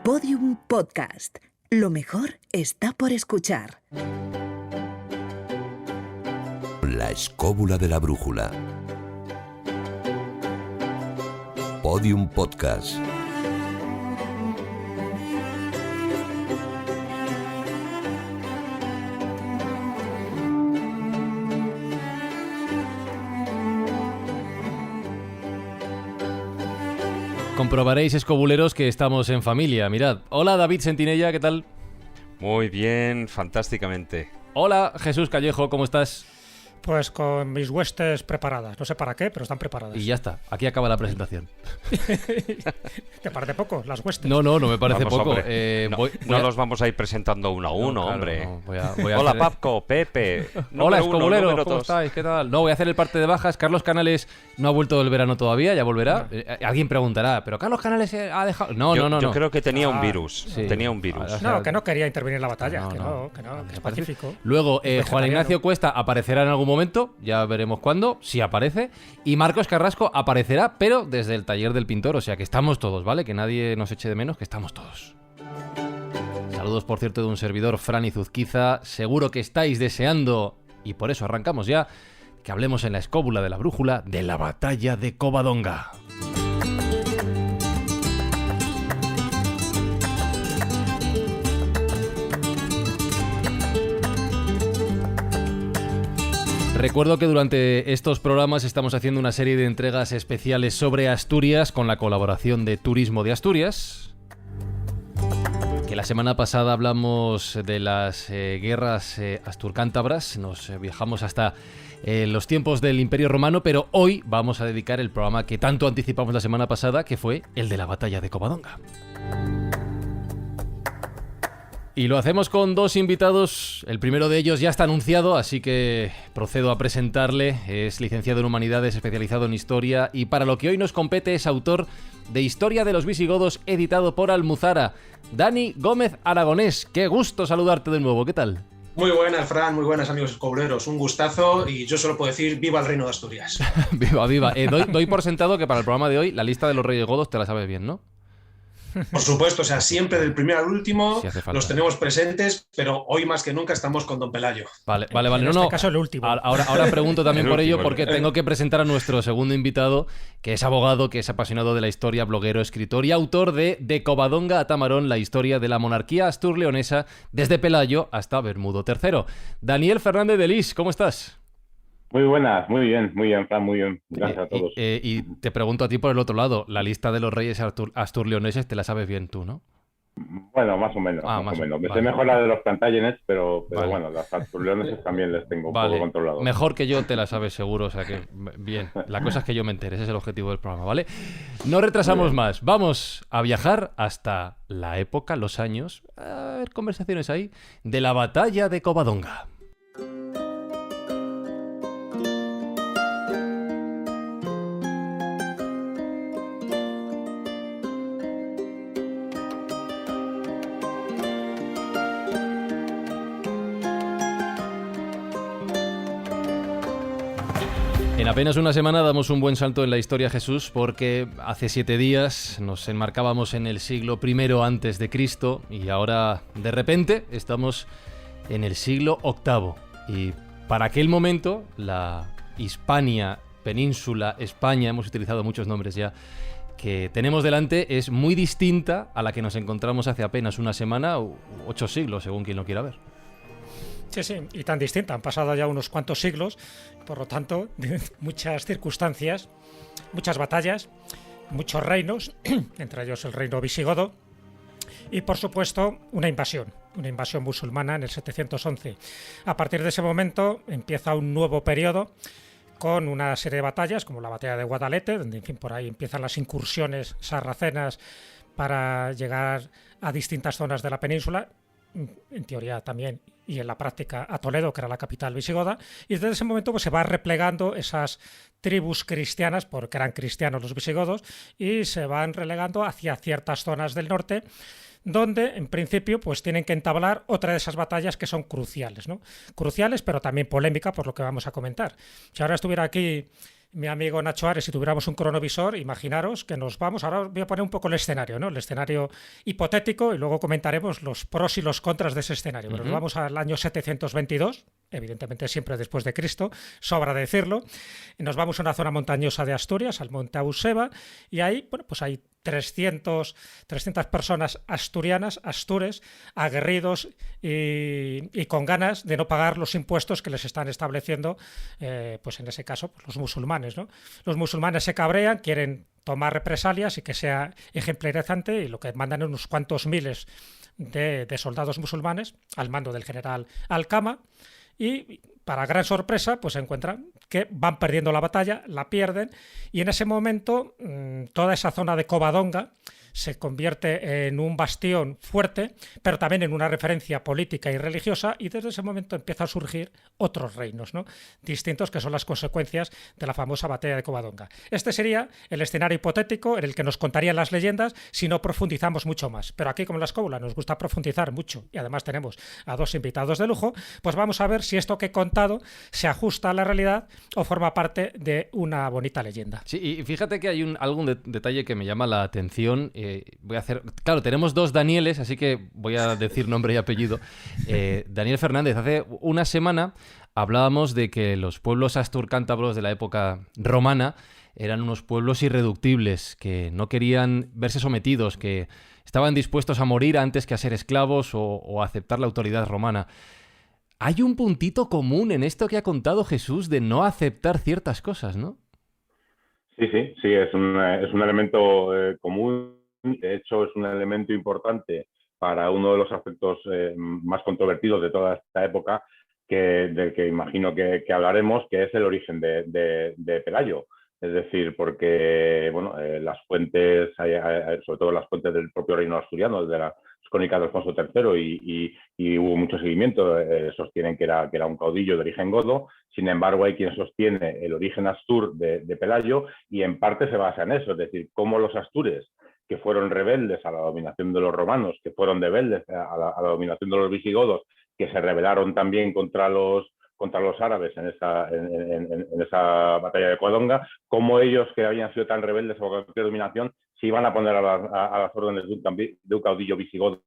Podium Podcast. Lo mejor está por escuchar. La escóbula de la brújula. Podium Podcast. Comprobaréis, escobuleros, que estamos en familia. Mirad. Hola, David Sentinella, ¿qué tal? Muy bien, fantásticamente. Hola, Jesús Callejo, ¿cómo estás? Pues con mis huestes preparadas. No sé para qué, pero están preparadas. Y ya está, aquí acaba la presentación. ¿Te parece poco, las huestes? No me parece Vamos, poco. hombre. No los vamos a ir presentando uno a uno, claro, hombre. no, voy a Hola, hacer- Papco, Pepe. Hola, número uno, escobuleros, número ¿cómo dos. estáis? ¿Qué tal? No, voy a hacer el parte de bajas. Carlos Canales no ha vuelto del verano todavía, ya volverá. Alguien preguntará, ¿pero Carlos Canales ha dejado...? No. Yo creo que tenía un virus. Sí. Tenía un virus. O sea, No, que no quería intervenir en la batalla. no, que no. que es Parece- pacífico. Luego, Juan vegetariano. Ignacio Cuesta aparecerá en algún momento, ya veremos cuándo, si aparece. Y Marcos Carrasco aparecerá, pero desde el taller del pintor, o sea que estamos todos, ¿vale? Que nadie nos eche de menos, que estamos todos. Saludos, por cierto, de un servidor, Fran Izuzquiza. Seguro que estáis deseando, y por eso arrancamos ya, que hablemos en la escóbula de la brújula de la batalla de Covadonga. Recuerdo que durante estos programas estamos haciendo una serie de entregas especiales sobre Asturias con la colaboración de Turismo de Asturias. Que la semana pasada hablamos de las guerras asturcántabras, nos viajamos hasta los tiempos del Imperio Romano, pero hoy vamos a dedicar el programa que tanto anticipamos la semana pasada, que fue el de la batalla de Covadonga. Y lo hacemos con dos invitados. El primero de ellos ya está anunciado, así que procedo a presentarle. Es licenciado en Humanidades, especializado en Historia, y para lo que hoy nos compete es autor de Historia de los Visigodos, editado por Almuzara. Dani Gómez Aragonés, qué gusto saludarte de nuevo, ¿qué tal? Muy buenas, Fran, muy buenas, amigos escobuleros. Un gustazo, y yo solo puedo decir viva el reino de Asturias. Viva, viva. Doy por sentado que para el programa de hoy la lista de los Reyes Godos te la sabes bien, ¿no? Por supuesto, o sea, siempre del primero al último Si hace falta. los tenemos presentes, pero hoy más que nunca estamos con Don Pelayo. Vale. En No, este caso, el último. Ahora pregunto también El por ello, último, porque tengo que presentar a nuestro segundo invitado, que es abogado, que es apasionado de la historia, bloguero, escritor y autor de Covadonga a Tamarón, la historia de la monarquía astur-leonesa desde Pelayo hasta Bermudo III. Daniel Fernández de Lis, ¿cómo estás? Muy buenas, muy bien, Fran, muy bien. Gracias a todos. Y te pregunto a ti por el otro lado, la lista de los reyes astur-leoneses te la sabes bien tú, ¿no? Bueno, más o menos. más o menos, Me vale. sé mejor la de los Plantagenets, pero Vale. bueno, las Asturleoneses también les tengo un Vale, poco controlados. mejor que yo te la sabes seguro, o sea que bien. La cosa es que yo me entere, ese es el objetivo del programa, ¿vale? No retrasamos más, vamos a viajar hasta la época, los años, a ver conversaciones ahí, de la batalla de Covadonga. En apenas una semana damos un buen salto en la historia, Jesús, porque hace 7 días nos enmarcábamos en el siglo I antes de Cristo y ahora, de repente, estamos en el siglo VIII. Y para aquel momento, la Hispania, Península, España, hemos utilizado muchos nombres ya, que tenemos delante es muy distinta a la que nos encontramos hace apenas una semana u 8 siglos, según quien lo quiera ver. Sí, y tan distinta. Han pasado ya unos cuantos siglos, por lo tanto, muchas circunstancias, muchas batallas, muchos reinos, entre ellos el reino visigodo, y por supuesto una invasión musulmana en el 711. A partir de ese momento empieza un nuevo periodo con una serie de batallas, como la batalla de Guadalete, donde, en fin, por ahí empiezan las incursiones sarracenas para llegar a distintas zonas de la península, en teoría también, y en la práctica a Toledo, que era la capital visigoda, y desde ese momento pues se va replegando esas tribus cristianas, porque eran cristianos los visigodos, y se van relegando hacia ciertas zonas del norte, donde en principio pues tienen que entablar otra de esas batallas que son cruciales, ¿no? Cruciales, pero también polémica, por lo que vamos a comentar. Si ahora estuviera aquí mi amigo Nacho Ares, si tuviéramos un cronovisor, imaginaros que nos vamos, ahora os voy a poner un poco el escenario, ¿no? El escenario hipotético, y luego comentaremos los pros y los contras de ese escenario. Pero nos vamos al año 722, evidentemente siempre después de Cristo, sobra decirlo. Nos vamos a una zona montañosa de Asturias, al monte Auseba, y ahí, bueno, pues hay 300 personas asturianas, astures, aguerridos y con ganas de no pagar los impuestos que les están estableciendo, pues en ese caso, pues los musulmanes, ¿no? Los musulmanes se cabrean, quieren tomar represalias y que sea ejemplarizante, y lo que mandan es unos cuantos miles de soldados musulmanes al mando del general Alcama, y para gran sorpresa pues se encuentran que van perdiendo la batalla, la pierden, y en ese momento toda esa zona de Covadonga se convierte en un bastión fuerte, pero también en una referencia política y religiosa, y desde ese momento empiezan a surgir otros reinos, ¿no? Distintos, que son las consecuencias de la famosa batalla de Covadonga. Este sería el escenario hipotético en el que nos contarían las leyendas si no profundizamos mucho más. Pero aquí, como en la escóbula nos gusta profundizar mucho, y además tenemos a dos invitados de lujo, pues vamos a ver si esto que he contado se ajusta a la realidad o forma parte de una bonita leyenda. Sí, y fíjate que hay algún detalle que me llama la atención. Voy a hacer... Claro, tenemos dos Danieles, así que voy a decir nombre y apellido. Daniel Fernández, hace una semana hablábamos de que los pueblos asturcántabros de la época romana eran unos pueblos irreductibles, que no querían verse sometidos, que estaban dispuestos a morir antes que a ser esclavos o a aceptar la autoridad romana. Hay un puntito común en esto que ha contado Jesús de no aceptar ciertas cosas, ¿no? Sí, es un elemento común. De hecho, es un elemento importante para uno de los aspectos más controvertidos de toda esta época, del que imagino que hablaremos, que es el origen de Pelayo. Es decir, porque bueno, las fuentes, sobre todo las fuentes del propio reino asturiano, de las crónicas de Alfonso III, y hubo mucho seguimiento, sostienen que era un caudillo de origen godo. Sin embargo, hay quien sostiene el origen astur de Pelayo, y en parte se basa en eso, es decir, cómo los astures, que fueron rebeldes a la dominación de los romanos, que fueron rebeldes a la dominación de los visigodos, que se rebelaron también contra los árabes en esa batalla de Covadonga, cómo ellos, que habían sido tan rebeldes a cualquier dominación, se iban a poner a las órdenes de un caudillo visigodo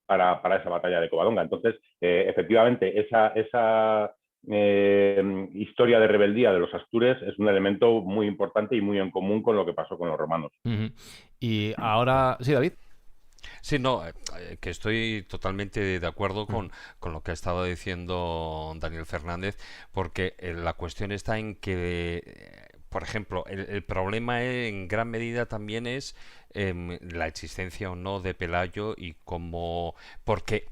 para esa batalla de Covadonga. Entonces, efectivamente, esa historia de rebeldía de los astures es un elemento muy importante y muy en común con lo que pasó con los romanos. Y ahora... Sí, David. Sí, no, que estoy totalmente de acuerdo con lo que ha estado diciendo Daniel Fernández, porque la cuestión está en que, por ejemplo, el problema en gran medida también es la existencia o no de Pelayo, y cómo... Porque,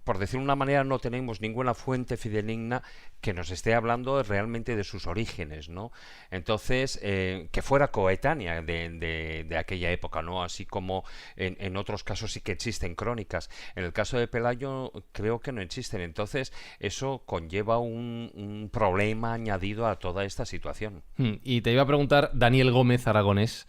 por decirlo de una manera, no tenemos ninguna fuente fidedigna que nos esté hablando realmente de sus orígenes, ¿no? Entonces, que fuera coetánea de aquella época, ¿no? Así como en otros casos sí que existen crónicas. En el caso de Pelayo creo que no existen. Entonces, eso conlleva un problema añadido a toda esta situación. Y te iba a preguntar, Daniel Gómez, aragonés,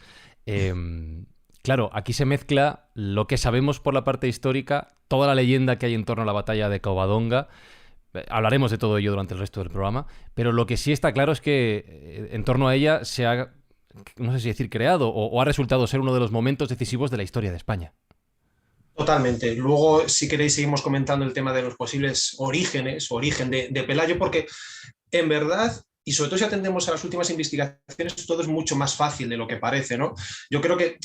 claro, aquí se mezcla lo que sabemos por la parte histórica, toda la leyenda que hay en torno a la batalla de Covadonga. Hablaremos de todo ello durante el resto del programa, pero lo que sí está claro es que en torno a ella se ha, no sé si decir creado, o ha resultado ser uno de los momentos decisivos de la historia de España. Totalmente. Luego, si queréis, seguimos comentando el tema de los posibles orígenes, origen de Pelayo, porque en verdad... Y sobre todo si atendemos a las últimas investigaciones, todo es mucho más fácil de lo que parece, ¿no? Yo creo que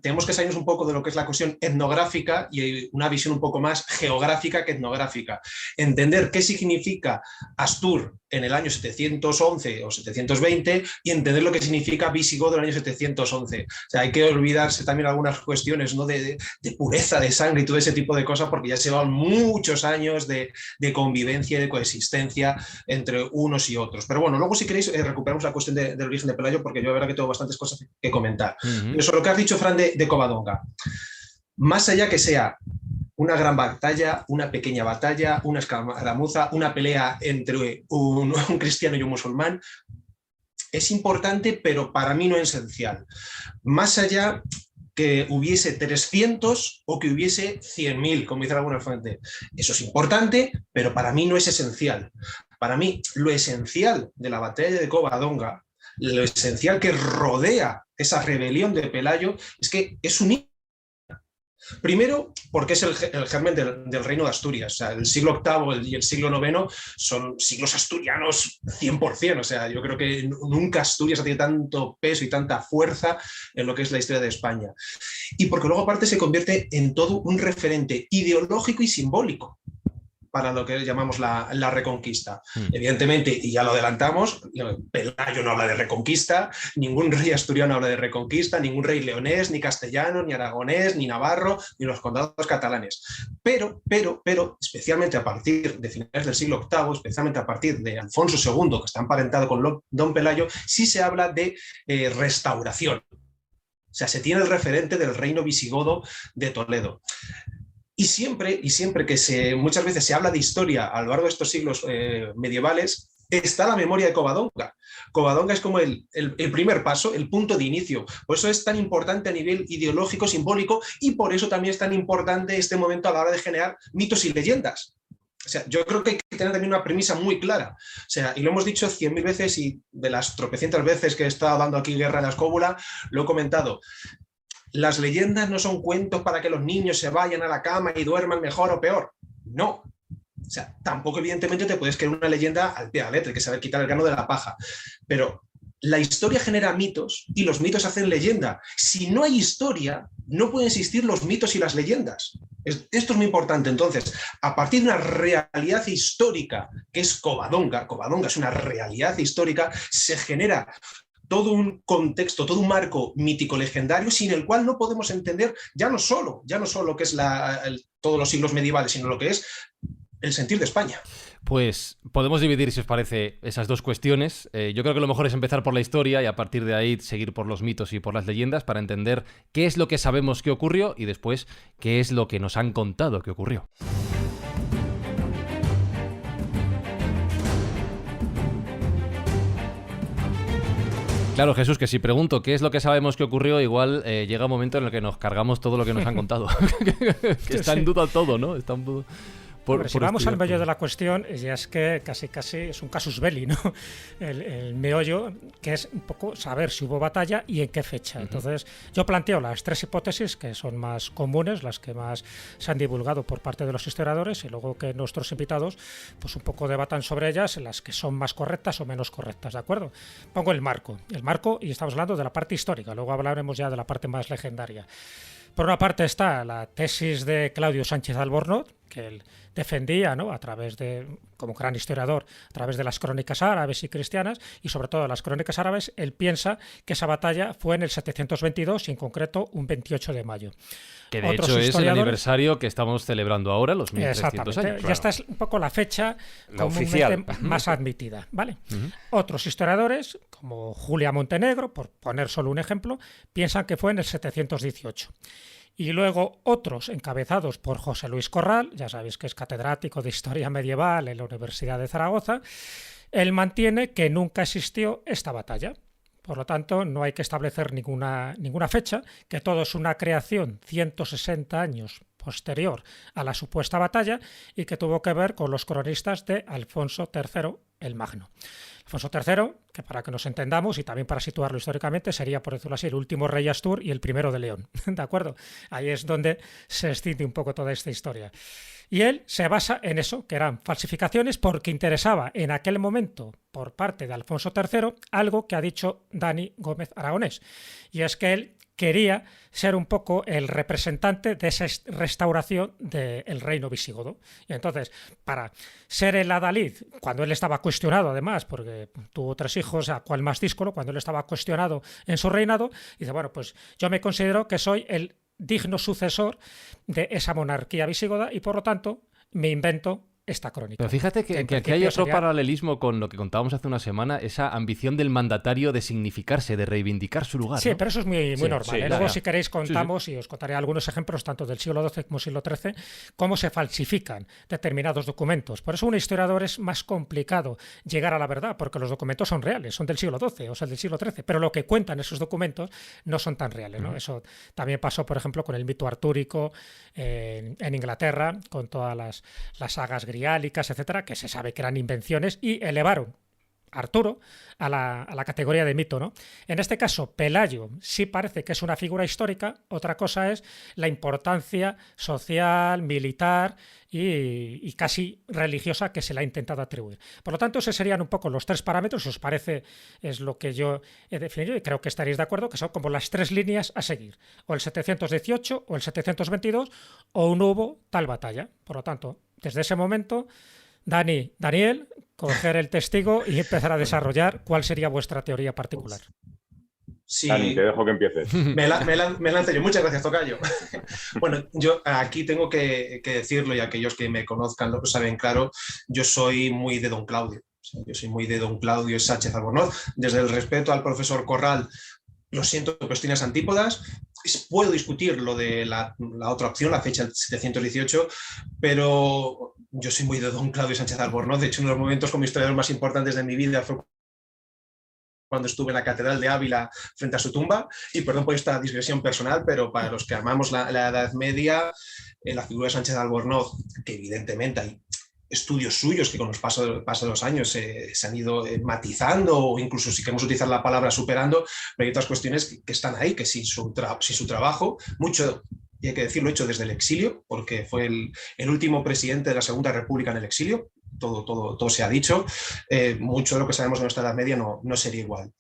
tenemos que salirnos un poco de lo que es la cuestión etnográfica y una visión un poco más geográfica que etnográfica. Entender qué significa Astur en el año 711 o 720 y entender lo que significa visigodo en el año 711. O sea, hay que olvidarse también algunas cuestiones, ¿no? de pureza de sangre y todo ese tipo de cosas, porque ya se van muchos años de convivencia y de coexistencia entre unos y otros. Pero bueno, luego si queréis recuperamos la cuestión del origen de Pelayo, porque yo la verdad que tengo bastantes cosas que comentar. Pero sobre lo que has dicho, Fran, de Covadonga, más allá que sea una gran batalla, una pequeña batalla, una escaramuza, una pelea entre un cristiano y un musulmán, es importante, pero para mí no es esencial. Más allá que hubiese 300 o que hubiese 100.000, como dice alguna fuente. Eso es importante, pero para mí no es esencial. Para mí, lo esencial de la batalla de Covadonga, lo esencial que rodea esa rebelión de Pelayo es que es un... Primero, porque es el germen del reino de Asturias. O sea, el siglo VIII y el siglo IX son siglos asturianos 100%. O sea, yo creo que nunca Asturias ha tenido tanto peso y tanta fuerza en lo que es la historia de España. Y porque luego aparte se convierte en todo un referente ideológico y simbólico para lo que llamamos la Reconquista. Evidentemente, y ya lo adelantamos, Pelayo no habla de Reconquista, ningún rey asturiano habla de Reconquista, ningún rey leonés, ni castellano, ni aragonés, ni navarro, ni los condados catalanes. Pero, especialmente a partir de finales del siglo VIII, especialmente a partir de Alfonso II, que está emparentado con don Pelayo, sí se habla de restauración. O sea, se tiene el referente del reino visigodo de Toledo. Y siempre que muchas veces se habla de historia a lo largo de estos siglos medievales, está la memoria de Covadonga. Covadonga es como el primer paso, el punto de inicio. Por eso es tan importante a nivel ideológico, simbólico, y por eso también es tan importante este momento a la hora de generar mitos y leyendas. O sea, yo creo que hay que tener también una premisa muy clara. O sea, y lo hemos dicho 100.000 veces, y de las tropecientas veces que he estado dando aquí Guerra en la Escóbula, lo he comentado. Las leyendas no son cuentos para que los niños se vayan a la cama y duerman mejor o peor. No. O sea, tampoco evidentemente te puedes creer una leyenda al pie de la letra, que sabe quitar el grano de la paja. Pero la historia genera mitos y los mitos hacen leyenda. Si no hay historia, no pueden existir los mitos y las leyendas. Esto es muy importante. Entonces, a partir de una realidad histórica, que es Covadonga es una realidad histórica, se genera todo un contexto, todo un marco mítico-legendario sin el cual no podemos entender ya no solo que es todos los siglos medievales, sino lo que es el sentir de España. Pues podemos dividir, si os parece, esas dos cuestiones. Yo creo que lo mejor es empezar por la historia y a partir de ahí seguir por los mitos y por las leyendas para entender qué es lo que sabemos que ocurrió y después qué es lo que nos han contado que ocurrió. Claro, Jesús, que si pregunto qué es lo que sabemos que ocurrió, igual llega un momento en el que nos cargamos todo lo que nos han contado. Que está en duda todo, ¿no? Está en duda. Si vamos al meollo de la cuestión, ya es que casi es un casus belli, ¿no? El meollo, que es un poco saber si hubo batalla y en qué fecha. Entonces, yo planteo las tres hipótesis que son más comunes, las que más se han divulgado por parte de los historiadores, y luego que nuestros invitados pues un poco debatan sobre ellas, las que son más correctas o menos correctas, ¿de acuerdo? Pongo el marco, y estamos hablando de la parte histórica, luego hablaremos ya de la parte más legendaria. Por una parte está la tesis de Claudio Sánchez Albornoz, que él defendía, ¿no?, a través de, como gran historiador, a través de las crónicas árabes y cristianas, y sobre todo las crónicas árabes. Él piensa que esa batalla fue en el 722 y en concreto un 28 de mayo. Que de hecho es el aniversario que estamos celebrando ahora, los 1300 años. Ya esta es un poco la fecha la oficial más admitida, ¿vale? Otros historiadores, como Julia Montenegro, por poner solo un ejemplo, piensan que fue en el 718. Y luego otros, encabezados por José Luis Corral, ya sabéis que es catedrático de Historia Medieval en la Universidad de Zaragoza, él mantiene que nunca existió esta batalla. Por lo tanto, no hay que establecer ninguna fecha, que todo es una creación 160 años posterior a la supuesta batalla y que tuvo que ver con los cronistas de Alfonso III el Magno. Alfonso III, que para que nos entendamos y también para situarlo históricamente, sería, por decirlo así, el último rey astur y el primero de León. ¿De acuerdo? Ahí es donde se extiende un poco toda esta historia. Y él se basa en eso, que eran falsificaciones, porque interesaba en aquel momento, por parte de Alfonso III, algo que ha dicho Dani Gómez Aragonés. Y es que él quería ser un poco el representante de esa restauración del reino visigodo. Y entonces, para ser el adalid, cuando él estaba cuestionado, además, porque tuvo 3 hijos, a cual más díscolo, cuando él estaba cuestionado en su reinado, dice, bueno, pues yo me considero que soy el digno sucesor de esa monarquía visigoda y, por lo tanto, me invento esta crónica. Pero fíjate que aquí hay otro paralelismo con lo que contábamos hace una semana, esa ambición del mandatario de significarse, de reivindicar su lugar, Sí, ¿no? pero eso es muy normal. Sí, Luego, si queréis, contamos y os contaré algunos ejemplos tanto del siglo XII como siglo XIII, cómo se falsifican determinados documentos. Por eso un historiador es más complicado llegar a la verdad, porque los documentos son reales, son del siglo XII o sea, del siglo XIII, pero lo que cuentan esos documentos no son tan reales, ¿no? Eso también pasó, por ejemplo, con el mito artúrico en Inglaterra, con todas las sagas griálicas, etcétera, que se sabe que eran invenciones y elevaron Arturo a la categoría de mito, ¿no? En este caso, Pelayo sí parece que es una figura histórica, otra cosa es la importancia social, militar y casi religiosa que se le ha intentado atribuir. Por lo tanto, esos serían un poco los tres parámetros, si os parece, es lo que yo he definido y creo que estaréis de acuerdo, que son como las tres líneas a seguir, o el 718 o el 722 o no hubo tal batalla. Por lo tanto, desde ese momento, Daniel, coger el testigo y empezar a desarrollar cuál sería vuestra teoría particular. Sí. Dani, te dejo que empieces. Me lanzo yo. Muchas gracias, tocayo. Bueno, yo aquí tengo que decirlo, y aquellos que me conozcan lo saben claro, yo soy muy de don Claudio. Yo soy muy de don Claudio Sánchez Albornoz. Desde el respeto al profesor Corral, lo siento, pero estoy en las antípodas. Puedo discutir lo de la otra opción, la fecha 718, pero yo soy muy de don Claudio Sánchez Albornoz. De hecho, uno de los momentos como historiador más importantes de mi vida fue cuando estuve en la Catedral de Ávila frente a su tumba, y perdón por esta digresión personal, pero para los que amamos la Edad Media, la figura de Sánchez Albornoz, que evidentemente hay estudios suyos que con los pasos de los años se han ido matizando, o incluso si queremos utilizar la palabra superando, pero hay otras cuestiones que están ahí, que si su trabajo, mucho, y hay que decirlo, hecho desde el exilio, porque fue el último presidente de la Segunda República en el exilio, todo se ha dicho, mucho de lo que sabemos de nuestra Edad Media no sería igual.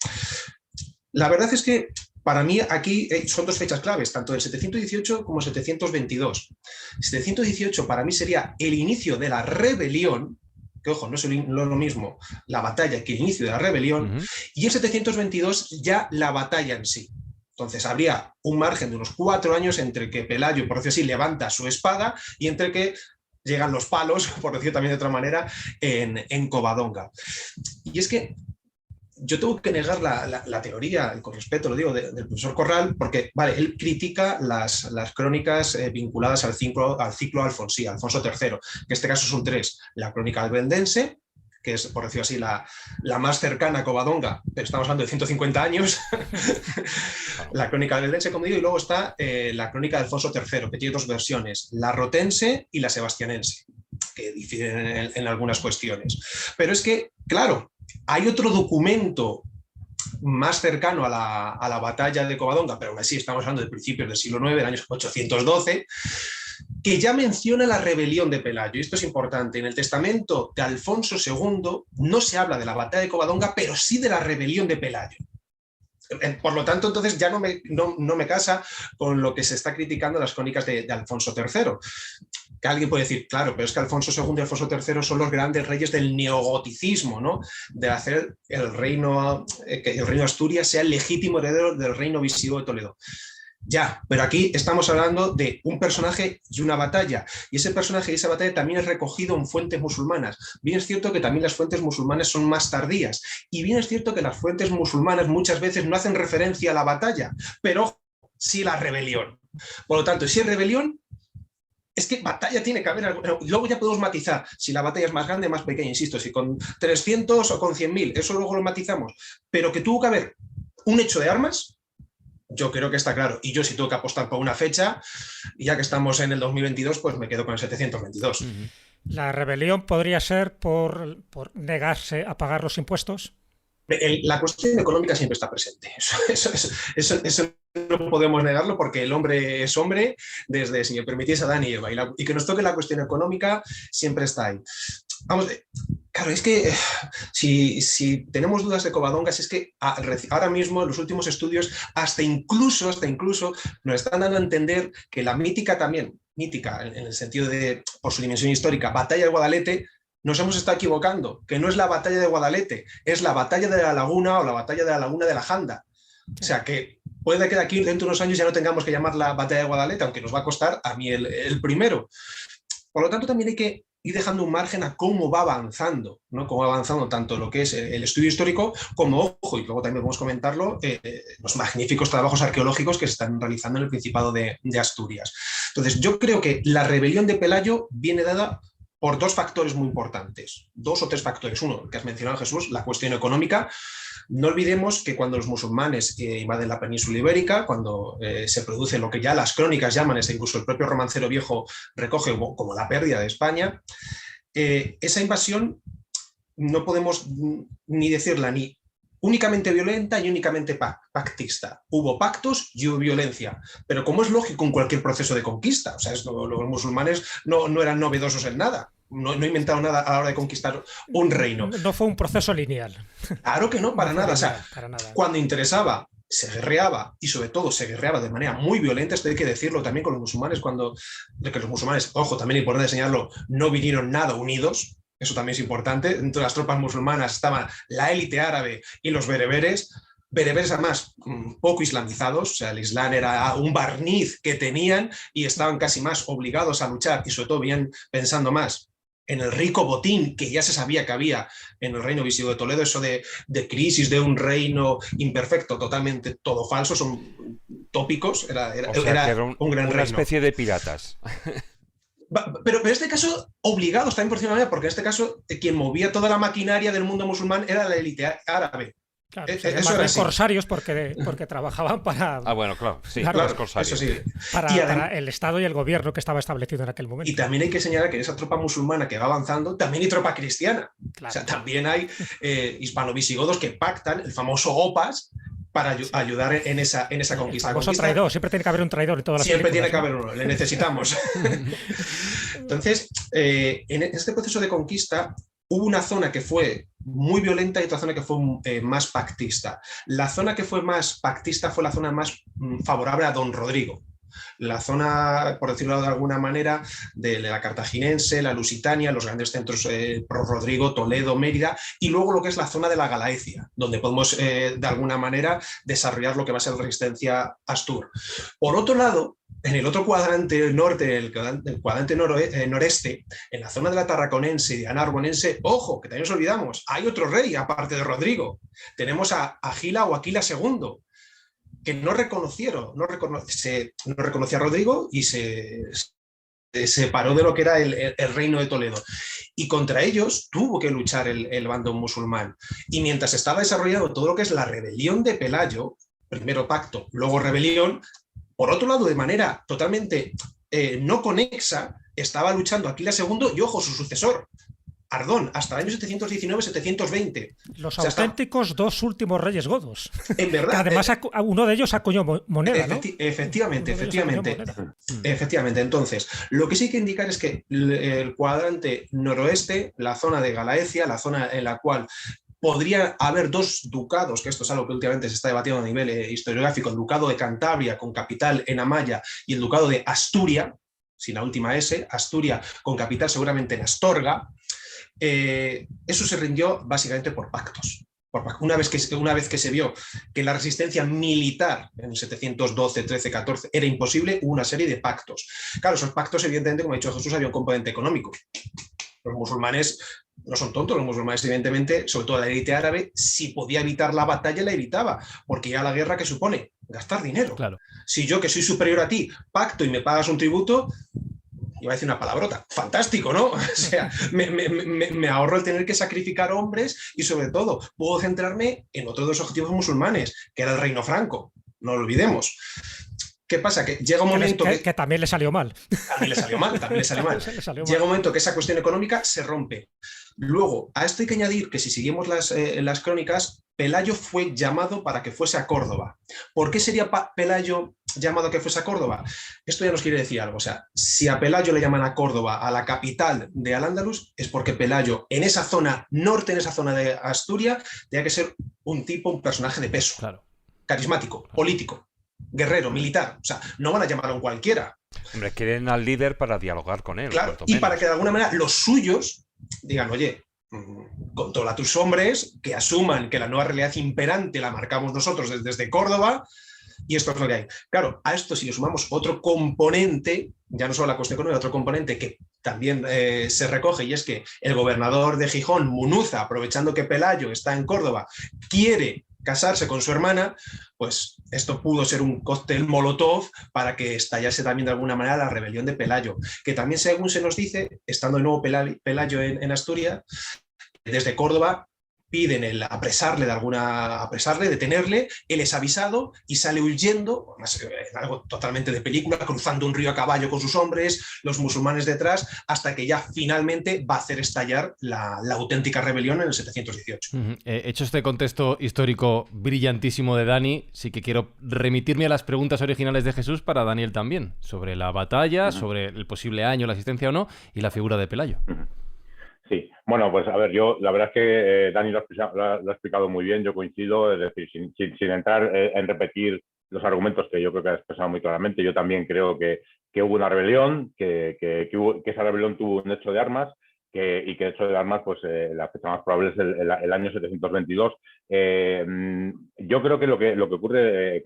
La verdad es que para mí aquí son dos fechas claves, tanto el 718 como el 722. El 718 para mí sería el inicio de la rebelión, que ojo, no es lo mismo la batalla que el inicio de la rebelión, y el 722 ya la batalla en sí. Entonces habría un margen de unos 4 años entre que Pelayo, por decirlo así, levanta su espada y entre que llegan los palos, por decirlo también de otra manera, en Covadonga. Y es que yo tengo que negar la teoría, y con respeto lo digo, del profesor Corral, porque vale, él critica las crónicas vinculadas al ciclo alfonsí, Alfonso III, que en este caso son 3. La crónica albeldense, que es, por decirlo así, la más cercana a Covadonga, pero estamos hablando de 150 años, la crónica albeldense, como digo, y luego está la crónica de Alfonso III, que tiene 2 versiones, la rotense y la sebastianense, que difieren en algunas cuestiones. Pero es que, claro, hay otro documento más cercano a la batalla de Covadonga, pero aún así estamos hablando de principios del siglo IX, del año 812, que ya menciona la rebelión de Pelayo. Y esto es importante. En el testamento de Alfonso II no se habla de la batalla de Covadonga, pero sí de la rebelión de Pelayo. Por lo tanto, entonces ya no me casa con lo que se está criticando en las crónicas de Alfonso III. Que alguien puede decir, claro, pero es que Alfonso II y Alfonso III son los grandes reyes del neogoticismo, ¿no? De hacer que el reino de Asturias sea el legítimo heredero del reino visigodo de Toledo. Ya, pero aquí estamos hablando de un personaje y una batalla, y ese personaje y esa batalla también es recogido en fuentes musulmanas. Bien es cierto que también las fuentes musulmanas son más tardías, y bien es cierto que las fuentes musulmanas muchas veces no hacen referencia a la batalla, pero sí la rebelión. Por lo tanto, si es rebelión, es que batalla tiene que haber. Luego ya podemos matizar si la batalla es más grande o más pequeña, insisto, si con 300 o con 100.000, eso luego lo matizamos, pero que tuvo que haber un hecho de armas. Yo creo que está claro. Y yo si tengo que apostar por una fecha, y ya que estamos en el 2022, pues me quedo con el 722. ¿La rebelión podría ser por negarse a pagar los impuestos? La cuestión económica siempre está presente. Eso no podemos negarlo, porque el hombre es hombre desde, si me permitís, Adán y Eva. Y que nos toque la cuestión económica siempre está ahí. Vamos, claro, es que si tenemos dudas de Covadonga, es que ahora mismo en los últimos estudios hasta incluso nos están dando a entender que la mítica en el sentido de, por su dimensión histórica, batalla de Guadalete, nos hemos estado equivocando, que no es la batalla de Guadalete, es la batalla de la Laguna o la batalla de la Laguna de la Janda. O sea que puede que de aquí dentro de unos años ya no tengamos que llamarla batalla de Guadalete, aunque nos va a costar a mí el primero. Por lo tanto, también hay que ir dejando un margen a cómo va avanzando, ¿no? Cómo va avanzando tanto lo que es el estudio histórico como, ojo, y luego también podemos comentarlo, los magníficos trabajos arqueológicos que se están realizando en el Principado de Asturias. Entonces, yo creo que la rebelión de Pelayo viene dada por 2 factores muy importantes, 2 o 3 factores. Uno, que has mencionado, Jesús, la cuestión económica. No olvidemos que cuando los musulmanes invaden la península ibérica, cuando se produce lo que ya las crónicas llaman, incluso el propio Romancero Viejo recoge como la pérdida de España, esa invasión no podemos ni decirla ni únicamente violenta y únicamente pactista. Hubo pactos y hubo violencia, pero como es lógico en cualquier proceso de conquista, o sea, los musulmanes no eran novedosos en nada, no inventaron nada a la hora de conquistar un reino. No fue un proceso lineal. Claro que no, para nada. O sea, para nada. Cuando interesaba, se guerreaba, y sobre todo se guerreaba de manera muy violenta. Esto hay que decirlo también con los musulmanes, que los musulmanes, ojo, también es importante enseñarlo, no vinieron nada unidos. Eso también es importante. Dentro de las tropas musulmanas estaban la élite árabe y los bereberes además poco islamizados, o sea, el Islam era un barniz que tenían y estaban casi más obligados a luchar, y sobre todo bien pensando más en el rico botín que ya se sabía que había en el reino visigodo de Toledo, eso de crisis de un reino imperfecto, totalmente todo falso, son tópicos, era un gran reino. Una especie de piratas. Pero en este caso, obligados también por cierta manera, porque en este caso quien movía toda la maquinaria del mundo musulmán era la élite árabe. Claro, eso era corsarios porque trabajaban para... bueno, claro, sí, claro, los corsarios. Eso sí. Para el Estado y el gobierno que estaba establecido en aquel momento. Y también hay que señalar que en esa tropa musulmana que va avanzando, también hay tropa cristiana. Claro. O sea, también hay hispano-visigodos que pactan, el famoso OPAS, para ayudar en esa conquista. El famoso traidor, siempre tiene que haber un traidor en todas las películas. Siempre tiene ¿no? que haber uno, le necesitamos. Entonces, en este proceso de conquista hubo una zona que fue muy violenta y otra zona que fue más pactista. La zona que fue más pactista fue la zona más favorable a Don Rodrigo. La zona, por decirlo de alguna manera, de la cartaginense, la lusitania, los grandes centros pro Rodrigo, Toledo, Mérida, y luego lo que es la zona de la Galaecia, donde podemos de alguna manera desarrollar lo que va a ser la resistencia Astur. Por otro lado, en el otro cuadrante norte, el cuadrante noreste, en la zona de la Tarraconense y de Narbonense, ojo, que también nos olvidamos, hay otro rey aparte de Rodrigo. Tenemos a Agila o Aquila II, que no reconocía a Rodrigo y se separó de lo que era el reino de Toledo. Y contra ellos tuvo que luchar el bando musulmán. Y mientras estaba desarrollando todo lo que es la rebelión de Pelayo, primero pacto, luego rebelión, por otro lado, de manera totalmente no conexa, estaba luchando Aquila II y, ojo, su sucesor, Ardón, hasta el año 719-720. Los auténticos dos últimos reyes godos. En verdad. Que además uno de ellos acuñó moneda, ¿no? Efectivamente. Entonces, lo que sí hay que indicar es que el cuadrante noroeste, la zona de Galaecia, la zona en la cual podría haber dos ducados, que esto es algo que últimamente se está debatiendo a nivel historiográfico, el ducado de Cantabria con capital en Amaya y el ducado de Asturia, sin la última S, Asturia con capital seguramente en Astorga. Eso se rindió básicamente por pactos. Una vez que se vio que la resistencia militar en el 712, 13, 14 era imposible, hubo una serie de pactos. Claro, esos pactos, evidentemente, como ha dicho Jesús, había un componente económico. Los musulmanes no son tontos, los musulmanes, evidentemente, sobre todo la élite árabe, si podía evitar la batalla, la evitaba, porque ya la guerra, ¿qué supone? Gastar dinero. Claro. Si yo, que soy superior a ti, pacto y me pagas un tributo, iba a decir una palabrota, fantástico, ¿no? O sea, me ahorro el tener que sacrificar hombres y, sobre todo, puedo centrarme en otro de los objetivos musulmanes, que era el reino franco, no lo olvidemos. ¿Qué pasa? Que llega un momento que también le salió mal. También le salió mal. Llega un momento que esa cuestión económica se rompe. Luego, a esto hay que añadir que si seguimos las crónicas, Pelayo fue llamado para que fuese a Córdoba. ¿Por qué sería Pelayo llamado a que fuese a Córdoba? Esto ya nos quiere decir algo. O sea, si a Pelayo le llaman a Córdoba, a la capital de Al-Ándalus, es porque Pelayo, en esa zona norte, en esa zona de Asturias, tenía que ser un personaje de peso. Claro. Carismático, político, guerrero, militar. O sea, no van a llamar a un cualquiera. Hombre, quieren al líder para dialogar con él. Claro, y para que de alguna manera los suyos digan, oye, controla a tus hombres, que asuman que la nueva realidad imperante la marcamos nosotros desde Córdoba, y esto es lo que hay. Claro, a esto si le sumamos otro componente, ya no solo la cuestión económica, otro componente que también se recoge, y es que el gobernador de Gijón, Munuza, aprovechando que Pelayo está en Córdoba, quiere casarse con su hermana, pues esto pudo ser un cóctel molotov para que estallase también de alguna manera la rebelión de Pelayo, que también, según se nos dice, estando de nuevo Pelayo en Asturias, desde Córdoba piden apresarle, detenerle, él es avisado y sale huyendo, algo totalmente de película, cruzando un río a caballo con sus hombres, los musulmanes detrás, hasta que ya finalmente va a hacer estallar la auténtica rebelión en el 718. Hecho este contexto histórico brillantísimo de Dani, sí que quiero remitirme a las preguntas originales de Jesús para Daniel también, sobre la batalla, sobre el posible año, la asistencia o no, y la figura de Pelayo. Sí, bueno, pues a ver, yo la verdad es que Dani lo ha explicado muy bien, yo coincido, es decir, sin entrar en repetir los argumentos que yo creo que ha expresado muy claramente, yo también creo que hubo una rebelión, que esa rebelión tuvo un hecho de armas, y que hecho de armas, pues la fecha más probable es el año 722. Yo creo que lo que ocurre,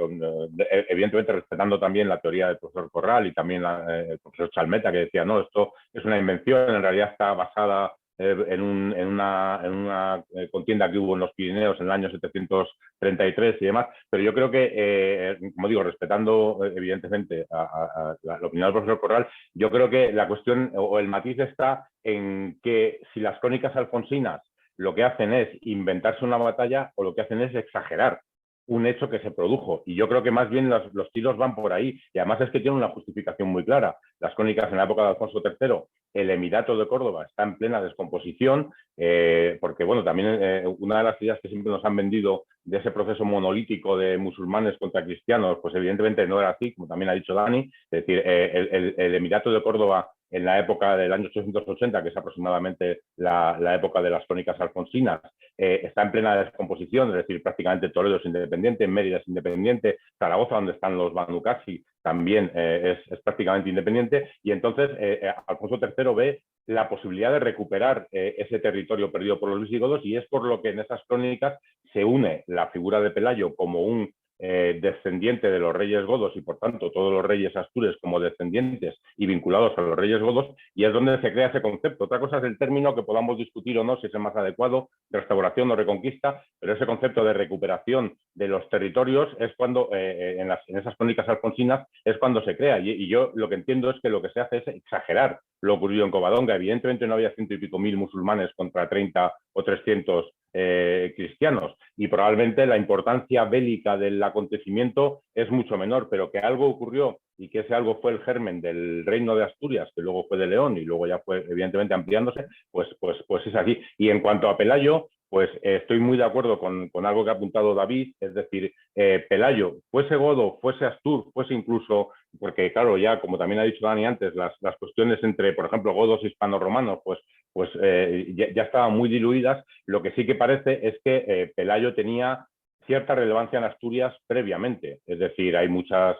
evidentemente respetando también la teoría del profesor Corral y también el profesor Chalmeta, que decía, no, esto es una invención, en realidad está basada en una contienda que hubo en los Pirineos en el año 733 y demás, pero yo creo que, como digo, respetando evidentemente a la opinión del profesor Corral, yo creo que la cuestión o el matiz está en que si las crónicas alfonsinas lo que hacen es inventarse una batalla o lo que hacen es exagerar un hecho que se produjo. Y yo creo que más bien los tiros van por ahí. Y además es que tiene una justificación muy clara. Las crónicas en la época de Alfonso III, el Emirato de Córdoba está en plena descomposición, porque bueno, también una de las ideas que siempre nos han vendido de ese proceso monolítico de musulmanes contra cristianos, pues evidentemente no era así, como también ha dicho Dani. Es decir, el Emirato de Córdoba en la época del año 880, que es aproximadamente la época de las crónicas alfonsinas, está en plena descomposición, es decir, prácticamente Toledo es independiente, Mérida es independiente, Zaragoza, donde están los Banu Qasi, también es prácticamente independiente, y entonces Alfonso III ve la posibilidad de recuperar ese territorio perdido por los visigodos, y es por lo que en esas crónicas se une la figura de Pelayo como un descendiente de los reyes godos y por tanto todos los reyes astures como descendientes y vinculados a los reyes godos, y es donde se crea ese concepto. Otra cosa es el término, que podamos discutir o no si es el más adecuado, restauración o reconquista, pero ese concepto de recuperación de los territorios es cuando en esas crónicas alfonsinas es cuando se crea, y yo lo que entiendo es que lo que se hace es exagerar lo ocurrido en Covadonga. Evidentemente no había 100 y pico mil musulmanes contra 30 o 300 cristianos, y probablemente la importancia bélica del acontecimiento es mucho menor, pero que algo ocurrió y que ese algo fue el germen del reino de Asturias, que luego fue de León y luego ya fue evidentemente ampliándose, pues es así. Y en cuanto a Pelayo, pues estoy muy de acuerdo con algo que ha apuntado David, es decir, Pelayo, fuese godo, fuese astur, fuese incluso, porque claro, ya como también ha dicho Dani antes, las cuestiones entre, por ejemplo, godos hispano-romanos, pues ya estaban muy diluidas. Lo que sí que parece es que Pelayo tenía cierta relevancia en Asturias previamente, es decir, hay muchas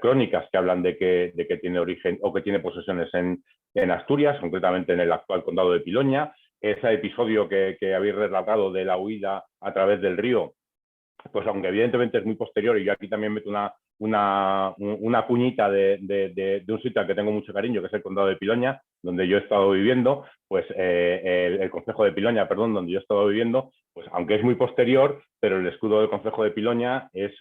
crónicas que hablan de que tiene origen o que tiene posesiones en Asturias, concretamente en el actual condado de Piloña. Ese episodio que habéis relatado de la huida a través del río, pues aunque evidentemente es muy posterior, y yo aquí también meto una cuñita de un sitio al que tengo mucho cariño, que es el condado de Piloña, donde yo he estado viviendo, pues el concejo de Piloña, perdón, donde yo he estado viviendo, pues aunque es muy posterior, pero el escudo del concejo de Piloña es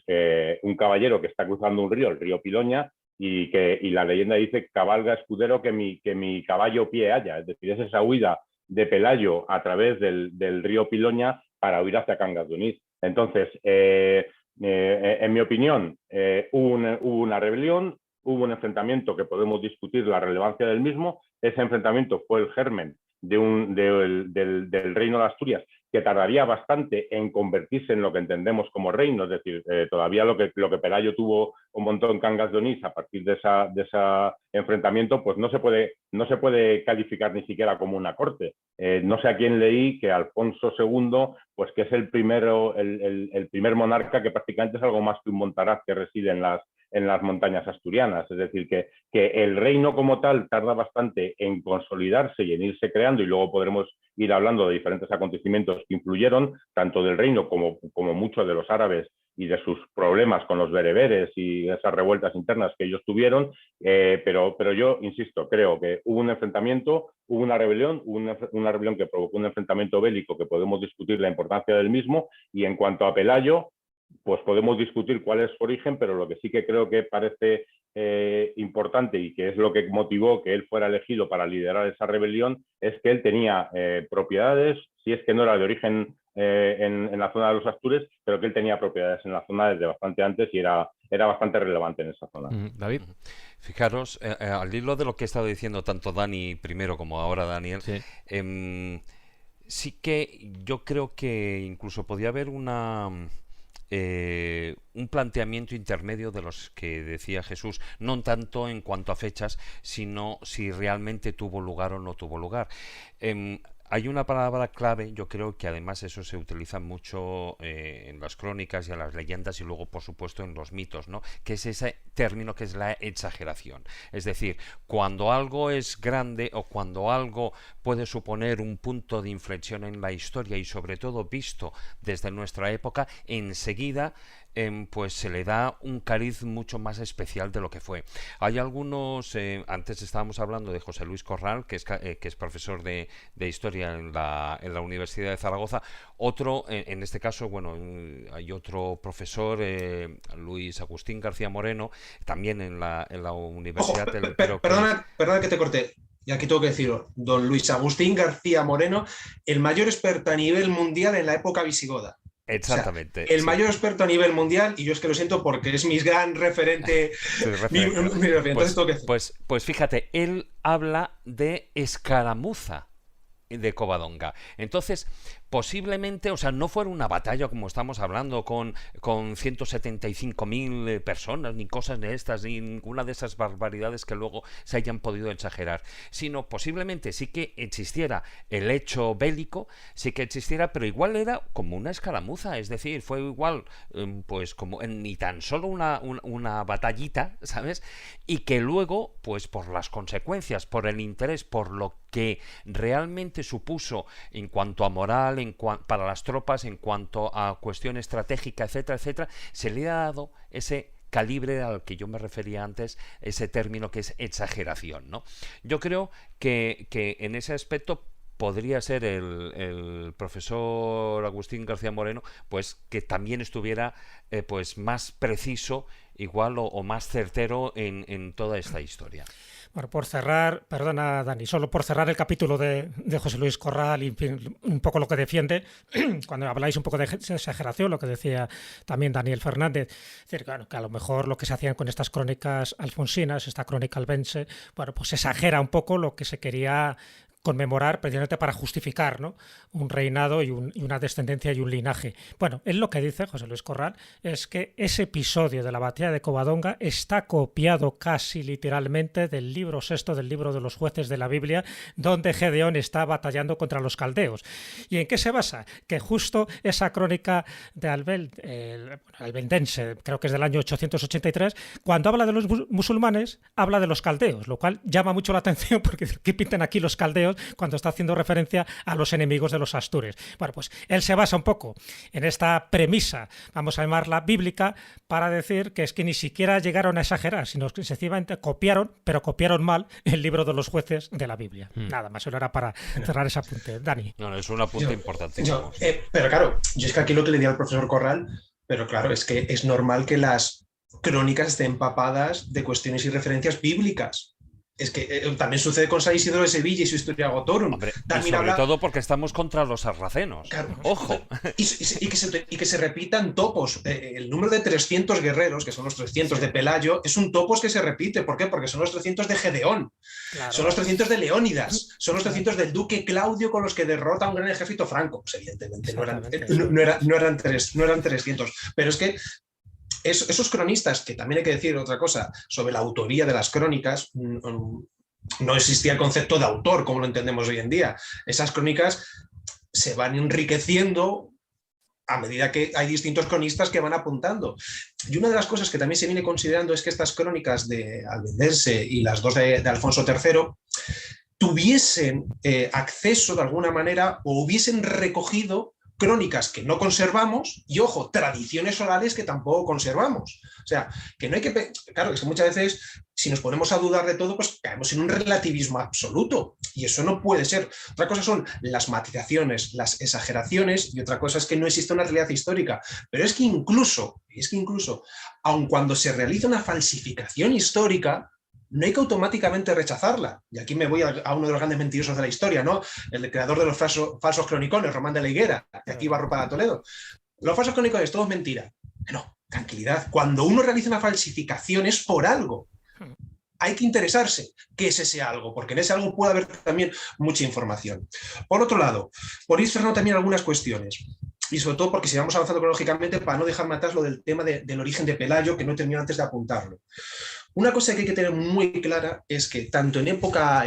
un caballero que está cruzando un río, el río Piloña, y la leyenda dice: cabalga escudero que mi caballo pie haya. Es decir, es esa huida de Pelayo a través del río Piloña para huir hacia Cangas de Onís. Entonces, en mi opinión, hubo una rebelión, hubo un enfrentamiento que podemos discutir la relevancia del mismo. Ese enfrentamiento fue el germen del reino de Asturias, que tardaría bastante en convertirse en lo que entendemos como reino, es decir, todavía lo que Pelayo tuvo un montón en Cangas de Onís a partir de ese enfrentamiento, pues no se puede calificar ni siquiera como una corte. No sé a quién leí que Alfonso II, pues que es el primer monarca que prácticamente es algo más que un montaraz que reside en las montañas asturianas, es decir, que el reino como tal tarda bastante en consolidarse y en irse creando, y luego podremos ir hablando de diferentes acontecimientos que influyeron, tanto del reino como muchos de los árabes y de sus problemas con los bereberes y esas revueltas internas que ellos tuvieron, pero yo insisto, creo que hubo un enfrentamiento, hubo una rebelión que provocó un enfrentamiento bélico que podemos discutir la importancia del mismo, y en cuanto a Pelayo, pues podemos discutir cuál es su origen, pero lo que sí que creo que parece importante y que es lo que motivó que él fuera elegido para liderar esa rebelión es que él tenía propiedades, si es que no era de origen en la zona de los Astures, pero que él tenía propiedades en la zona desde bastante antes y era bastante relevante en esa zona. David. Fijaros, al hilo de lo que he estado diciendo tanto Dani primero como ahora Daniel, Sí. sí que yo creo que incluso podía haber un planteamiento intermedio de los que decía Jesús, no tanto en cuanto a fechas, sino si realmente tuvo lugar o no tuvo lugar. Hay una palabra clave, yo creo que además eso se utiliza mucho en las crónicas y en las leyendas y luego por supuesto en los mitos, ¿no? Que es ese término que es la exageración. Es decir, cuando algo es grande o cuando algo puede suponer un punto de inflexión en la historia y sobre todo visto desde nuestra época, enseguida pues se le da un cariz mucho más especial de lo que fue. Hay algunos, antes estábamos hablando de José Luis Corral, que es profesor de historia en la Universidad de Zaragoza. Otro, en este caso, bueno, hay otro profesor, Luis Agustín García Moreno, también en la Universidad del... Perdona que te corté. Y aquí tengo que decirlo, don Luis Agustín García Moreno, el mayor experto a nivel mundial en la época visigoda. Exactamente. O sea, el mayor experto a nivel mundial, y yo es que lo siento porque es mi gran referente. Entonces tengo que decir. Pues fíjate, él habla de escaramuza de Covadonga. Entonces, posiblemente, o sea, no fuera una batalla como estamos hablando con 175.000 personas, ni cosas de estas, ni ninguna de esas barbaridades que luego se hayan podido exagerar, sino posiblemente sí que existiera el hecho bélico, sí que existiera, pero igual era como una escaramuza, es decir, fue igual, pues como ni tan solo una batallita, ¿sabes? Y que luego, pues por las consecuencias, por el interés, por lo que realmente supuso en cuanto a moral, para las tropas, en cuanto a cuestión estratégica, etcétera, etcétera, se le ha dado ese calibre al que yo me refería antes, ese término que es exageración, ¿no? Yo creo que en ese aspecto podría ser el profesor Agustín García Moreno, pues que también estuviera pues más preciso, igual o más certero en toda esta historia. Bueno, por cerrar, perdona Dani, solo por cerrar el capítulo de José Luis Corral y un poco lo que defiende, cuando habláis un poco de exageración, lo que decía también Daniel Fernández, es decir, claro, que a lo mejor lo que se hacían con estas crónicas alfonsinas, esta crónica albense, bueno, pues exagera un poco lo que se quería conmemorar precisamente para justificar, ¿no?, un reinado y una descendencia y un linaje. Bueno, él lo que dice, José Luis Corral, es que ese episodio de la batalla de Covadonga está copiado casi literalmente del libro sexto, del libro de los jueces de la Biblia, donde Gedeón está batallando contra los caldeos. ¿Y en qué se basa? Que justo esa crónica de albendense, creo que es del año 883, cuando habla de los musulmanes, habla de los caldeos, lo cual llama mucho la atención porque ¿qué pintan aquí los caldeos cuando está haciendo referencia a los enemigos de los astures? Bueno, pues él se basa un poco en esta premisa, vamos a llamarla bíblica, para decir que es que ni siquiera llegaron a exagerar, sino que sencillamente copiaron, pero copiaron mal el libro de los jueces de la Biblia. Nada más, solo era para cerrar ese apunte. Dani. No, es un apunte importante. Pero claro, yo es que aquí lo que le di al profesor Corral, pero claro, es que es normal que las crónicas estén empapadas de cuestiones y referencias bíblicas. Es que también sucede con San Isidro de Sevilla y su Historia Gotorum. Hombre, y sobre todo porque estamos contra los sarracenos. Claro. ¡Ojo! Y que se repitan topos. El número de 300 guerreros, que son los 300 de Pelayo, es un topos que se repite. ¿Por qué? Porque son los 300 de Gedeón. Claro. Son los 300 de Leónidas. Son los 300 del duque Claudio con los que derrota a un gran ejército franco. Pues evidentemente no eran 300. Pero es que esos cronistas, que también hay que decir otra cosa sobre la autoría de las crónicas, no existía el concepto de autor como lo entendemos hoy en día. Esas crónicas se van enriqueciendo a medida que hay distintos cronistas que van apuntando. Y una de las cosas que también se viene considerando es que estas crónicas de albendense y las dos de Alfonso III tuviesen acceso de alguna manera o hubiesen recogido crónicas que no conservamos y, ojo, tradiciones orales que tampoco conservamos. O sea, que no hay que... Claro, es que muchas veces, si nos ponemos a dudar de todo, pues caemos en un relativismo absoluto. Y eso no puede ser. Otra cosa son las matizaciones, las exageraciones, y otra cosa es que no existe una realidad histórica. Pero es que incluso, aun cuando se realiza una falsificación histórica, no hay que automáticamente rechazarla. Y aquí me voy a uno de los grandes mentirosos de la historia, ¿no? El creador de los falsos cronicones, Román de la Higuera, de aquí barro para Toledo. Los falsos cronicones, todo es mentira. No, tranquilidad. Cuando uno realiza una falsificación es por algo. Hay que interesarse qué es ese algo, porque en ese algo puede haber también mucha información. Por otro lado, por ir cerrando también algunas cuestiones. Y sobre todo porque si vamos avanzando cronológicamente, para no dejarme atrás lo del tema del origen de Pelayo, que no he terminado antes de apuntarlo. Una cosa que hay que tener muy clara es que tanto en época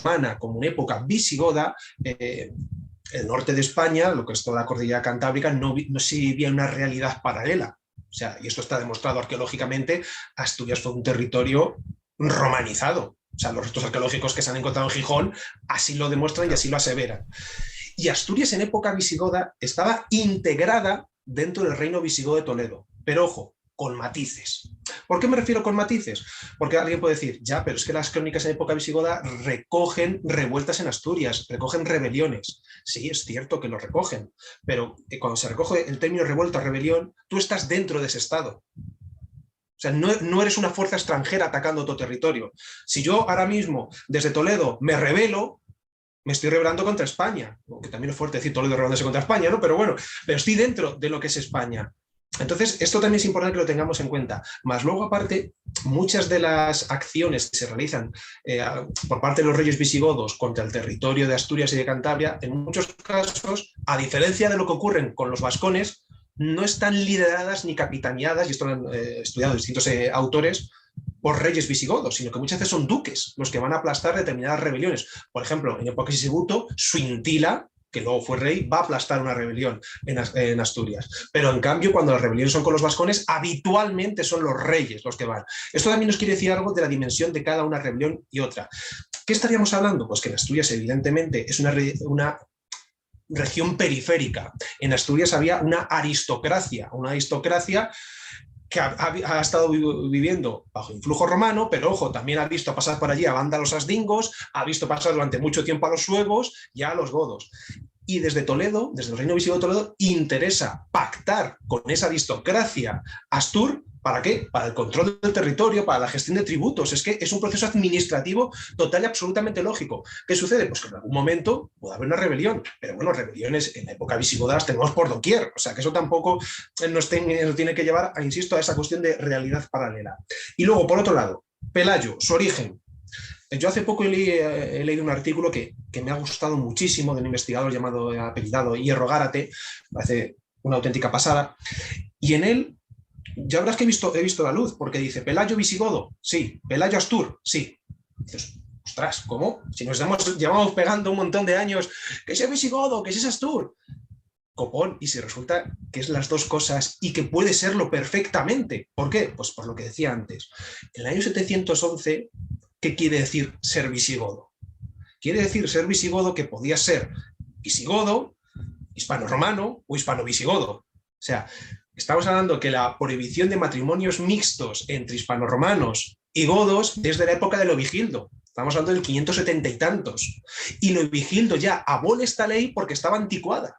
romana como en época visigoda, el norte de España, lo que es toda la cordillera cantábrica, no se vivía una realidad paralela. O sea, y esto está demostrado arqueológicamente, Asturias fue un territorio romanizado. O sea, los restos arqueológicos que se han encontrado en Gijón así lo demuestran y así lo aseveran. Y Asturias en época visigoda estaba integrada dentro del reino visigodo de Toledo. Pero ojo, con matices. ¿Por qué me refiero con matices? Porque alguien puede decir, ya, pero es que las crónicas en época visigoda recogen revueltas en Asturias, recogen rebeliones. Sí, es cierto que lo recogen, pero cuando se recoge el término revuelta o rebelión, tú estás dentro de ese estado. O sea, no eres una fuerza extranjera atacando tu territorio. Si yo ahora mismo, desde Toledo, me rebelo, me estoy rebelando contra España, aunque también es fuerte decir Toledo rebelándose contra España, ¿no? Pero bueno, pero estoy dentro de lo que es España. Entonces, esto también es importante que lo tengamos en cuenta. Más luego, aparte, muchas de las acciones que se realizan por parte de los reyes visigodos contra el territorio de Asturias y de Cantabria, en muchos casos, a diferencia de lo que ocurre con los vascones, no están lideradas ni capitaneadas, y esto lo han estudiado distintos autores, por reyes visigodos, sino que muchas veces son duques los que van a aplastar determinadas rebeliones. Por ejemplo, en época de Sisebuto, Suintila, que luego fue rey, va a aplastar una rebelión en Asturias. Pero en cambio, cuando las rebeliones son con los vascones, habitualmente son los reyes los que van. Esto también nos quiere decir algo de la dimensión de cada una rebelión y otra. ¿Qué estaríamos hablando? Pues que en Asturias, evidentemente, es una región periférica. En Asturias había una aristocracia que ha estado viviendo bajo influjo romano, pero ojo, también ha visto pasar por allí a vándalos asdingos, ha visto pasar durante mucho tiempo a los suevos y a los godos. Y desde Toledo, desde el reino visigodo de Toledo, interesa pactar con esa aristocracia astur. ¿Para qué? Para el control del territorio, para la gestión de tributos. Es que es un proceso administrativo total y absolutamente lógico. ¿Qué sucede? Pues que en algún momento puede haber una rebelión. Pero bueno, rebeliones en la época visigoda las tenemos por doquier. O sea, que eso tampoco nos tiene que llevar, insisto, a esa cuestión de realidad paralela. Y luego, por otro lado, Pelayo, su origen. Yo hace poco he leído un artículo que me ha gustado muchísimo de un investigador apellidado Hierro Gárate, me parece una auténtica pasada, y en él ya verás que he visto la luz, porque dice Pelayo visigodo, sí, Pelayo astur, sí. Dices, ostras, ¿cómo? Si nos llevamos pegando un montón de años, que sea visigodo, que sea astur. Copón, y si resulta que es las dos cosas y que puede serlo perfectamente. ¿Por qué? Pues por lo que decía antes. En el año 711, ¿qué quiere decir ser visigodo? Quiere decir ser visigodo que podía ser visigodo, hispano-romano o hispano-visigodo. O sea, estamos hablando que la prohibición de matrimonios mixtos entre hispano-romanos y godos desde la época de Leovigildo. Estamos hablando del 570 y tantos. Y Leovigildo ya abole esta ley porque estaba anticuada.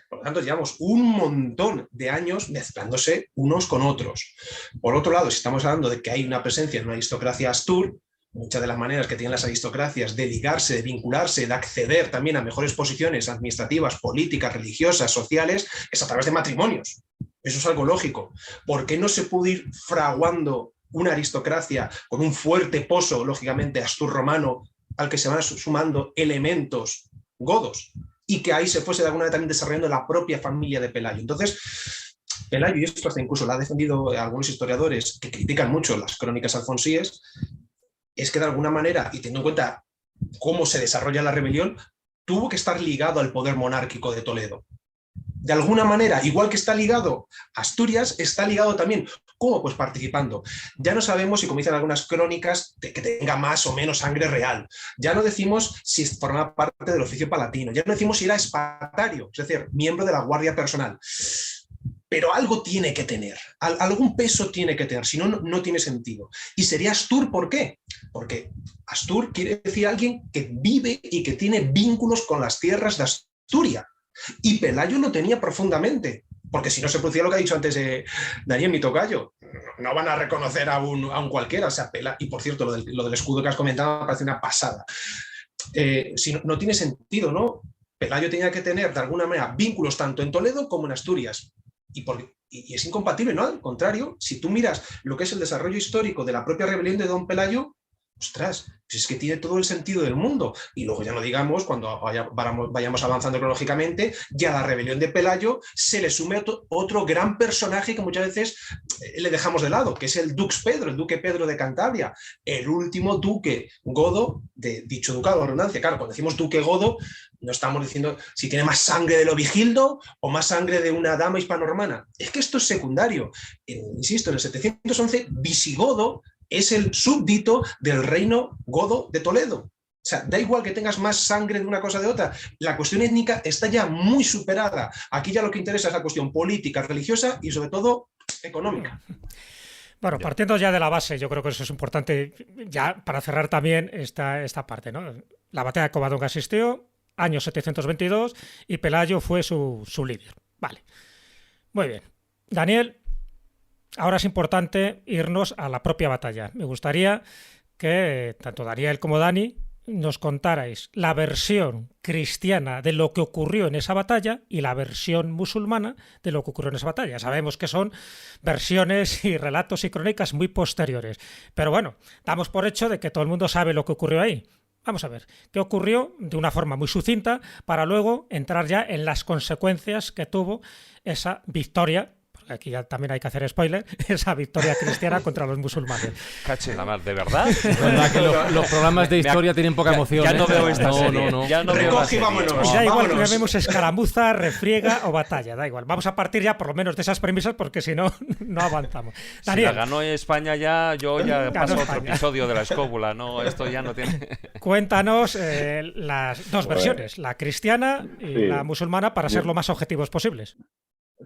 Por lo tanto, llevamos un montón de años mezclándose unos con otros. Por otro lado, si estamos hablando de que hay una presencia en una aristocracia astur, muchas de las maneras que tienen las aristocracias de ligarse, de vincularse, de acceder también a mejores posiciones administrativas, políticas, religiosas, sociales, es a través de matrimonios. Eso es algo lógico. ¿Por qué no se puede ir fraguando una aristocracia con un fuerte pozo, lógicamente, astur-romano, al que se van sumando elementos godos? Y que ahí se fuese de alguna manera también desarrollando la propia familia de Pelayo. Entonces, Pelayo, y esto hasta incluso lo ha defendido algunos historiadores que critican mucho las crónicas alfonsíes, es que de alguna manera, y teniendo en cuenta cómo se desarrolla la rebelión, tuvo que estar ligado al poder monárquico de Toledo. De alguna manera, igual que está ligado a Asturias, está ligado también. ¿Cómo? Pues participando. Ya no sabemos si, como dicen algunas crónicas, que tenga más o menos sangre real. Ya no decimos si forma parte del oficio palatino. Ya no decimos si era espatario, es decir, miembro de la guardia personal. Pero algo tiene que tener, algún peso tiene que tener, si no, no tiene sentido. Y sería astur, ¿por qué? Porque astur quiere decir alguien que vive y que tiene vínculos con las tierras de Asturias. Y Pelayo lo tenía profundamente. porque si no se producía lo que ha dicho antes Daniel, mi tocayo. No van a reconocer a un cualquiera, o sea, y por cierto, lo del escudo que has comentado me parece una pasada. Si no tiene sentido, ¿no? Pelayo tenía que tener, de alguna manera, vínculos tanto en Toledo como en Asturias. Y es incompatible, ¿no? Al contrario, si tú miras lo que es el desarrollo histórico de la propia rebelión de Don Pelayo, ostras, pues es que tiene todo el sentido del mundo. Y luego ya no digamos, cuando vayamos avanzando cronológicamente, ya a la rebelión de Pelayo se le sume otro gran personaje que muchas veces le dejamos de lado, que es el Dux Pedro, el duque Pedro de Cantabria, el último duque godo de dicho ducado, de redundancia. Claro, cuando decimos duque godo, no estamos diciendo si tiene más sangre de Lovigildo o más sangre de una dama hispanorromana. Es que esto es secundario. Insisto, en el 711, visigodo es el súbdito del reino godo de Toledo. O sea, da igual que tengas más sangre de una cosa o de otra. La cuestión étnica está ya muy superada. Aquí ya lo que interesa es la cuestión política, religiosa y sobre todo económica. Bueno, partiendo ya de la base, yo creo que eso es importante ya para cerrar también esta parte, ¿no? La batalla de Covadonga existió, año 722, y Pelayo fue su líder. Vale. Muy bien. Daniel, ahora es importante irnos a la propia batalla. Me gustaría que tanto Daniel como Dani nos contarais la versión cristiana de lo que ocurrió en esa batalla y la versión musulmana de lo que ocurrió en esa batalla. Sabemos que son versiones y relatos y crónicas muy posteriores, pero bueno, damos por hecho de que todo el mundo sabe lo que ocurrió ahí. Vamos a ver qué ocurrió de una forma muy sucinta para luego entrar ya en las consecuencias que tuvo esa victoria. Aquí ya también hay que hacer spoiler, esa victoria cristiana contra los musulmanes. Cache la mar, ¿de verdad? Es verdad que los programas de historia tienen poca emoción. Ya no veo esta serie. No. Ya no veo la Recoge y serie. vámonos. Y da igual que vámonos. llamemos escaramuza, refriega o batalla, da igual. Vamos a partir ya por lo menos de esas premisas porque si no, no avanzamos. Si la Daniel, ganó España yo ya Ganó paso a otro España. episodio de la escóbula. No, esto ya no tiene... cuéntanos las dos versiones, la cristiana y Sí. la musulmana, para ser lo más objetivos posibles.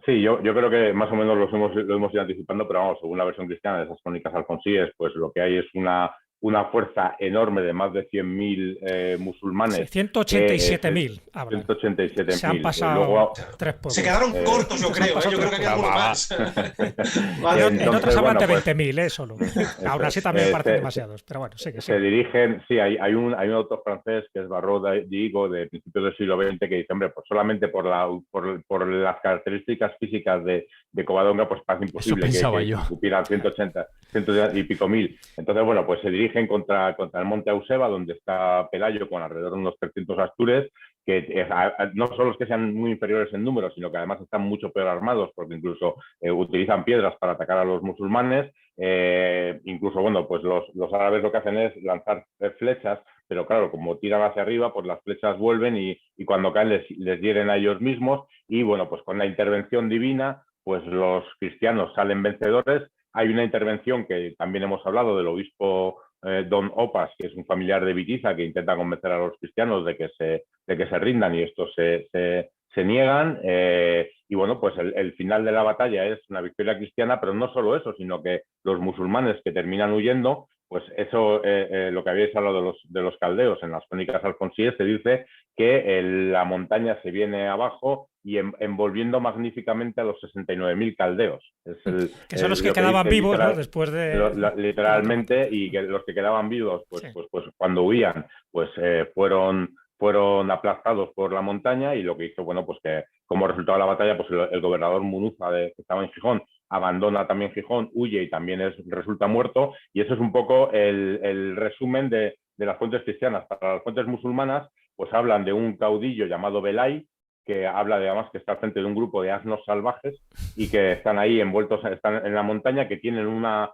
Sí, yo creo que más o menos lo hemos ido anticipando, pero vamos, según la versión cristiana de esas crónicas alfonsíes, pues lo que hay es una fuerza enorme de más de 100.000 musulmanes. Sí, 187.000 hablan. 187.000. Se han pasado Luego, 3 pueblos. Se quedaron cortos, yo se creo. han pasado Yo creo que había alguno más. En entonces, otras hablan bueno, de pues, 20.000, solo. Aún así también me parecen se- demasiados, pero bueno, sí que sí. se dirigen, sí, hay un autor francés que es Barrault Diego, de principios del siglo XX, que dice, hombre, pues solamente por las características físicas de Covadonga, pues parece imposible pensaba que yo. supieran 180 y pico mil. Entonces, bueno, pues se dirigen contra el monte Euseba, donde está Pelayo, con alrededor de unos 300 astures, que no solo es que sean muy inferiores en número, sino que además están mucho peor armados, porque incluso utilizan piedras para atacar a los musulmanes. Incluso, bueno, pues los árabes lo que hacen es lanzar flechas, pero claro, como tiran hacia arriba, pues las flechas vuelven y cuando caen les hieren a ellos mismos. Y bueno, pues con la intervención divina, pues los cristianos salen vencedores. Hay una intervención que también hemos hablado del obispo Don Opas, que es un familiar de Vitiza, que intenta convencer a los cristianos de que se rindan, y estos se niegan. Y bueno, pues el final de la batalla es una victoria cristiana, pero no solo eso, sino que los musulmanes que terminan huyendo, pues eso, lo que habéis hablado de los caldeos en las crónicas alfonsíes, se dice que la montaña se viene abajo y envolviendo magníficamente a los 69.000 caldeos. Que son los que lo quedaban dice vivos, ¿no? Después de... literalmente, y que los que quedaban vivos, pues, Sí. pues cuando huían, pues fueron aplastados por la montaña, y lo que hizo, bueno, pues que como resultado de la batalla, pues el gobernador Munuza, que estaba en Gijón, abandona también Gijón, huye y también resulta muerto. Y eso es un poco el resumen de las fuentes cristianas. Para las fuentes musulmanas, pues hablan de un caudillo llamado Belay, que habla además que está al frente de un grupo de asnos salvajes y que están ahí envueltos, están en la montaña, que tienen una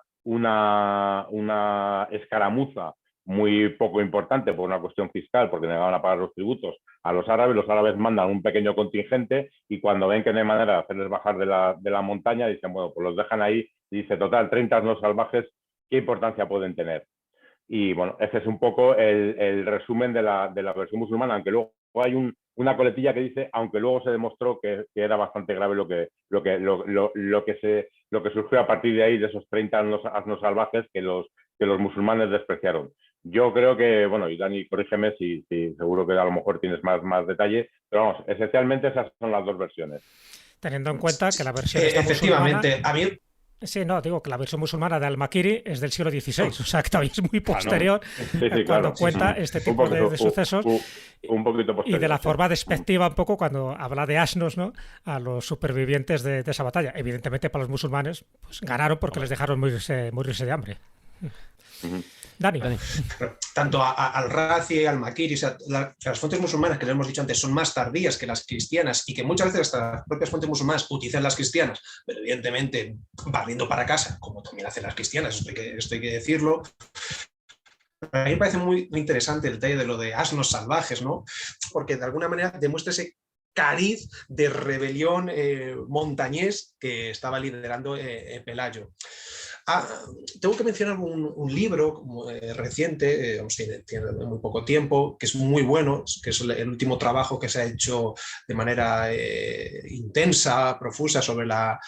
escaramuza muy poco importante por una cuestión fiscal, porque negaban a pagar los tributos a los árabes mandan un pequeño contingente, y cuando ven que no hay manera de hacerles bajar de la montaña, dicen, bueno, pues los dejan ahí, y dice, total, 30 asnos salvajes, ¿qué importancia pueden tener? Y bueno, ese es un poco el resumen de la versión musulmana, aunque luego hay una coletilla que dice, aunque luego se demostró que era bastante grave lo que surgió a partir de ahí, de esos 30 asnos salvajes que los musulmanes despreciaron. Yo creo que, bueno, y Dani, corrígeme si seguro que a lo mejor tienes más detalle, pero vamos, esencialmente esas son las dos versiones. Teniendo en cuenta que la versión esta musulmana... Efectivamente, a mí... Sí, no, digo que la versión musulmana de Al-Makiri es del siglo XVI, o sea que todavía es muy posterior cuando cuenta este tipo de sucesos un poquito posterior, y de la forma despectiva un poco cuando habla de asnos, ¿no?, a los supervivientes de esa batalla. Evidentemente para los musulmanes pues ganaron porque les dejaron morirse de hambre. Dani. Tanto al-Razi y al-Makiri, o sea, las fuentes musulmanas que le hemos dicho antes son más tardías que las cristianas y que muchas veces hasta las propias fuentes musulmanas utilizan las cristianas, pero evidentemente barriendo para casa, como también hacen las cristianas, esto hay que decirlo. A mí me parece muy interesante el detalle de lo de asnos salvajes, ¿no? Porque de alguna manera demuestra ese cariz de rebelión montañés que estaba liderando Pelayo. Tengo que mencionar un libro reciente, tiene muy poco tiempo, que es muy bueno, que es el último trabajo que se ha hecho de manera intensa, profusa sobre la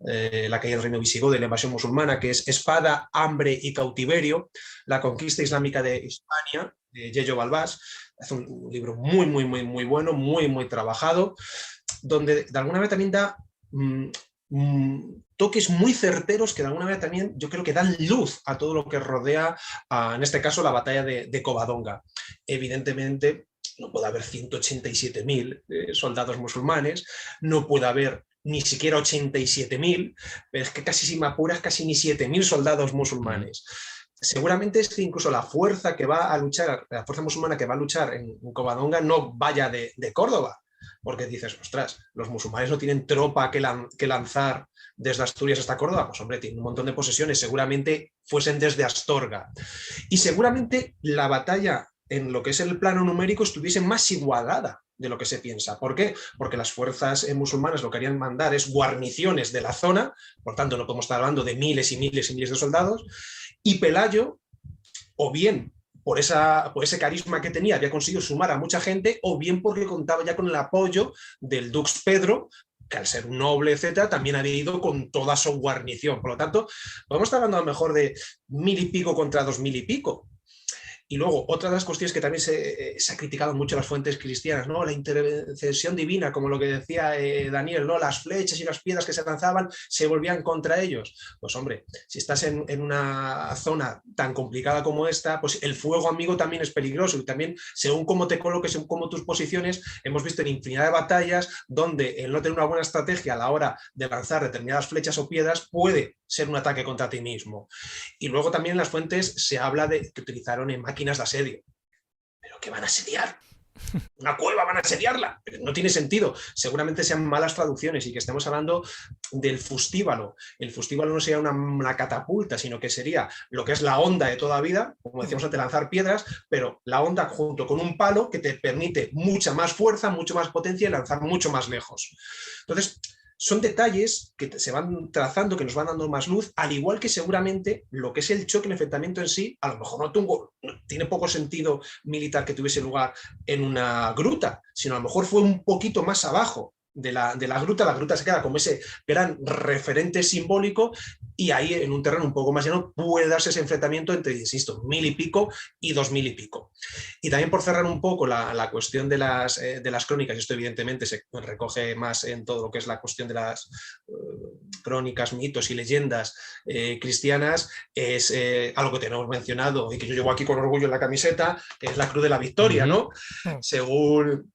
caída del reino visigodo y la invasión musulmana, que es Espada, hambre y cautiverio, la conquista islámica de Hispania, de Yeyo Balbás. Es un libro muy bueno, muy trabajado, donde de alguna manera también da toques muy certeros que de alguna manera también yo creo que dan luz a todo lo que rodea, en este caso, la batalla de Covadonga. Evidentemente no puede haber 187.000 soldados musulmanes, no puede haber ni siquiera 87.000, pero es que casi, si me apuras, casi ni 7.000 soldados musulmanes. Seguramente es que incluso la fuerza que va a luchar, la fuerza musulmana que va a luchar en Covadonga no vaya de Córdoba, porque dices, ostras, los musulmanes no tienen tropa que lanzar desde Asturias hasta Córdoba. Pues hombre, tienen un montón de posesiones, seguramente fuesen desde Astorga. Y seguramente la batalla en lo que es el plano numérico estuviese más igualada de lo que se piensa. ¿Por qué? Porque las fuerzas musulmanas lo que querían mandar es guarniciones de la zona, por tanto no podemos estar hablando de miles y miles y miles de soldados, y Pelayo, o bien por ese carisma que tenía, había conseguido sumar a mucha gente, o bien porque contaba ya con el apoyo del Dux Pedro, que al ser un noble, etcétera, también había ido con toda su guarnición. Por lo tanto, podemos estar hablando a lo mejor de 1.000 y pico contra 2.000 y pico. Y luego, otra de las cuestiones que también se ha criticado mucho en las fuentes cristianas, ¿no? La intercesión divina, como lo que decía Daniel, ¿no? Las flechas y las piedras que se lanzaban se volvían contra ellos. Pues hombre, si estás en una zona tan complicada como esta, pues el fuego amigo también es peligroso, y también según cómo te coloques, según cómo tus posiciones, hemos visto en infinidad de batallas donde el no tener una buena estrategia a la hora de lanzar determinadas flechas o piedras puede ser un ataque contra ti mismo. Y luego también en las fuentes se habla de que utilizaron en máquinas de asedio. ¿Pero qué van a asediar? ¿Una cueva van a asediarla? Pero no tiene sentido. Seguramente sean malas traducciones y que estemos hablando del fustíbalo. El fustíbalo no sería una catapulta, sino que sería lo que es la honda de toda vida, como decíamos antes, lanzar piedras, pero la honda junto con un palo que te permite mucha más fuerza, mucho más potencia y lanzar mucho más lejos. Entonces, son detalles que se van trazando, que nos van dando más luz, al igual que seguramente lo que es el choque, el enfrentamiento en sí, a lo mejor tiene poco sentido militar que tuviese lugar en una gruta, sino a lo mejor fue un poquito más abajo de la gruta se queda como ese gran referente simbólico, y ahí en un terreno un poco más llano puede darse ese enfrentamiento entre, insisto, 1.000 y pico y 2.000 y pico. Y también, por cerrar un poco la cuestión de las crónicas, y esto evidentemente se recoge más en todo lo que es la cuestión de las crónicas, mitos y leyendas cristianas, es algo que tenemos mencionado y que yo llevo aquí con orgullo en la camiseta, que es la Cruz de la Victoria, ¿no? Según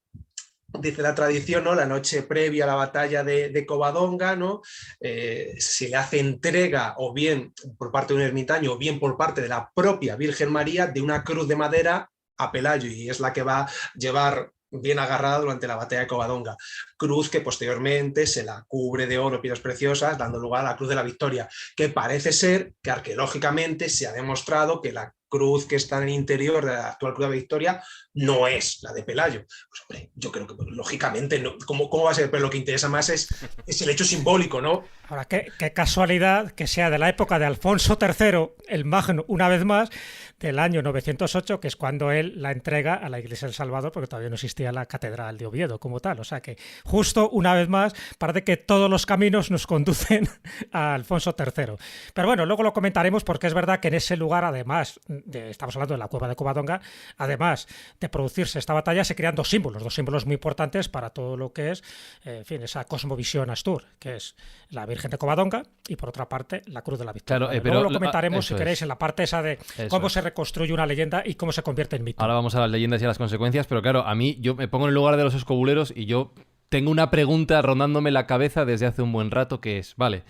dice la tradición, ¿no? La noche previa a la batalla de Covadonga, ¿no? Se le hace entrega, o bien por parte de un ermitaño, o bien por parte de la propia Virgen María, de una cruz de madera a Pelayo, y es la que va a llevar bien agarrada durante la batalla de Covadonga. Cruz que posteriormente se la cubre de oro, piedras preciosas, dando lugar a la Cruz de la Victoria, que parece ser que arqueológicamente se ha demostrado que la cruz que está en el interior de la actual Cruz de la Victoria no es la de Pelayo. Pues hombre, yo creo que lógicamente no. ¿Cómo va a ser? Pero lo que interesa más es el hecho simbólico, ¿no? Ahora, qué casualidad que sea de la época de Alfonso III, el Magno, una vez más, del año 908, que es cuando él la entrega a la Iglesia del Salvador, porque todavía no existía la Catedral de Oviedo como tal. O sea que justo una vez más parece que todos los caminos nos conducen a Alfonso III. Pero bueno, luego lo comentaremos, porque es verdad que en ese lugar, además, estamos hablando de la cueva de Covadonga, además de producirse esta batalla, se crean dos símbolos muy importantes para todo lo que es, en fin, esa cosmovisión Astur, que es la Virgen de Covadonga y, por otra parte, la Cruz de la Victoria. Claro, Luego lo comentaremos, si queréis, es. en la parte esa de cómo se reconstruye una leyenda y cómo se convierte en mito. Ahora vamos a las leyendas y a las consecuencias, pero claro, a mí yo me pongo en el lugar de los escobuleros y yo tengo una pregunta rondándome la cabeza desde hace un buen rato, que es, vale,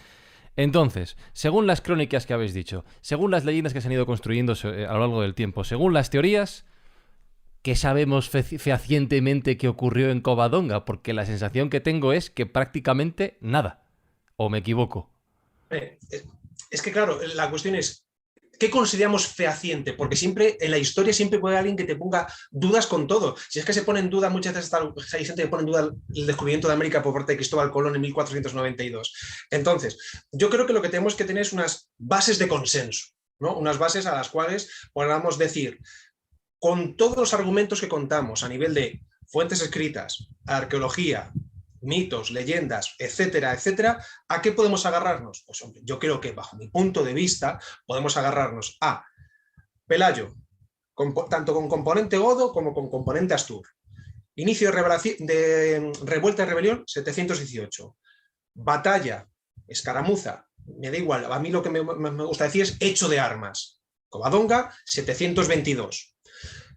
entonces, según las crónicas que habéis dicho, según las leyendas que se han ido construyendo a lo largo del tiempo, según las teorías, ¿qué sabemos fehacientemente que ocurrió en Covadonga? Porque la sensación que tengo es que prácticamente nada. ¿O me equivoco? Es que claro, la cuestión es, ¿qué consideramos fehaciente? Porque siempre, en la historia, siempre puede haber alguien que te ponga dudas con todo. Si es que se pone en duda, muchas veces hay gente que pone en duda el descubrimiento de América por parte de Cristóbal Colón en 1492. Entonces, yo creo que lo que tenemos que tener es unas bases de consenso, ¿no? Unas bases a las cuales podamos decir, con todos los argumentos que contamos a nivel de fuentes escritas, arqueología, mitos, leyendas, etcétera, etcétera, ¿a qué podemos agarrarnos? Pues hombre, yo creo que bajo mi punto de vista podemos agarrarnos a Pelayo, tanto con componente godo como con componente Astur. Inicio de revuelta y rebelión, 718. Batalla, escaramuza, me da igual, a mí lo que me gusta decir es hecho de armas. Covadonga, 722.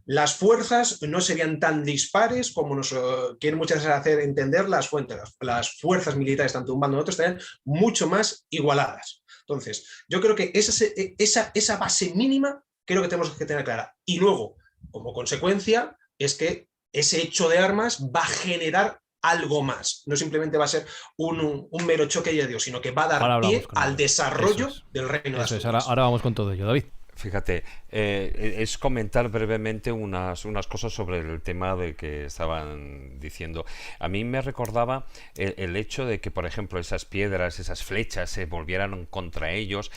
Las fuerzas no serían tan dispares como nos quieren muchas veces hacer entender las fuentes. Las fuerzas militares, tanto de un bando como de otro, estarían mucho más igualadas. Entonces, yo creo que esa base mínima creo que tenemos que tener clara. Y luego, como consecuencia, es que ese hecho de armas va a generar algo más. No simplemente va a ser un mero choque y adiós, sino que va a dar pie al desarrollo del reino de Asturias. Ahora vamos con todo ello, David. Fíjate, es comentar brevemente unas cosas sobre el tema de que estaban diciendo. A mí me recordaba el hecho de que, por ejemplo, esas piedras, esas flechas se volvieran contra ellos.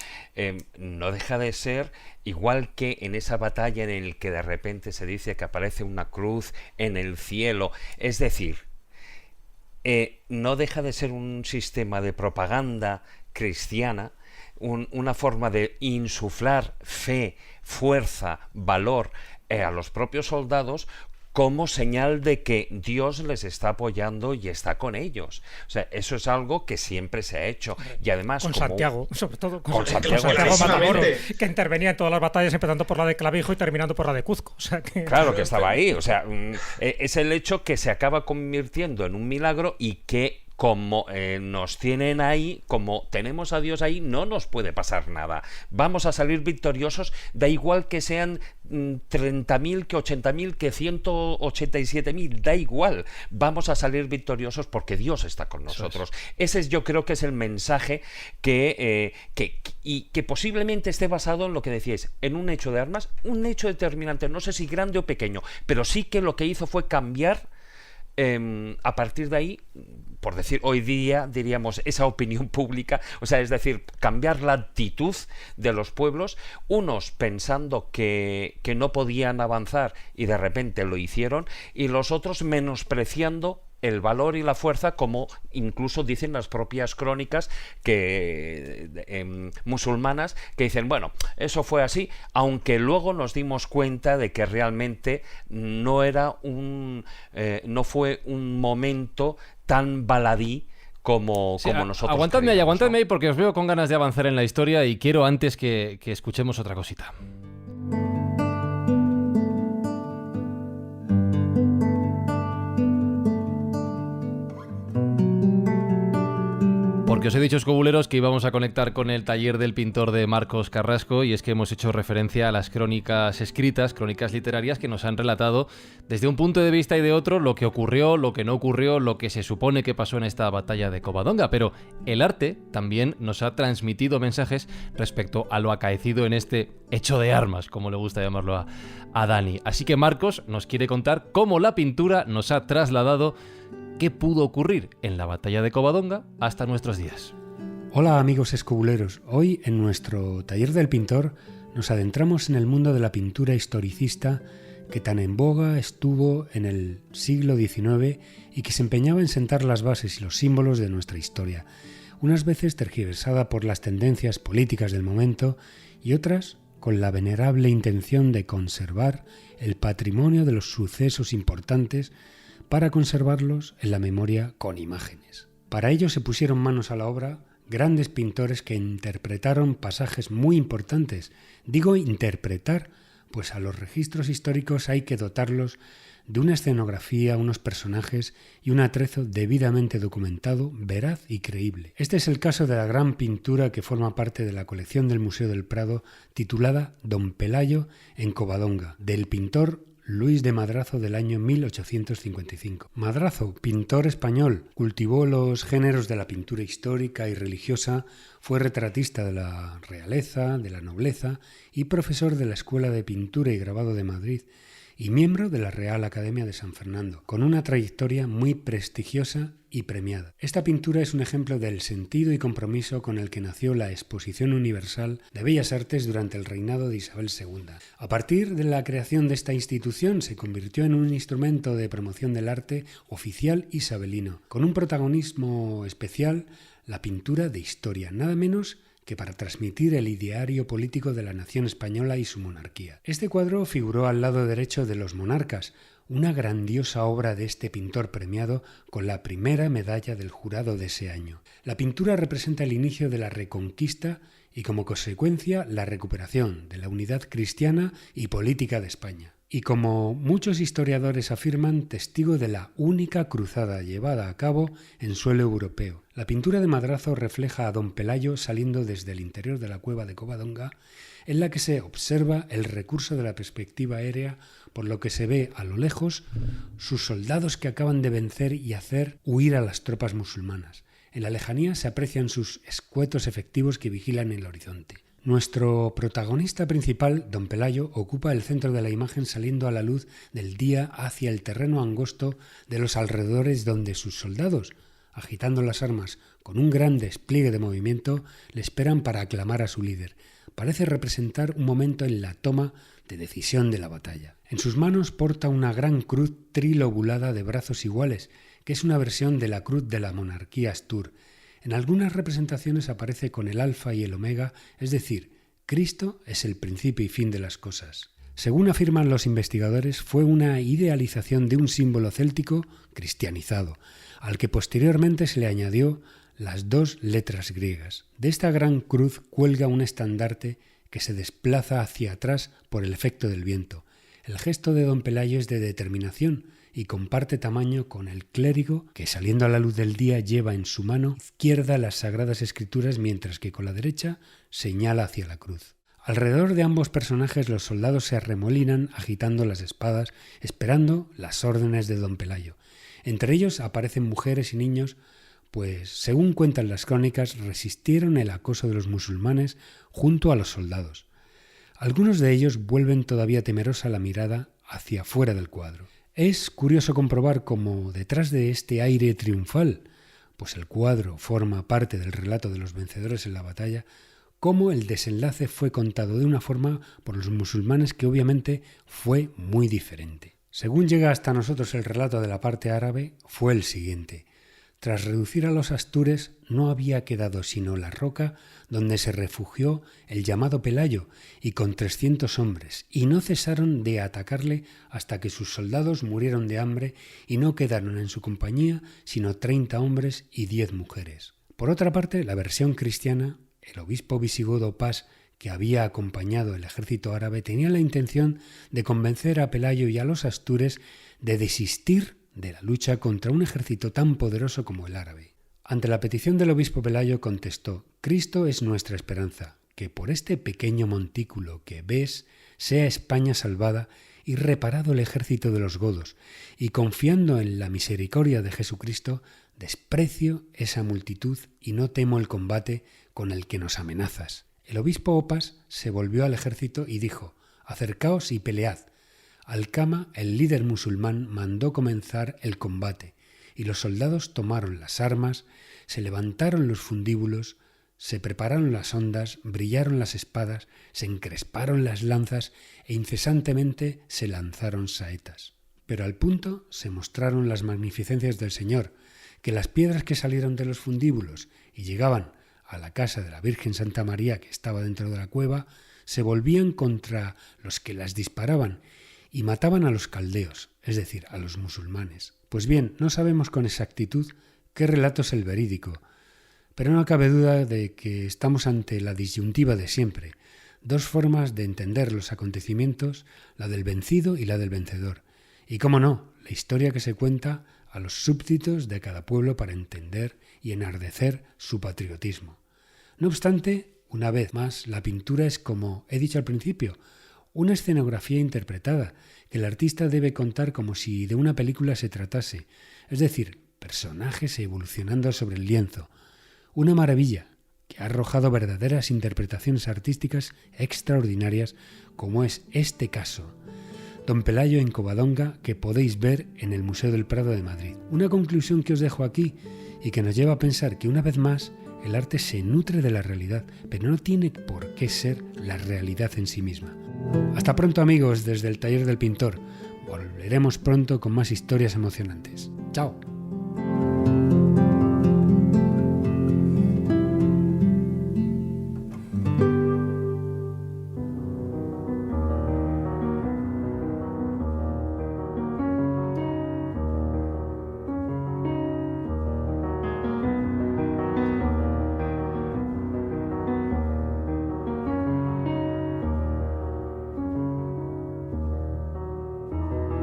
No deja de ser igual que en esa batalla en el que de repente se dice que aparece una cruz en el cielo. Es decir, no deja de ser un sistema de propaganda cristiana, una forma de insuflar fe, fuerza, valor a los propios soldados como señal de que Dios les está apoyando y está con ellos. O sea, eso es algo que siempre se ha hecho. Y además, con Santiago, sobre todo con Santiago Matamoros, que intervenía en todas las batallas, empezando por la de Clavijo y terminando por la de Cuzco. O sea, claro que estaba ahí. O sea, es el hecho que se acaba convirtiendo en un milagro y que, como nos tienen ahí, como tenemos a Dios ahí, no nos puede pasar nada. Vamos a salir victoriosos, da igual que sean 30.000, que 80.000, que 187.000, da igual. Vamos a salir victoriosos porque Dios está con nosotros. Ese es, yo creo que es el mensaje que posiblemente esté basado en lo que decíais, en un hecho de armas, un hecho determinante, no sé si grande o pequeño, pero sí que lo que hizo fue cambiar a partir de ahí, por decir hoy día, diríamos, esa opinión pública, o sea, es decir, cambiar la actitud de los pueblos, unos pensando que no podían avanzar y de repente lo hicieron, y los otros menospreciando el valor y la fuerza, como incluso dicen las propias crónicas musulmanas, que dicen, bueno, eso fue así, aunque luego nos dimos cuenta de que realmente no fue un momento tan baladí como nosotros. Aguantadme ahí porque os veo con ganas de avanzar en la historia y quiero antes que escuchemos otra cosita. Porque os he dicho, escobuleros, que íbamos a conectar con el taller del pintor de Marcos Carrasco, y es que hemos hecho referencia a las crónicas escritas, crónicas literarias que nos han relatado desde un punto de vista y de otro lo que ocurrió, lo que no ocurrió, lo que se supone que pasó en esta batalla de Covadonga, pero el arte también nos ha transmitido mensajes respecto a lo acaecido en este hecho de armas, como le gusta llamarlo a Dani. Así que Marcos nos quiere contar cómo la pintura nos ha trasladado qué pudo ocurrir en la batalla de Covadonga hasta nuestros días. Hola amigos escobuleros, hoy en nuestro taller del pintor nos adentramos en el mundo de la pintura historicista que tan en boga estuvo en el siglo XIX y que se empeñaba en sentar las bases y los símbolos de nuestra historia, unas veces tergiversada por las tendencias políticas del momento y otras con la venerable intención de conservar el patrimonio de los sucesos importantes para conservarlos en la memoria con imágenes. Para ello se pusieron manos a la obra grandes pintores que interpretaron pasajes muy importantes. Digo interpretar, pues a los registros históricos hay que dotarlos de una escenografía, unos personajes y un atrezo debidamente documentado, veraz y creíble. Este es el caso de la gran pintura que forma parte de la colección del Museo del Prado, titulada Don Pelayo en Covadonga, del pintor Luis de Madrazo del año 1855. Madrazo, pintor español, cultivó los géneros de la pintura histórica y religiosa, fue retratista de la realeza, de la nobleza y profesor de la Escuela de Pintura y Grabado de Madrid y miembro de la Real Academia de San Fernando, con una trayectoria muy prestigiosa y premiada. Esta pintura es un ejemplo del sentido y compromiso con el que nació la Exposición Universal de Bellas Artes durante el reinado de Isabel II. A partir de la creación de esta institución se convirtió en un instrumento de promoción del arte oficial isabelino, con un protagonismo especial la pintura de historia, nada menos que para transmitir el ideario político de la nación española y su monarquía. Este cuadro figuró al lado derecho de Los monarcas, una grandiosa obra de este pintor premiado con la primera medalla del jurado de ese año. La pintura representa el inicio de la Reconquista y como consecuencia la recuperación de la unidad cristiana y política de España. Y como muchos historiadores afirman, testigo de la única cruzada llevada a cabo en suelo europeo. La pintura de Madrazo refleja a don Pelayo saliendo desde el interior de la cueva de Covadonga, en la que se observa el recurso de la perspectiva aérea, por lo que se ve a lo lejos sus soldados que acaban de vencer y hacer huir a las tropas musulmanas. En la lejanía se aprecian sus escuetos efectivos que vigilan el horizonte. Nuestro protagonista principal, don Pelayo, ocupa el centro de la imagen saliendo a la luz del día hacia el terreno angosto de los alrededores donde sus soldados, agitando las armas con un gran despliegue de movimiento, le esperan para aclamar a su líder. Parece representar un momento en la toma de decisión de la batalla. En sus manos porta una gran cruz trilobulada de brazos iguales, que es una versión de la cruz de la monarquía astur. En algunas representaciones aparece con el alfa y el omega, es decir, Cristo es el principio y fin de las cosas. Según afirman los investigadores, fue una idealización de un símbolo céltico cristianizado, al que posteriormente se le añadió las dos letras griegas. De esta gran cruz cuelga un estandarte que se desplaza hacia atrás por el efecto del viento. El gesto de don Pelayo es de determinación y comparte tamaño con el clérigo que, saliendo a la luz del día, lleva en su mano izquierda las Sagradas Escrituras, mientras que con la derecha señala hacia la cruz. Alrededor de ambos personajes los soldados se arremolinan agitando las espadas, esperando las órdenes de don Pelayo. Entre ellos aparecen mujeres y niños, pues, según cuentan las crónicas, resistieron el acoso de los musulmanes junto a los soldados. Algunos de ellos vuelven todavía temerosa la mirada hacia fuera del cuadro. Es curioso comprobar cómo detrás de este aire triunfal, pues el cuadro forma parte del relato de los vencedores en la batalla, cómo el desenlace fue contado de una forma por los musulmanes que obviamente fue muy diferente. Según llega hasta nosotros el relato de la parte árabe, fue el siguiente. Tras reducir a los astures, no había quedado sino la roca donde se refugió el llamado Pelayo, y con 300 hombres, y no cesaron de atacarle hasta que sus soldados murieron de hambre y no quedaron en su compañía sino 30 hombres y 10 mujeres. Por otra parte, la versión cristiana, el obispo visigodo Pas, que había acompañado el ejército árabe, tenía la intención de convencer a Pelayo y a los astures de desistir de la lucha contra un ejército tan poderoso como el árabe. Ante la petición del obispo Pelayo contestó: «Cristo es nuestra esperanza, que por este pequeño montículo que ves sea España salvada y reparado el ejército de los godos, y confiando en la misericordia de Jesucristo, desprecio esa multitud y no temo el combate con el que nos amenazas». El obispo Opas se volvió al ejército y dijo: «Acercaos y pelead». Alcama, el líder musulmán, mandó comenzar el combate, y los soldados tomaron las armas, se levantaron los fundíbulos, se prepararon las hondas, brillaron las espadas, se encresparon las lanzas e incesantemente se lanzaron saetas. Pero al punto se mostraron las magnificencias del Señor, que las piedras que salieron de los fundíbulos y llegaban a la casa de la Virgen Santa María, que estaba dentro de la cueva, se volvían contra los que las disparaban y mataban a los caldeos, es decir, a los musulmanes. Pues bien, no sabemos con exactitud qué relato es el verídico, pero no cabe duda de que estamos ante la disyuntiva de siempre, dos formas de entender los acontecimientos, la del vencido y la del vencedor. Y cómo no, la historia que se cuenta a los súbditos de cada pueblo para entender y enardecer su patriotismo. No obstante, una vez más, la pintura es, como he dicho al principio, una escenografía interpretada que el artista debe contar como si de una película se tratase, es decir, personajes evolucionando sobre el lienzo. Una maravilla que ha arrojado verdaderas interpretaciones artísticas extraordinarias, como es este caso, Don Pelayo en Covadonga, que podéis ver en el Museo del Prado de Madrid. Una conclusión que os dejo aquí y que nos lleva a pensar que una vez más el arte se nutre de la realidad, pero no tiene por qué ser la realidad en sí misma. Hasta pronto, amigos, desde el Taller del Pintor. Volveremos pronto con más historias emocionantes. ¡Chao!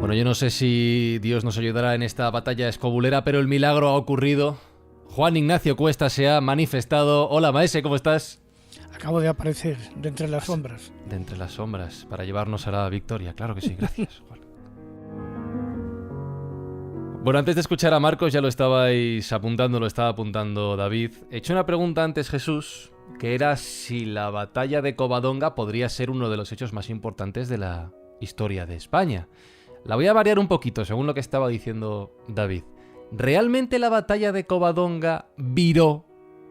Bueno, yo no sé si Dios nos ayudará en esta batalla escobulera, pero el milagro ha ocurrido. Juan Ignacio Cuesta se ha manifestado. Hola, maese, ¿cómo estás? Acabo de aparecer de entre las sombras. De entre las sombras, para llevarnos a la victoria. Claro que sí, gracias, Juan. Bueno, antes de escuchar a Marcos, ya lo estabais apuntando, lo estaba apuntando David. He hecho una pregunta antes, Jesús, que era si la batalla de Covadonga podría ser uno de los hechos más importantes de la historia de España. La voy a variar un poquito, según lo que estaba diciendo David. ¿Realmente la batalla de Covadonga viró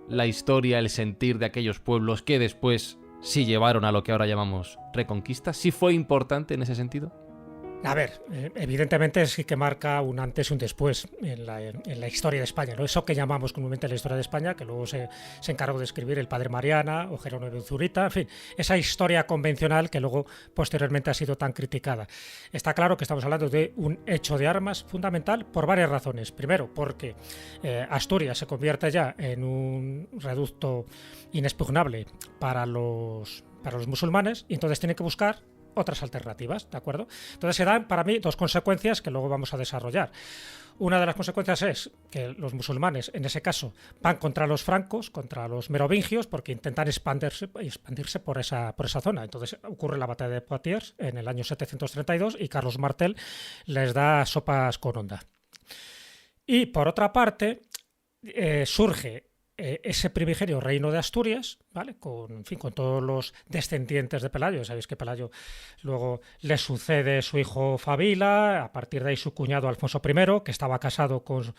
la historia, el sentir de aquellos pueblos que después sí llevaron a lo que ahora llamamos Reconquista? ¿Sí fue importante en ese sentido? A ver, evidentemente sí que marca un antes y un después en la historia de España, ¿no? Eso que llamamos comúnmente la historia de España, que luego se encargó de escribir el padre Mariana o Jerónimo de Zurita, en fin, esa historia convencional que luego posteriormente ha sido tan criticada. Está claro que estamos hablando de un hecho de armas fundamental por varias razones. Primero, porque Asturias se convierte ya en un reducto inexpugnable para los musulmanes y entonces tienen que buscar otras alternativas, ¿de acuerdo? Entonces se dan para mí dos consecuencias que luego vamos a desarrollar. Una de las consecuencias es que los musulmanes, en ese caso, van contra los francos, contra los merovingios, porque intentan expandirse por esa zona. Entonces ocurre la batalla de Poitiers en el año 732 y Carlos Martel les da sopas con onda. Y por otra parte, surge ese primigenio reino de Asturias, ¿vale? Con todos los descendientes de Pelayo. Sabéis que Pelayo luego le sucede su hijo Fabila, a partir de ahí su cuñado Alfonso I, que estaba casado con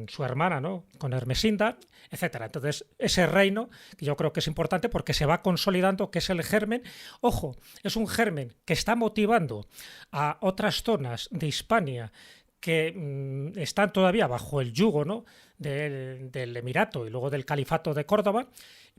su hermana, ¿no? Con Ermesinda, etcétera. Entonces, ese reino, que yo creo que es importante porque se va consolidando, que es el germen. Ojo, es un germen que está motivando a otras zonas de Hispania que están todavía bajo el yugo, ¿no? del Emirato y luego del Califato de Córdoba,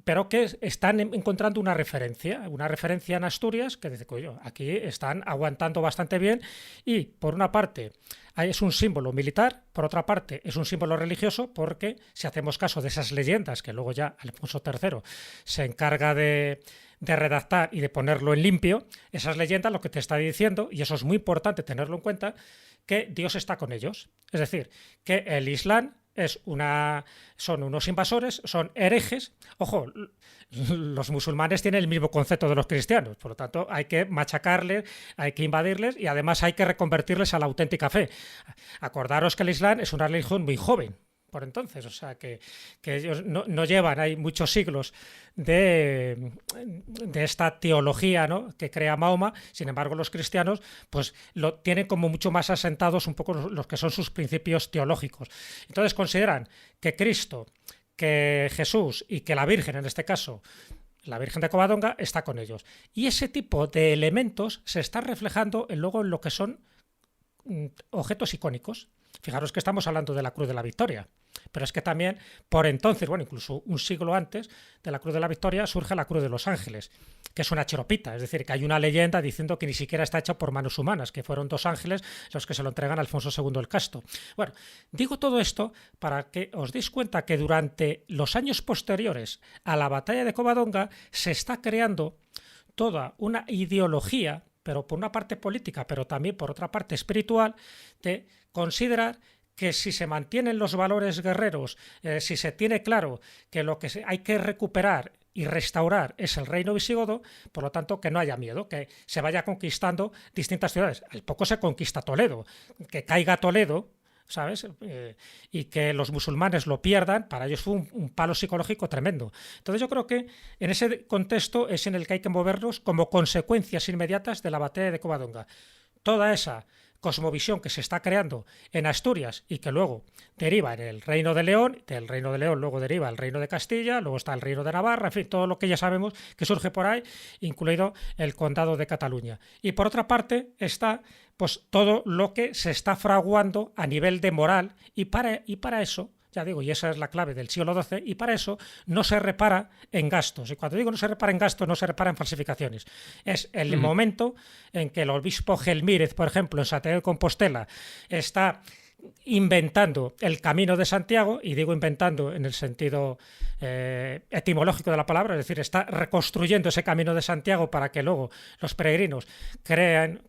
pero que están encontrando una referencia en Asturias, que dice, coño, aquí están aguantando bastante bien y, por una parte, es un símbolo militar, por otra parte, es un símbolo religioso, porque si hacemos caso de esas leyendas que luego ya Alfonso III se encarga de redactar y de ponerlo en limpio, esas leyendas lo que te está diciendo, y eso es muy importante tenerlo en cuenta, que Dios está con ellos. Es decir, que el Islam son unos invasores, son herejes. Ojo, los musulmanes tienen el mismo concepto de los cristianos, por lo tanto hay que machacarles, hay que invadirles y además hay que reconvertirles a la auténtica fe. Acordaros que el Islam es una religión muy joven por entonces, o sea que ellos no llevan, hay muchos siglos de esta teología, ¿no? Que crea Mahoma. Sin embargo, los cristianos pues lo tienen como mucho más asentados un poco los que son sus principios teológicos. Entonces consideran que Cristo, que Jesús y que la Virgen, en este caso la Virgen de Covadonga, está con ellos. Y ese tipo de elementos se están reflejando luego en lo que son objetos icónicos. Fijaros que estamos hablando de la Cruz de la Victoria, pero es que también por entonces, bueno, incluso un siglo antes de la Cruz de la Victoria, surge la Cruz de los Ángeles, que es una cheropita, es decir, que hay una leyenda diciendo que ni siquiera está hecha por manos humanas, que fueron 2 ángeles los que se lo entregan a Alfonso II el Casto. Bueno, digo todo esto para que os deis cuenta que durante los años posteriores a la batalla de Covadonga se está creando toda una ideología, pero por una parte política, pero también por otra parte espiritual, de considerar que si se mantienen los valores guerreros, si se tiene claro que lo que hay que recuperar y restaurar es el reino visigodo, por lo tanto que no haya miedo, que se vaya conquistando distintas ciudades. Al poco se conquista Toledo, que caiga Toledo, ¿sabes? Y que los musulmanes lo pierdan, para ellos fue un palo psicológico tremendo. Entonces yo creo que en ese contexto es en el que hay que movernos como consecuencias inmediatas de la batalla de Covadonga. Toda esa cosmovisión que se está creando en Asturias y que luego deriva en el Reino de León, del Reino de León luego deriva el Reino de Castilla, luego está el Reino de Navarra, en fin, todo lo que ya sabemos que surge por ahí, incluido el Condado de Cataluña. Y por otra parte está pues todo lo que se está fraguando a nivel de moral y para eso, ya digo, y esa es la clave del siglo XII, y para eso no se repara en gastos. Y cuando digo no se repara en gastos, no se repara en falsificaciones. Es el momento en que el obispo Gelmírez, por ejemplo, en Santiago de Compostela, está inventando el Camino de Santiago, y digo inventando en el sentido etimológico de la palabra, es decir, está reconstruyendo ese Camino de Santiago para que luego los peregrinos crean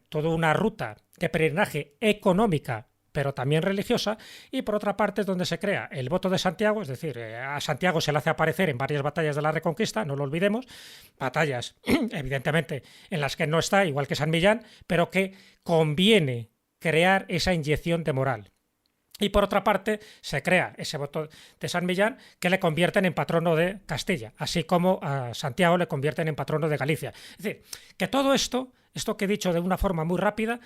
toda una ruta de peregrinaje económica, pero también religiosa, y por otra parte es donde se crea el voto de Santiago, es decir, a Santiago se le hace aparecer en varias batallas de la Reconquista, no lo olvidemos, batallas evidentemente en las que no está, igual que San Millán, pero que conviene crear esa inyección de moral. Y por otra parte se crea ese voto de San Millán que le convierten en patrono de Castilla, así como a Santiago le convierten en patrono de Galicia. Es decir, que todo esto que he dicho de una forma muy rápida,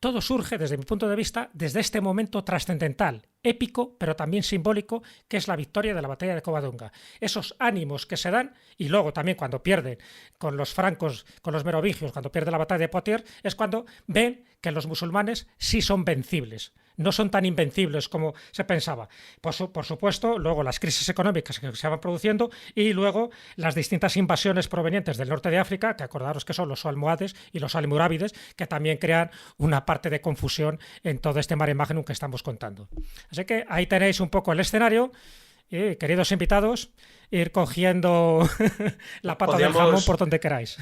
todo surge, desde mi punto de vista, desde este momento trascendental, épico, pero también simbólico, que es la victoria de la batalla de Covadonga. Esos ánimos que se dan, y luego también cuando pierden con los francos, con los merovingios, cuando pierde la batalla de Poitiers, es cuando ven que los musulmanes sí son vencibles. No son tan invencibles como se pensaba. Por supuesto, luego las crisis económicas que se van produciendo y luego las distintas invasiones provenientes del norte de África, que acordaros que son los almohades y los almorávides, que también crean una parte de confusión en todo este mare magnum que estamos contando. Así que ahí tenéis un poco el escenario. Y, queridos invitados, ir cogiendo la pata del jamón por donde queráis.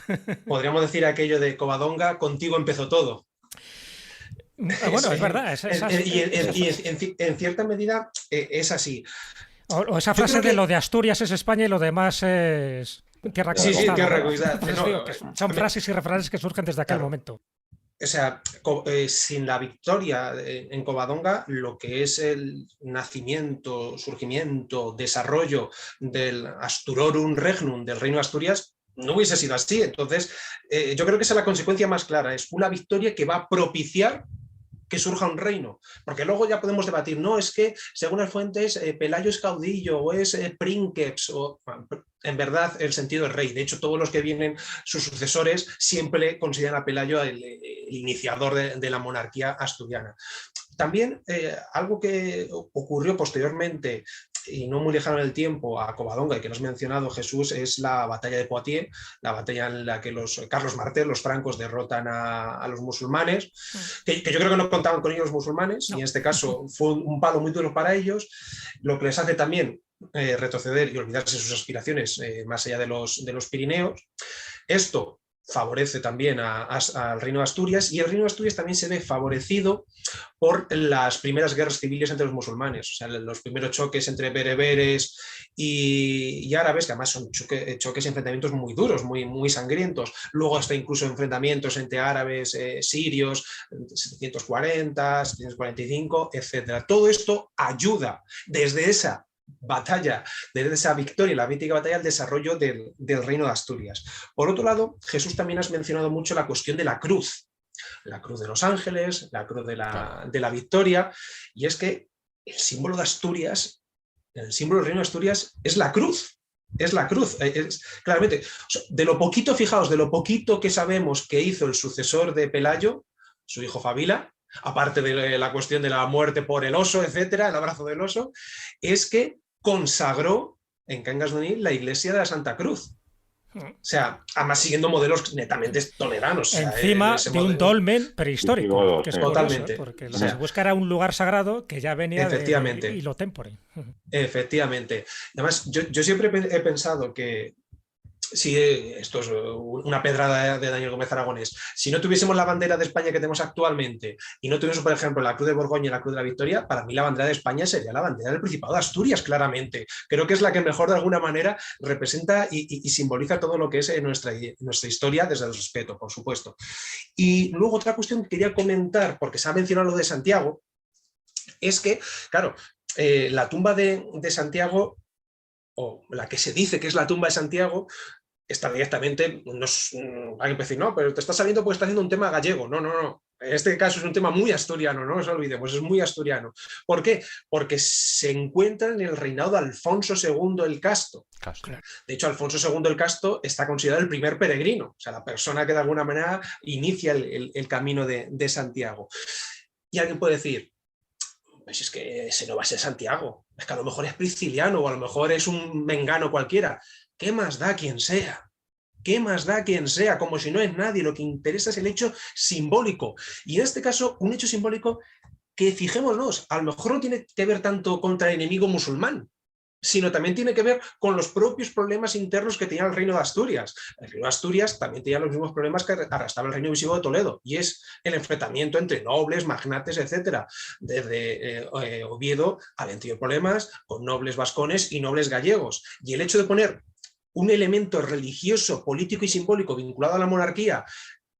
Podríamos decir aquello de Covadonga, contigo empezó todo. Bueno, es verdad. Y en cierta medida es así. O esa frase de lo de Asturias es España y lo demás es tierra conquistada. Sí, tierra conquistada. Son frases y refranes que surgen desde aquel momento. O sea, sin la victoria en Covadonga, lo que es el nacimiento, surgimiento, desarrollo del Asturorum Regnum, del Reino de Asturias, no hubiese sido así. Entonces, yo creo que esa es la consecuencia más clara. Es una victoria que va a propiciar que surja un reino, porque luego ya podemos debatir, no, es que según las fuentes Pelayo es caudillo o es princeps, o en verdad el sentido es rey. De hecho, todos los que vienen, sus sucesores, siempre consideran a Pelayo el iniciador de la monarquía asturiana. También algo que ocurrió posteriormente y no muy lejano en el tiempo a Covadonga y que no has mencionado, Jesús, es la batalla de Poitiers, la batalla en la que Carlos Martel, los francos, derrotan a los musulmanes, que yo creo que no contaban con ellos los musulmanes, y en este caso fue un palo muy duro para ellos, lo que les hace también retroceder y olvidarse de sus aspiraciones más allá de los Pirineos. Esto favorece también al Reino de Asturias, y el Reino de Asturias también se ve favorecido por las primeras guerras civiles entre los musulmanes, o sea, los primeros choques entre bereberes y árabes, que además son choques y enfrentamientos muy duros, muy sangrientos. Luego hasta incluso enfrentamientos entre árabes, sirios, 740, 745, etc. Todo esto ayuda desde esa batalla, desde esa victoria, la mítica batalla, al desarrollo del Reino de Asturias. Por otro lado, Jesús, también has mencionado mucho la cuestión de la cruz de los ángeles, la cruz de la victoria, y es que el símbolo de Asturias, el símbolo del Reino de Asturias es la cruz. Es la cruz, claramente. O sea, de lo poquito, fijaos, de lo poquito que sabemos que hizo el sucesor de Pelayo, su hijo Fabila, aparte de la cuestión de la muerte por el oso, etcétera, el abrazo del oso, es que consagró en Cangas de Onís la iglesia de la Santa Cruz. O sea, además siguiendo modelos netamente toledanos. Encima de un dolmen prehistórico, que es totalmente. Curioso, porque lo que se busca era un lugar sagrado que ya venía de Hilo Tempore. Efectivamente. Además, yo siempre he pensado que si esto es una pedrada de Daniel Gómez Aragonés, si no tuviésemos la bandera de España que tenemos actualmente y no tuviésemos, por ejemplo, la Cruz de Borgoña y la Cruz de la Victoria, para mí la bandera de España sería la bandera del Principado de Asturias, claramente. Creo que es la que mejor de alguna manera representa y simboliza todo lo que es nuestra historia desde el respeto, por supuesto. Y luego otra cuestión que quería comentar, porque se ha mencionado lo de Santiago, es que, claro, la tumba de Santiago, o la que se dice que es la tumba de Santiago, está directamente, hay que decir, no, pero te estás sabiendo porque estás haciendo un tema gallego. No. En este caso es un tema muy asturiano, no nos olvidemos, es muy asturiano. ¿Por qué? Porque se encuentra en el reinado de Alfonso II el Casto. De hecho, Alfonso II el Casto está considerado el primer peregrino, o sea, la persona que de alguna manera inicia el camino de Santiago. Y alguien puede decir, pues es que ese no va a ser Santiago, es que a lo mejor es Prisciliano o a lo mejor es un mengano cualquiera. ¿Qué más da quien sea? ¿Qué más da quien sea? Como si no es nadie, lo que interesa es el hecho simbólico. Y en este caso, un hecho simbólico que, fijémonos, a lo mejor no tiene que ver tanto contra el enemigo musulmán, sino también tiene que ver con los propios problemas internos que tenía el Reino de Asturias. El Reino de Asturias también tenía los mismos problemas que arrastraba el Reino Visigodo de Toledo, y es el enfrentamiento entre nobles, magnates, etcétera. Desde Oviedo habían tenido problemas con nobles vascones y nobles gallegos. Y el hecho de poner un elemento religioso, político y simbólico vinculado a la monarquía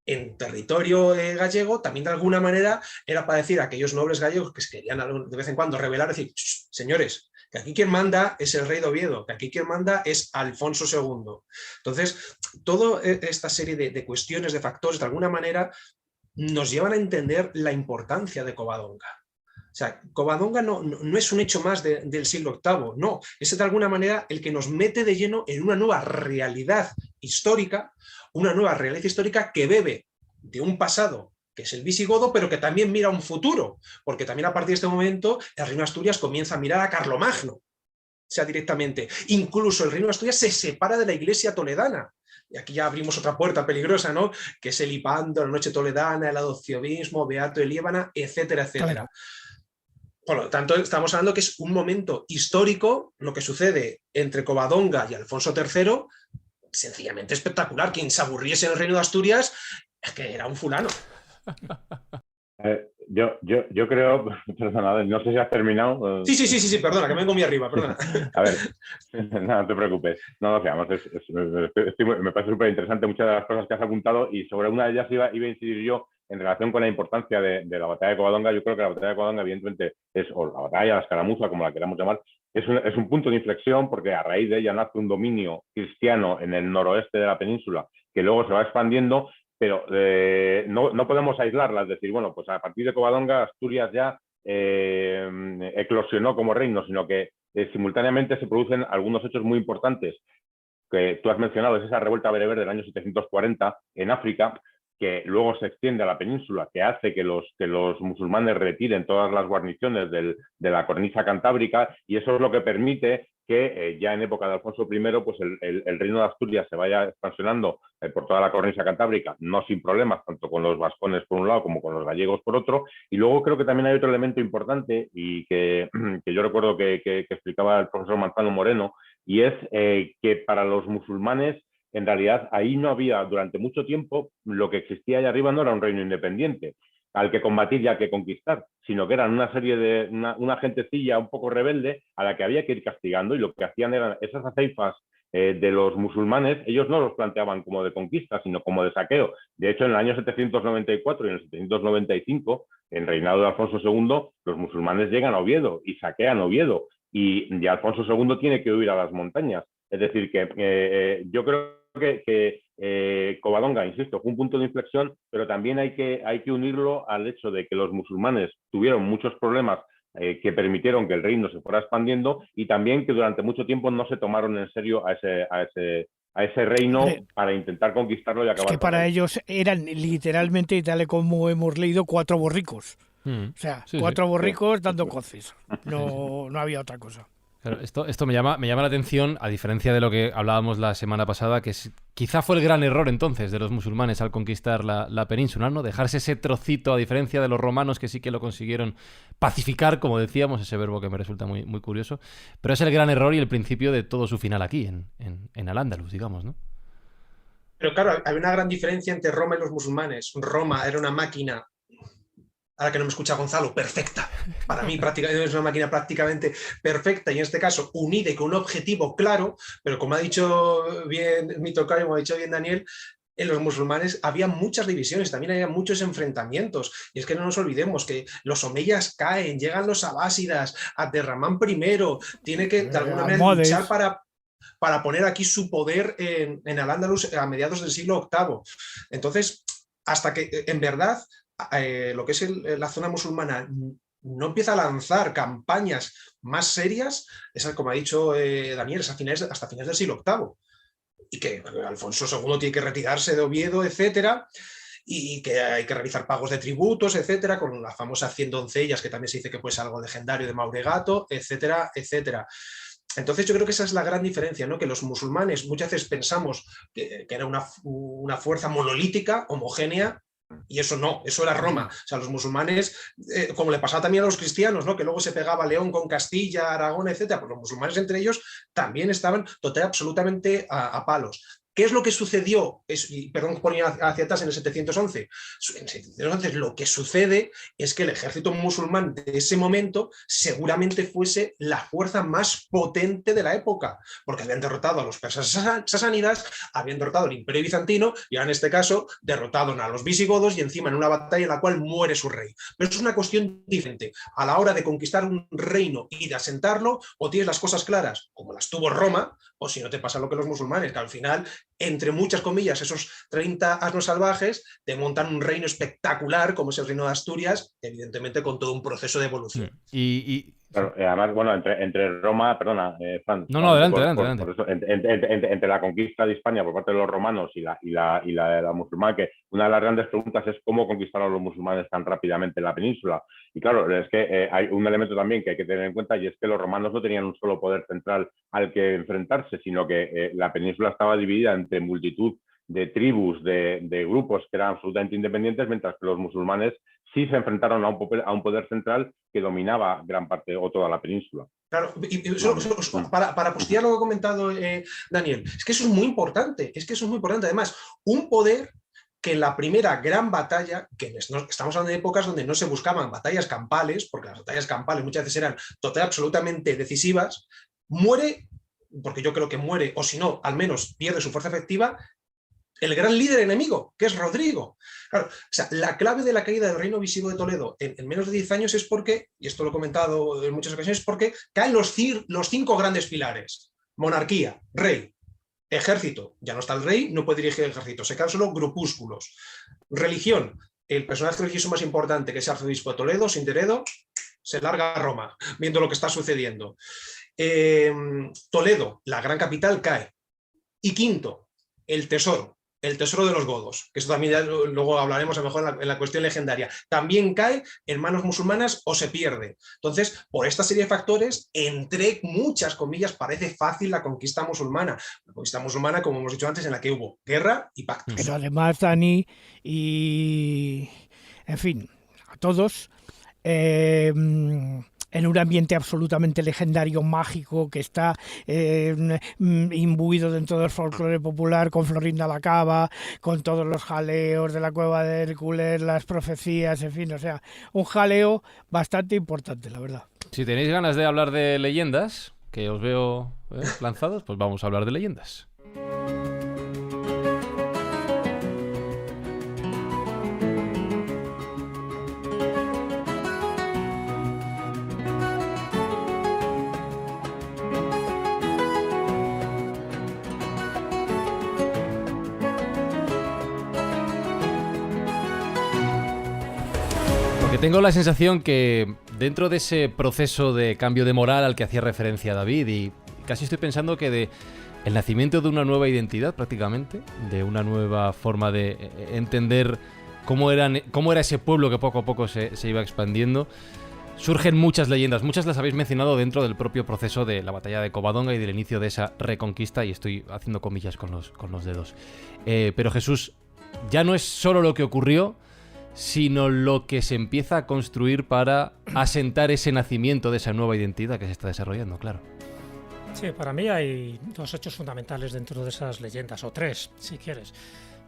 en territorio gallego, también de alguna manera era para decir a aquellos nobles gallegos que se querían de vez en cuando rebelar, decir, señores, que aquí quien manda es el rey de Oviedo, que aquí quien manda es Alfonso II. Entonces, toda esta serie de cuestiones, de factores, de alguna manera, nos llevan a entender la importancia de Covadonga. O sea, Covadonga no es un hecho más del siglo VIII, no, es de alguna manera el que nos mete de lleno en una nueva realidad histórica, que bebe de un pasado que es el visigodo, pero que también mira a un futuro, porque también a partir de este momento el Reino de Asturias comienza a mirar a Carlomagno, o sea, directamente. Incluso el Reino de Asturias se separa de la Iglesia toledana. Y aquí ya abrimos otra puerta peligrosa, ¿no? Que es el Hipando, la Noche Toledana, el adopcionismo, Beato de Líbana, etcétera, etcétera. Claro. Por lo tanto, estamos hablando que es un momento histórico, lo que sucede entre Covadonga y Alfonso III, sencillamente espectacular. Quien se aburriese en el Reino de Asturias es que era un fulano. Yo creo, perdona, no sé si has terminado. Sí, perdona, que me vengo muy arriba, perdona. A ver, no te preocupes. No, me parece súper interesante muchas de las cosas que has apuntado, y sobre una de ellas iba a incidir yo en relación con la importancia de la batalla de Covadonga. Yo creo que la batalla de Covadonga, evidentemente, o la batalla, la escaramuza, como la queramos llamar, es un punto de inflexión, porque a raíz de ella nace un dominio cristiano en el noroeste de la península, que luego se va expandiendo, pero no podemos aislarla, es decir, bueno, pues a partir de Covadonga Asturias ya eclosionó como reino, sino que simultáneamente se producen algunos hechos muy importantes que tú has mencionado. Es esa revuelta bereber del año 740 en África, que luego se extiende a la península, que hace que los musulmanes retiren todas las guarniciones de la cornisa cantábrica, y eso es lo que permite que ya en época de Alfonso I, pues el reino de Asturias se vaya expansionando por toda la cornisa cantábrica, no sin problemas, tanto con los vascones por un lado como con los gallegos por otro. Y luego creo que también hay otro elemento importante, y que yo recuerdo que explicaba el profesor Manzano Moreno, y es que para los musulmanes, en realidad, ahí no había, durante mucho tiempo, lo que existía allá arriba no era un reino independiente al que combatir y al que conquistar, sino que eran una serie de, una gentecilla un poco rebelde a la que había que ir castigando, y lo que hacían eran esas aceifas de los musulmanes. Ellos no los planteaban como de conquista, sino como de saqueo. De hecho, en el año 794 y en el 795, en reinado de Alfonso II, los musulmanes llegan a Oviedo y saquean Oviedo, y Alfonso II tiene que huir a las montañas. Es decir, que yo creo que Covadonga, insisto, fue un punto de inflexión, pero también hay que unirlo al hecho de que los musulmanes tuvieron muchos problemas que permitieron que el reino se fuera expandiendo, y también que durante mucho tiempo no se tomaron en serio a a ese reino para intentar conquistarlo y acabar. Es que para ellos eran literalmente, y tal y como hemos leído, 4 borricos. O sea, Sí, 4 sí. borricos dando coces. No había otra cosa. Claro, esto me llama la atención, a diferencia de lo que hablábamos la semana pasada, que quizá fue el gran error entonces de los musulmanes al conquistar la península, ¿no? Dejarse ese trocito, a diferencia de los romanos, que sí que lo consiguieron pacificar, como decíamos, ese verbo que me resulta muy, muy curioso. Pero es el gran error y el principio de todo su final aquí, en Al-Ándalus, digamos, ¿no? Pero claro, hay una gran diferencia entre Roma y los musulmanes. Roma era una máquina, ahora que no me escucha Gonzalo, perfecta. Para mí prácticamente es una máquina prácticamente perfecta, y en este caso unida y con un objetivo claro, pero como ha dicho bien mi tocayo, como ha dicho bien Daniel, en los musulmanes había muchas divisiones, también había muchos enfrentamientos, y es que no nos olvidemos que los omeyas caen, llegan los abásidas, Abderramán I tiene que de alguna manera luchar para poner aquí su poder en Al-Ándalus a mediados del siglo VIII. Entonces, hasta que en verdad lo que es la zona musulmana no empieza a lanzar campañas más serias, es como ha dicho Daniel, es hasta finales del siglo VIII, y que Alfonso II tiene que retirarse de Oviedo, etcétera, y que hay que realizar pagos de tributos, etcétera, con las famosas 100 doncellas, que también se dice que puede ser algo legendario de Mauregato, etcétera, etcétera. Entonces yo creo que esa es la gran diferencia, ¿no? Que los musulmanes muchas veces pensamos que era una fuerza monolítica, homogénea, y eso no, eso era Roma. O sea, los musulmanes, como le pasaba también a los cristianos, ¿no? Que luego se pegaba León con Castilla, Aragón, etcétera, pues los musulmanes entre ellos también estaban absolutamente a palos. ¿Qué es lo que sucedió? Perdón, ponía hacia atrás en el 711. En el 711 lo que sucede es que el ejército musulmán de ese momento seguramente fuese la fuerza más potente de la época, porque habían derrotado a los persas sasánidas, habían derrotado al Imperio Bizantino y ahora en este caso derrotaron a los visigodos, y encima en una batalla en la cual muere su rey. Pero es una cuestión diferente. A la hora de conquistar un reino y de asentarlo, o tienes las cosas claras, como las tuvo Roma, o si no te pasa lo que los musulmanes, que al final, entre muchas comillas, esos 30 asnos salvajes te montan un reino espectacular como es el reino de Asturias, evidentemente con todo un proceso de evolución. Claro, además, bueno, entre Roma, perdona, Fran. No, adelante. Por eso, entre la conquista de Hispania por parte de los romanos y la musulmana, que una de las grandes preguntas es cómo conquistaron los musulmanes tan rápidamente en la península. Y claro, es que hay un elemento también que hay que tener en cuenta, y es que los romanos no tenían un solo poder central al que enfrentarse, sino que la península estaba dividida entre multitud de tribus, de grupos que eran absolutamente independientes, mientras que los musulmanes sí se enfrentaron a un poder central que dominaba gran parte o toda la península. Claro, para postear lo que ha comentado Daniel, es que eso es muy importante, Además, un poder que en la primera gran batalla, que estamos hablando de épocas donde no se buscaban batallas campales, porque las batallas campales muchas veces eran absolutamente decisivas, muere, porque yo creo que muere, o si no, al menos pierde su fuerza efectiva, el gran líder enemigo, que es Rodrigo. Claro, o sea, la clave de la caída del reino visigodo de Toledo en menos de 10 años es porque, y esto lo he comentado en muchas ocasiones, porque caen los 5 grandes pilares: monarquía, rey, ejército, ya no está el rey, no puede dirigir el ejército, se quedan solo grupúsculos. Religión, el personaje religioso más importante, que es el arzobispo de Toledo, Sinteredo, se larga a Roma, viendo lo que está sucediendo. Toledo, la gran capital, cae. Y quinto, el tesoro de los godos, que eso también ya luego hablaremos a lo mejor en la cuestión legendaria, también cae en manos musulmanas o se pierde. Entonces, por esta serie de factores, entre muchas comillas, parece fácil la conquista musulmana. La conquista musulmana, como hemos dicho antes, en la que hubo guerra y pactos. Pero además, Dani, y en fin, a todos, en un ambiente absolutamente legendario, mágico, que está imbuido dentro del folclore popular, con Florinda la Cava, con todos los jaleos de la cueva de Hércules, las profecías, en fin, o sea, un jaleo bastante importante, la verdad. Si tenéis ganas de hablar de leyendas, que os veo lanzados, pues vamos a hablar de leyendas. Porque tengo la sensación que dentro de ese proceso de cambio de moral al que hacía referencia David, y casi estoy pensando que el nacimiento de una nueva identidad prácticamente, de una nueva forma de entender cómo era ese pueblo que poco a poco se iba expandiendo. Surgen muchas leyendas, muchas las habéis mencionado dentro del propio proceso de la batalla de Covadonga y del inicio de esa reconquista, y estoy haciendo comillas con los dedos. Pero Jesús, ya no es solo lo que ocurrió, sino lo que se empieza a construir para asentar ese nacimiento de esa nueva identidad que se está desarrollando, claro. Sí, para mí hay dos hechos fundamentales dentro de esas leyendas, o tres, si quieres.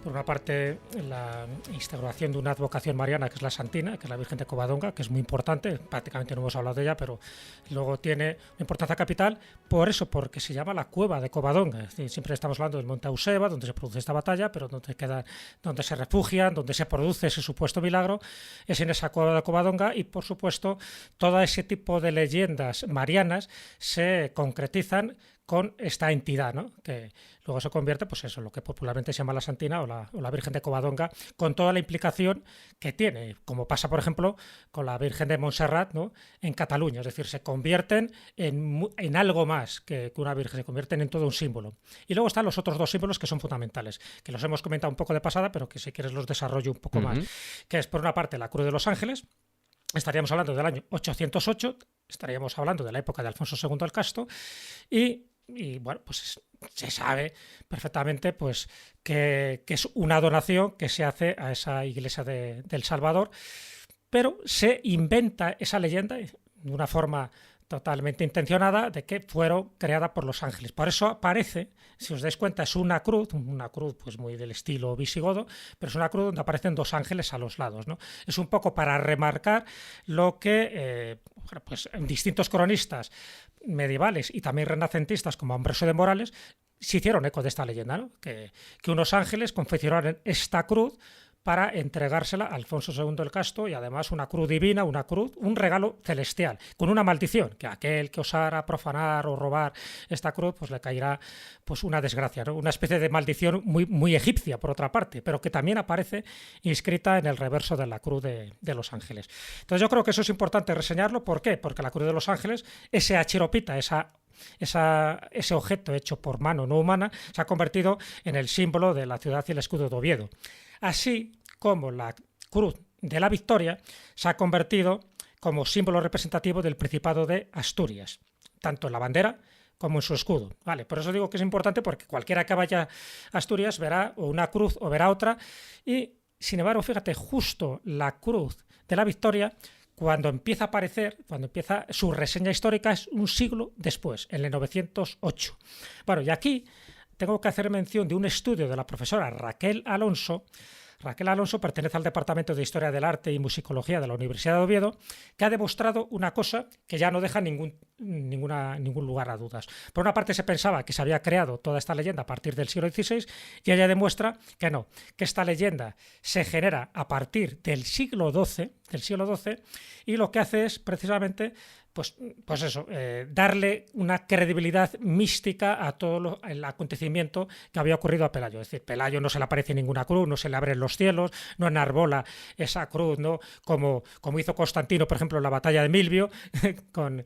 Por una parte, la instauración de una advocación mariana, que es la Santina, que es la Virgen de Covadonga, que es muy importante, prácticamente no hemos hablado de ella, pero luego tiene una importancia capital, por eso, porque se llama la Cueva de Covadonga. Es decir, siempre estamos hablando del Monte Auseba, donde se produce esta batalla, pero donde se refugian, donde se produce ese supuesto milagro, es en esa Cueva de Covadonga, y por supuesto, todo ese tipo de leyendas marianas se concretizan con esta entidad, ¿no? Que luego se convierte, pues eso, lo que popularmente se llama la Santina o la Virgen de Covadonga, con toda la implicación que tiene, como pasa, por ejemplo, con la Virgen de Montserrat, ¿no? En Cataluña, es decir, se convierten en algo más que una Virgen, se convierten en todo un símbolo. Y luego están los otros dos símbolos que son fundamentales, que los hemos comentado un poco de pasada, pero que si quieres los desarrollo un poco más, que es, por una parte, la Cruz de los Ángeles. Estaríamos hablando del año 808, estaríamos hablando de la época de Alfonso II el Casto, y bueno, pues se sabe perfectamente pues que es una donación que se hace a esa iglesia del Salvador, pero se inventa esa leyenda de una forma totalmente intencionada de que fueron creadas por los ángeles. Por eso aparece, si os dais cuenta, es una cruz pues muy del estilo visigodo, pero es una cruz donde aparecen dos ángeles a los lados, ¿no? Es un poco para remarcar lo que pues distintos cronistas medievales y también renacentistas como Ambrosio de Morales se hicieron eco de esta leyenda, ¿no? Que unos ángeles confeccionaron esta cruz para entregársela a Alfonso II el Casto, y además una cruz divina, un regalo celestial, con una maldición, que aquel que osara profanar o robar esta cruz, pues le caerá pues una desgracia, ¿no? Una especie de maldición muy, muy egipcia, por otra parte, pero que también aparece inscrita en el reverso de la cruz de los ángeles. Entonces yo creo que eso es importante reseñarlo. ¿Por qué? Porque la cruz de los ángeles, ese achiropita, ese objeto hecho por mano no humana, se ha convertido en el símbolo de la ciudad y el escudo de Oviedo. Así como la Cruz de la Victoria se ha convertido como símbolo representativo del Principado de Asturias, tanto en la bandera como en su escudo. Vale, por eso digo que es importante, porque cualquiera que vaya a Asturias verá o una cruz o verá otra, y sin embargo, fíjate, justo la Cruz de la Victoria, cuando empieza a aparecer, cuando empieza su reseña histórica, es un siglo después, en el 908. Bueno, y aquí tengo que hacer mención de un estudio de la profesora Raquel Alonso. Raquel Alonso pertenece al Departamento de Historia del Arte y Musicología de la Universidad de Oviedo, que ha demostrado una cosa que ya no deja ningún lugar a dudas. Por una parte, se pensaba que se había creado toda esta leyenda a partir del siglo XVI, y ella demuestra que no, que esta leyenda se genera a partir del siglo XII, y lo que hace es precisamente pues eso, darle una credibilidad mística a todo el acontecimiento que había ocurrido a Pelayo. Es decir, Pelayo no se le aparece ninguna cruz, no se le abren los cielos, no enarbola esa cruz, ¿no? Como hizo Constantino, por ejemplo, en la batalla de Milvio, con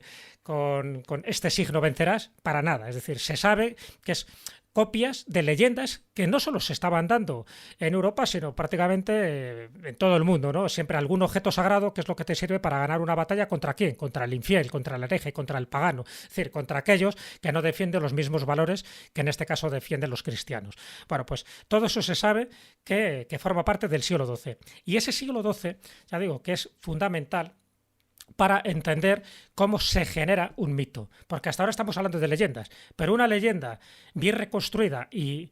este signo vencerás, para nada. Es decir, se sabe que es copias de leyendas que no solo se estaban dando en Europa, sino prácticamente en todo el mundo, ¿no? Siempre algún objeto sagrado, que es lo que te sirve para ganar una batalla. ¿Contra quién? Contra el infiel, contra el hereje, contra el pagano. Es decir, contra aquellos que no defienden los mismos valores que en este caso defienden los cristianos. Bueno, pues todo eso se sabe que forma parte del siglo XII. Y ese siglo XII, ya digo, que es fundamental para entender cómo se genera un mito, porque hasta ahora estamos hablando de leyendas, pero una leyenda bien reconstruida y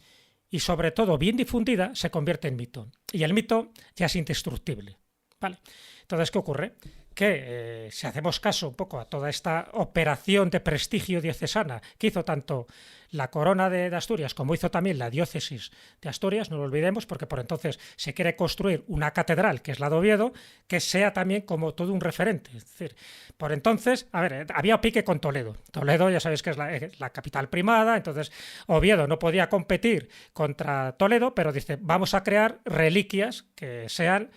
sobre todo bien difundida se convierte en mito, y el mito ya es indestructible, ¿vale? Entonces, ¿qué ocurre? Que si hacemos caso un poco a toda esta operación de prestigio diocesana que hizo tanto la Corona de Asturias como hizo también la Diócesis de Asturias, no lo olvidemos, porque por entonces se quiere construir una catedral, que es la de Oviedo, que sea también como todo un referente. Es decir, por entonces, a ver, había pique con Toledo. Toledo ya sabéis que es la capital primada, entonces Oviedo no podía competir contra Toledo, pero dice, vamos a crear reliquias que sean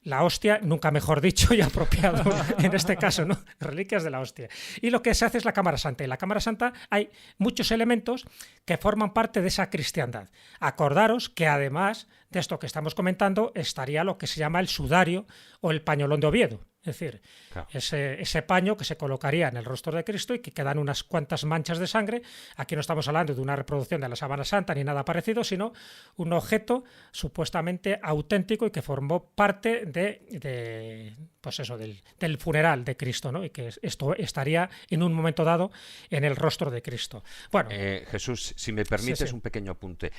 la hostia, nunca mejor dicho y apropiado en este caso, ¿no? Reliquias de la hostia. Y lo que se hace es la Cámara Santa. En la Cámara Santa hay muchos elementos que forman parte de esa cristiandad. Acordaros que además de esto que estamos comentando estaría lo que se llama el sudario o el pañolón de Oviedo. Es decir, Claro. ese paño que se colocaría en el rostro de Cristo y que quedan unas cuantas manchas de sangre. Aquí no estamos hablando de una reproducción de la sábana santa ni nada parecido, sino un objeto supuestamente auténtico y que formó parte pues eso, del funeral de Cristo, ¿no? Y que esto estaría en un momento dado en el rostro de Cristo. Bueno, Jesús, si me permites sí. un pequeño apunte.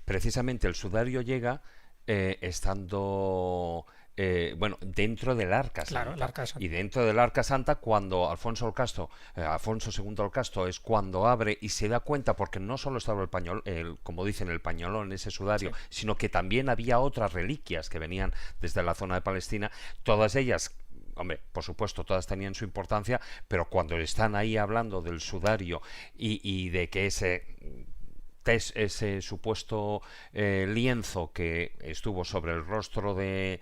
Precisamente el sudario llega estando... dentro del Arca Santa. Claro, el Arca Santa. Y dentro del Arca Santa, cuando Alfonso II el Casto es cuando abre y se da cuenta, porque no solo estaba el pañol, como dicen, el pañolón, ese sudario, Sí. sino que también había otras reliquias que venían desde la zona de Palestina, todas ellas. Hombre, por supuesto, todas tenían su importancia, pero cuando están ahí hablando del sudario y de que ese supuesto lienzo que estuvo sobre el rostro de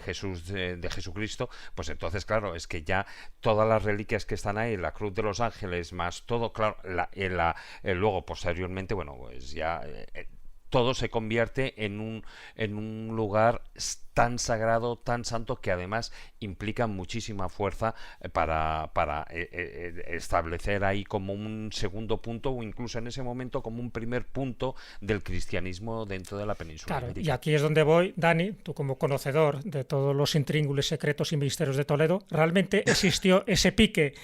Jesús, de Jesucristo, pues entonces, claro, es que ya todas las reliquias que están ahí, la Cruz de los Ángeles, más todo, claro, luego posteriormente, bueno, pues ya todo se convierte en un lugar tan sagrado, tan santo, que además implica muchísima fuerza para establecer ahí como un segundo punto, o incluso en ese momento como un primer punto del cristianismo dentro de la península claro, ibérica. y aquí es donde voy, Dani, tú como conocedor de todos los intríngulis, secretos y misterios de Toledo, realmente existió ese pique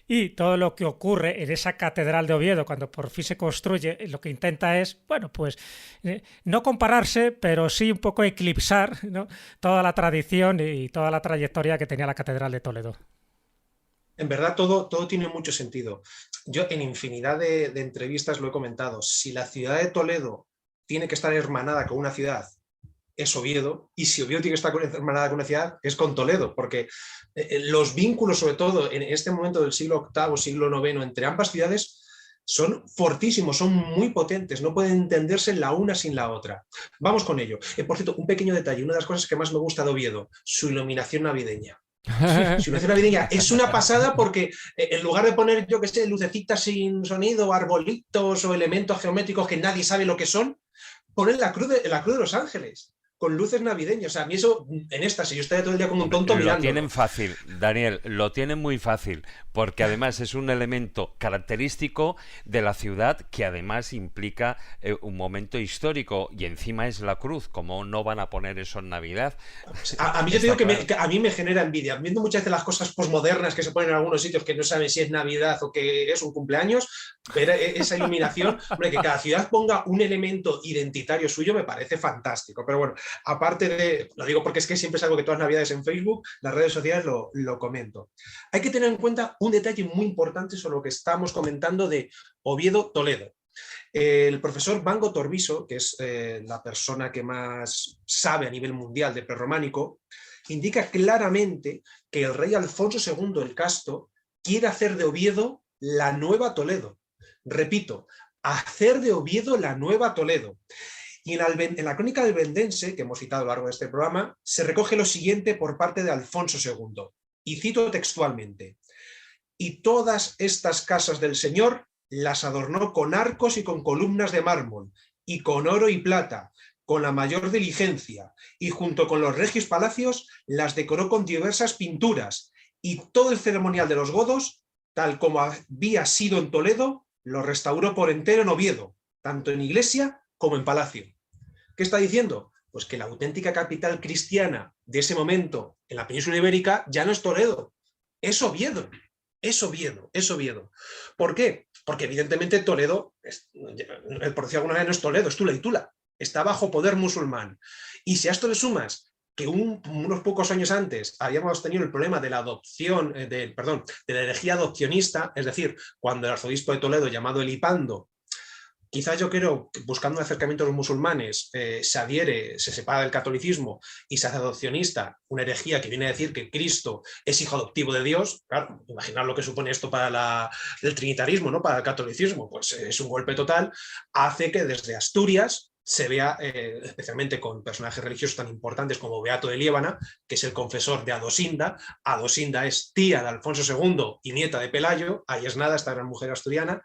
y todo lo que ocurre en esa catedral de Oviedo cuando por fin se construye, lo que intenta es, bueno, pues no compararse, pero sí un poco eclipsar, ¿no?, toda la tradición y toda la trayectoria que tenía la catedral de Toledo. En verdad, todo tiene mucho sentido. Yo en infinidad de entrevistas lo he comentado. Si la ciudad de Toledo tiene que estar hermanada con una ciudad, es Oviedo, y si Oviedo tiene que estar hermanada con una ciudad, es con Toledo, porque los vínculos, sobre todo en este momento del siglo VIII, siglo IX, entre ambas ciudades, son fortísimos, son muy potentes, no pueden entenderse la una sin la otra. Vamos con ello. Por cierto, un pequeño detalle, una de las cosas que más me gusta de Oviedo, su iluminación navideña. Su iluminación navideña es una pasada porque en lugar de poner, yo qué sé, lucecitas sin sonido, arbolitos o elementos geométricos que nadie sabe lo que son, ponen la cruz de los ángeles con luces navideñas. O sea, a mí eso, en éxtasis, yo estaría todo el día como un tonto mirando. Lo tienen fácil, Daniel, lo tienen muy fácil, porque además es un elemento característico de la ciudad que además implica un momento histórico, y encima es la cruz. ¿Cómo no van a poner eso en Navidad? A mí yo te digo que a mí me genera envidia. Viendo muchas de las cosas posmodernas que se ponen en algunos sitios que no saben si es Navidad o que es un cumpleaños, ver esa iluminación, hombre, que cada ciudad ponga un elemento identitario suyo me parece fantástico. Pero bueno, aparte lo digo porque es que siempre es algo que todas las Navidades en Facebook, las redes sociales lo comento. Hay que tener en cuenta un detalle muy importante sobre lo que estamos comentando de Oviedo-Toledo. El profesor Vango Torviso, que es la persona que más sabe a nivel mundial de prerrománico, indica claramente que el rey Alfonso II el Casto quiere hacer de Oviedo la nueva Toledo. Repito, hacer de Oviedo la nueva Toledo. Y en la crónica del Vendense, que hemos citado a lo largo de este programa, se recoge lo siguiente por parte de Alfonso II. Y cito textualmente: y todas estas casas del Señor las adornó con arcos y con columnas de mármol, y con oro y plata, con la mayor diligencia, y junto con los regios palacios las decoró con diversas pinturas, y todo el ceremonial de los godos, tal como había sido en Toledo, lo restauró por entero en Oviedo, tanto en iglesia como en palacio. ¿Qué está diciendo? Pues que la auténtica capital cristiana de ese momento en la península ibérica ya no es Toledo, es Oviedo. Es Oviedo, es Oviedo. ¿Por qué? Porque evidentemente Toledo, por decir alguna manera, no es Toledo, es Tula y Tula. Está bajo poder musulmán. Y si a esto le sumas que unos pocos años antes habíamos tenido el problema de la adopción, de la herejía adopcionista, es decir, cuando el arzobispo de Toledo, llamado Elipando, quizás yo creo que buscando un acercamiento a los musulmanes, se adhiere, se separa del catolicismo y se hace adopcionista, una herejía que viene a decir que Cristo es hijo adoptivo de Dios. Claro, imaginar lo que supone esto para el trinitarismo, ¿no? Para el catolicismo, pues es un golpe total. Hace que desde Asturias se vea, especialmente con personajes religiosos tan importantes como Beato de Liébana, que es el confesor de Adosinda. Adosinda es tía de Alfonso II y nieta de Pelayo, ahí es nada, esta gran mujer asturiana.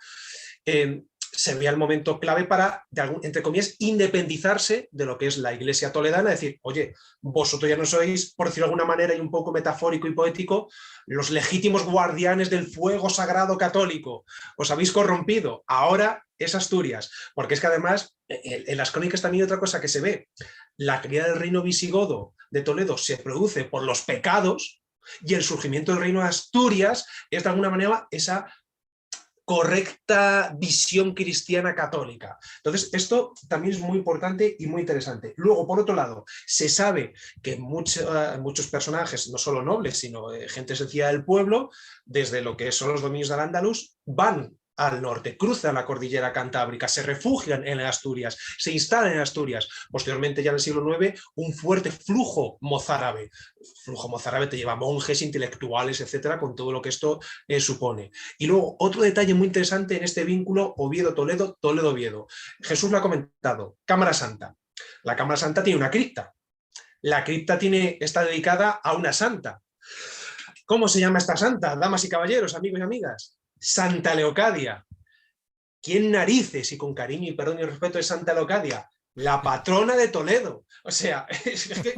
Se vea el momento clave para, entre comillas, independizarse de lo que es la Iglesia toledana, decir, oye, vosotros ya no sois, por decirlo de alguna manera y un poco metafórico y poético, los legítimos guardianes del fuego sagrado católico, os habéis corrompido, ahora es Asturias, porque es que además en las crónicas también hay otra cosa que se ve, la caída del reino visigodo de Toledo se produce por los pecados y el surgimiento del reino de Asturias es de alguna manera esa correcta visión cristiana católica. Entonces, esto también es muy importante y muy interesante. Luego, por otro lado, se sabe que muchos personajes, no solo nobles, sino gente sencilla del pueblo, desde lo que son los dominios del Andaluz, van al norte, cruzan la cordillera cantábrica, se refugian en Asturias, se instalan en Asturias. Posteriormente, ya en el siglo IX, un fuerte flujo mozárabe. Flujo mozárabe te lleva monjes, intelectuales, etcétera, con todo lo que esto supone. Y luego, otro detalle muy interesante en este vínculo Oviedo-Toledo, Toledo-Oviedo. Jesús lo ha comentado, Cámara Santa. La Cámara Santa tiene una cripta. La cripta está dedicada a una santa. ¿Cómo se llama esta santa, damas y caballeros, amigos y amigas? Santa Leocadia. ¿Quién narices, y con cariño y perdón y respeto, es Santa Leocadia? La patrona de Toledo. O sea,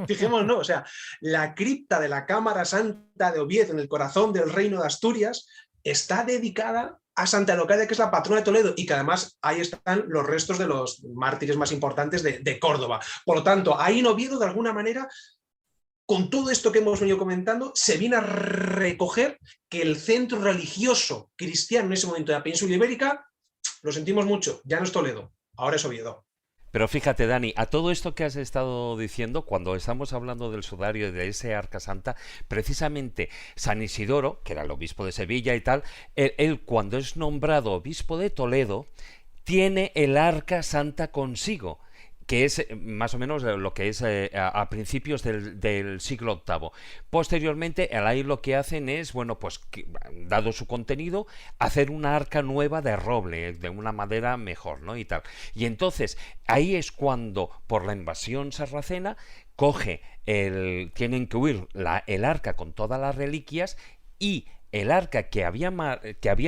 fijémonos, o sea, la cripta de la Cámara Santa de Oviedo, en el corazón del reino de Asturias, está dedicada a Santa Leocadia, que es la patrona de Toledo, y que además ahí están los restos de los mártires más importantes de Córdoba. Por lo tanto, ahí en Oviedo, de alguna manera, con todo esto que hemos venido comentando, se viene a recoger que el centro religioso cristiano en ese momento de la península ibérica, lo sentimos mucho, ya no es Toledo, ahora es Oviedo. Pero fíjate, Dani, a todo esto que has estado diciendo, cuando estamos hablando del sudario y de ese Arca Santa, precisamente San Isidoro, que era el obispo de Sevilla y tal, él cuando es nombrado obispo de Toledo, tiene el Arca Santa consigo, que es más o menos lo que es a principios del siglo VIII. Posteriormente, ahí lo que hacen es, bueno, pues dado su contenido, hacer una arca nueva de roble, de una madera mejor, ¿no? Y tal. Y entonces, ahí es cuando, por la invasión sarracena, tienen que huir el arca con todas las reliquias, y el arca que había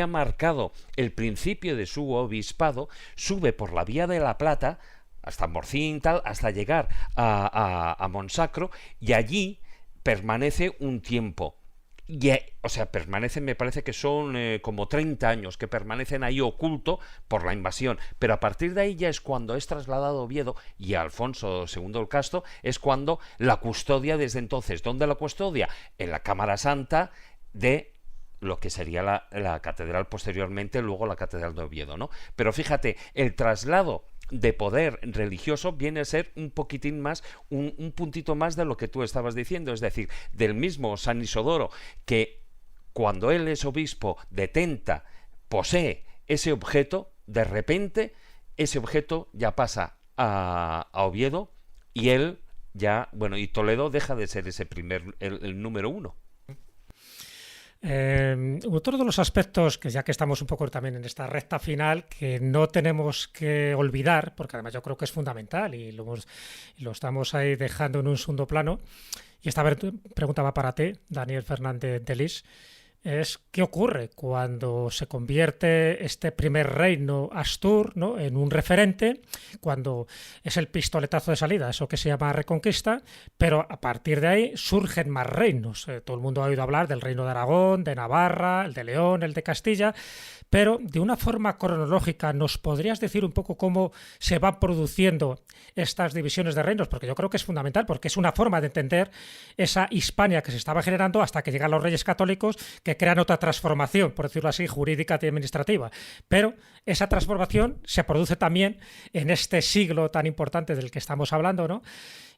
marcado el principio de su obispado sube por la Vía de la Plata hasta Morcín, tal, hasta llegar a Monsacro, y allí permanece un tiempo. O sea, permanecen, me parece que son como 30 años que permanecen ahí oculto por la invasión, pero a partir de ahí ya es cuando es trasladado a Oviedo, y a Alfonso II el Casto es cuando la custodia desde entonces. ¿Dónde la custodia? En la Cámara Santa de lo que sería la catedral posteriormente, luego la catedral de Oviedo, ¿no? Pero fíjate, el traslado de poder religioso viene a ser un poquitín más, un puntito más de lo que tú estabas diciendo, es decir, del mismo San Isidoro, que cuando él es obispo posee ese objeto, de repente ese objeto ya pasa a Oviedo, y él ya, bueno, y Toledo deja de ser el número uno. Otro de los aspectos que, ya que estamos un poco también en esta recta final, que no tenemos que olvidar, porque además yo creo que es fundamental y lo estamos ahí dejando en un segundo plano, y esta pregunta va para ti, Daniel Fernández de Lis, es qué ocurre cuando se convierte este primer reino Astur, ¿no?, en un referente, cuando es el pistoletazo de salida, eso que se llama Reconquista, pero a partir de ahí surgen más reinos. Todo el mundo ha oído hablar del reino de Aragón, de Navarra, el de León, el de Castilla, pero de una forma cronológica, ¿nos podrías decir un poco cómo se van produciendo estas divisiones de reinos? Porque yo creo que es fundamental, porque es una forma de entender esa Hispania que se estaba generando hasta que llegan los reyes católicos, que crean otra transformación, por decirlo así, jurídica y administrativa. Pero esa transformación se produce también en este siglo tan importante del que estamos hablando, ¿no?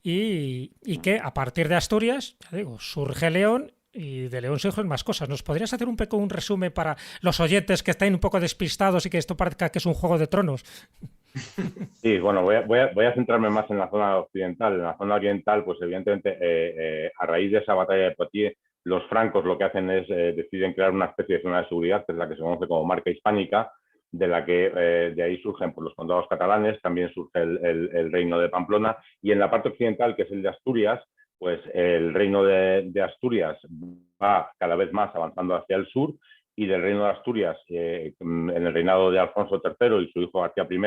Y que a partir de Asturias, ya digo, surge León, y de León surgen más cosas. ¿Nos podrías hacer un resumen para los oyentes que estén un poco despistados y que esto parezca que es un Juego de Tronos? Sí, bueno, voy a centrarme más en la zona occidental. En la zona oriental, pues evidentemente, a raíz de esa batalla de Poitiers, los francos lo que hacen es deciden crear una especie de zona de seguridad, que es la que se conoce como Marca Hispánica, de la que de ahí surgen pues, los condados catalanes, también surge el reino de Pamplona, y en la parte occidental, que es el de Asturias, pues el reino de Asturias va cada vez más avanzando hacia el sur, y del reino de Asturias, en el reinado de Alfonso III y su hijo García I,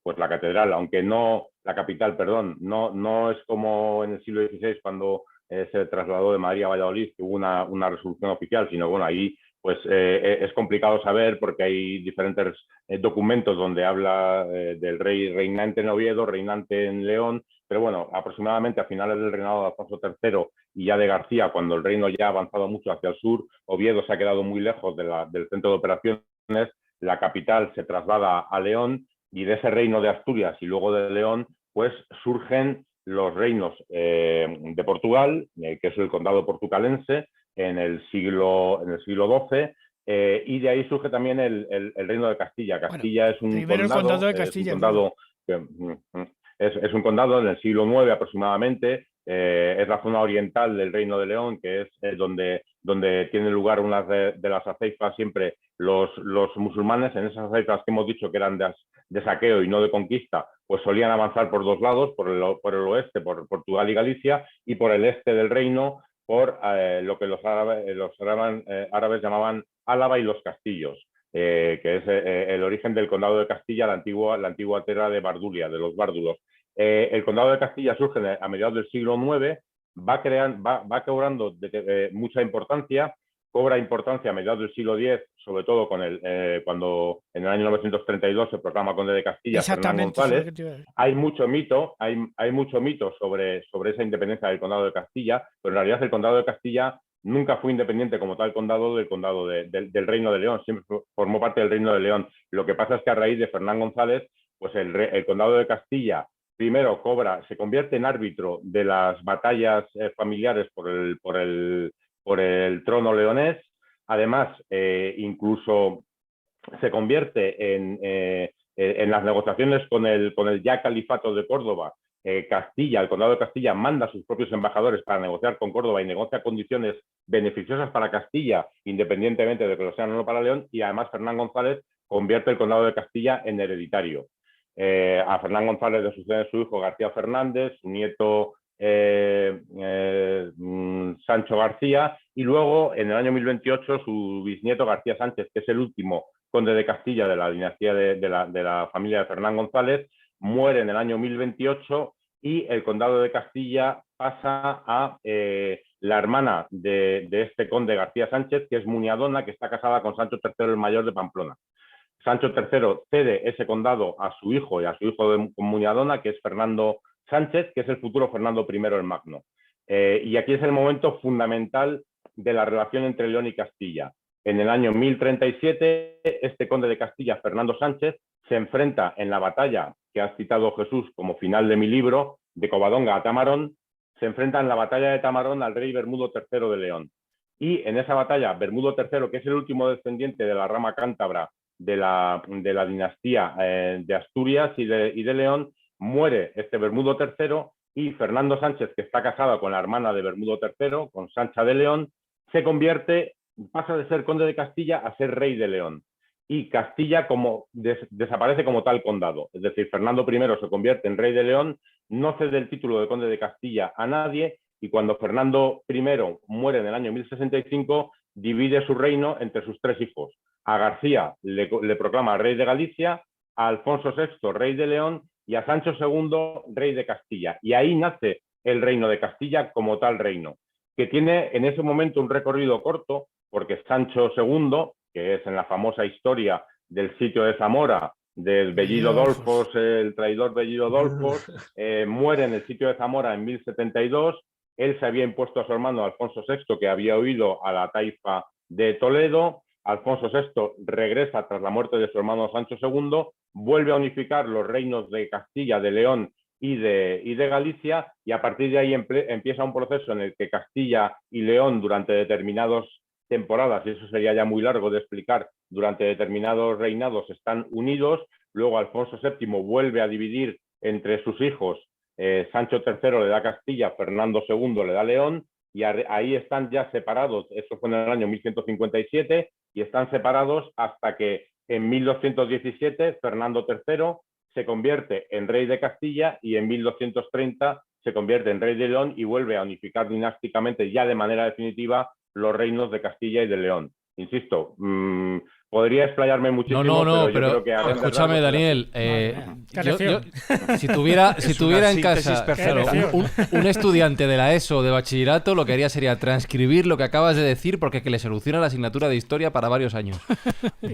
pues la catedral, aunque no, la capital, perdón, no es como en el siglo XVI cuando se trasladó de Madrid a Valladolid, que hubo una resolución oficial, sino bueno, ahí pues es complicado saber porque hay diferentes documentos donde habla del rey reinante en Oviedo, reinante en León, pero bueno, aproximadamente a finales del reinado de Alfonso III y ya de García, cuando el reino ya ha avanzado mucho hacia el sur, Oviedo se ha quedado muy lejos del centro de operaciones, la capital se traslada a León, y de ese reino de Asturias y luego de León, pues surgen los reinos de Portugal, que es el condado portucalense, en el siglo XII, y de ahí surge también el reino de Castilla. Castilla es un primero condado, el condado de Castilla. Es un condado en el siglo IX aproximadamente. Es la zona oriental del Reino de León, que es donde tiene lugar una de las aceifas siempre los musulmanes. En esas aceifas que hemos dicho que eran de saqueo y no de conquista, pues solían avanzar por dos lados, por el oeste, por Portugal y Galicia, y por el este del reino, por lo que los árabes llamaban Álava y los Castillos, que es el origen del condado de Castilla, la antigua tierra de Bardulia, de los bárdulos. El condado de Castilla surge a mediados del siglo IX, va cobrando mucha importancia, cobra importancia a mediados del siglo X, sobre todo cuando en el año 932 se proclama conde de Castilla Fernán González. Hay mucho mito sobre esa independencia del condado de Castilla, pero en realidad el condado de Castilla nunca fue independiente como tal condado del Reino de León, siempre formó parte del Reino de León. Lo que pasa es que a raíz de Fernán González, pues el condado de Castilla primero se convierte en árbitro de las batallas familiares por el trono leonés. Además, incluso se convierte en las negociaciones con el ya califato de Córdoba. Castilla, el condado de Castilla, manda a sus propios embajadores para negociar con Córdoba y negocia condiciones beneficiosas para Castilla, independientemente de que lo sean o no para León, y además Fernán González convierte el condado de Castilla en hereditario. A Fernán González le sucede su hijo García Fernández, su nieto Sancho García, y luego en el año 1028 su bisnieto García Sánchez, que es el último conde de Castilla de la dinastía de la familia de Fernán González, muere en el año 1028 y el condado de Castilla pasa a la hermana de este conde García Sánchez, que es Muñadona, que está casada con Sancho III el Mayor de Pamplona. Sancho III cede ese condado a su hijo y a su hijo de Muñadona, que es Fernando Sánchez, que es el futuro Fernando I el Magno. Y aquí es el momento fundamental de la relación entre León y Castilla. En el año 1037, este conde de Castilla, Fernando Sánchez, se enfrenta en la batalla que has citado, Jesús, como final de mi libro, de Covadonga a Tamarón, se enfrenta en la batalla de Tamarón al rey Bermudo III de León. Y en esa batalla, Bermudo III, que es el último descendiente de la rama cántabra de la dinastía de Asturias y de León, muere este Bermudo III, y Fernando Sánchez, que está casado con la hermana de Bermudo III, con Sancha de León, pasa de ser conde de Castilla a ser rey de León. Y Castilla desaparece como tal condado. Es decir, Fernando I se convierte en rey de León, no cede el título de conde de Castilla a nadie, y cuando Fernando I muere en el año 1065, divide su reino entre sus tres hijos. A García le proclama rey de Galicia, a Alfonso VI rey de León y a Sancho II rey de Castilla. Y ahí nace el reino de Castilla como tal reino, que tiene en ese momento un recorrido corto, porque Sancho II, que es en la famosa historia del sitio de Zamora, del Bellido Dolfos, el traidor Bellido Dolfos, muere en el sitio de Zamora en 1072. Él se había impuesto a su hermano Alfonso VI, que había huido a la taifa de Toledo. Alfonso VI regresa tras la muerte de su hermano Sancho II, vuelve a unificar los reinos de Castilla, de León y de Galicia, y a partir de ahí empieza un proceso en el que Castilla y León, durante determinadas temporadas, y eso sería ya muy largo de explicar, durante determinados reinados están unidos. Luego Alfonso VII vuelve a dividir entre sus hijos, Sancho III le da Castilla, Fernando II le da León, y ahí están ya separados. Eso fue en el año 1157, y están separados hasta que En 1217, Fernando III se convierte en rey de Castilla y en 1230 se convierte en rey de León y vuelve a unificar dinásticamente ya de manera definitiva los reinos de Castilla y de León. Insisto, podría explayarme muchísimo, No, pero yo creo que escúchame, Daniel, si tuviera en casa claro, un estudiante de la ESO o de bachillerato, lo que haría sería transcribir lo que acabas de decir porque que le soluciona la asignatura de historia para varios años.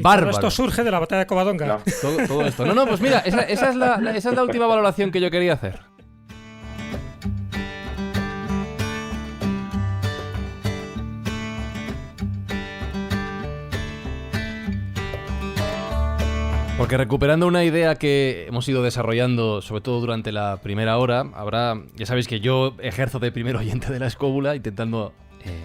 Bárbaro. Esto surge de la batalla de Covadonga. No. Todo esto. No, pues mira, esa es la última valoración que yo quería hacer. Porque recuperando una idea que hemos ido desarrollando, sobre todo durante la primera hora, ya sabéis que yo ejerzo de primer oyente de la escóbula, intentando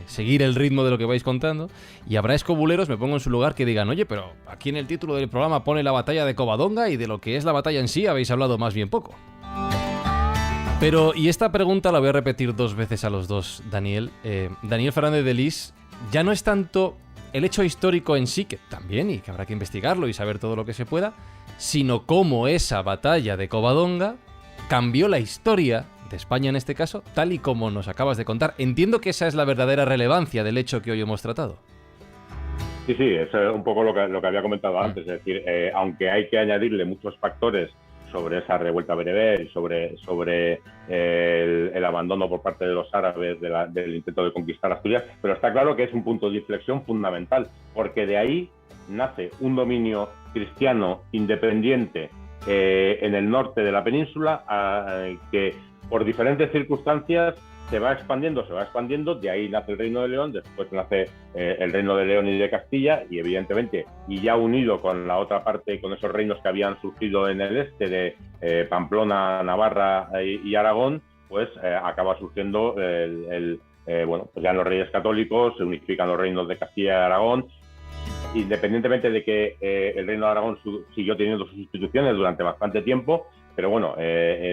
seguir el ritmo de lo que vais contando, y habrá escobuleros, me pongo en su lugar, que digan, oye, pero aquí en el título del programa pone la batalla de Covadonga y de lo que es la batalla en sí habéis hablado más bien poco. Y esta pregunta la voy a repetir 2 veces a los dos, Daniel. Daniel Fernández de Lis, ya no es tanto el hecho histórico en sí, que también, y que habrá que investigarlo y saber todo lo que se pueda, sino cómo esa batalla de Covadonga cambió la historia de España en este caso, tal y como nos acabas de contar. Entiendo que esa es la verdadera relevancia del hecho que hoy hemos tratado. Sí, es un poco lo que había comentado antes, es decir, aunque hay que añadirle muchos factores sobre esa revuelta bereber y sobre el abandono por parte de los árabes del intento de conquistar Asturias, pero está claro que es un punto de inflexión fundamental, porque de ahí nace un dominio cristiano independiente en el norte de la península que por diferentes circunstancias se va expandiendo, de ahí nace el Reino de León, después nace el Reino de León y de Castilla, y evidentemente, y ya unido con la otra parte, con esos reinos que habían surgido en el este de Pamplona, Navarra y Aragón, pues acaba surgiendo pues ya los reyes católicos, se unifican los reinos de Castilla y Aragón, independientemente de que el Reino de Aragón siguió teniendo sus instituciones durante bastante tiempo, pero bueno,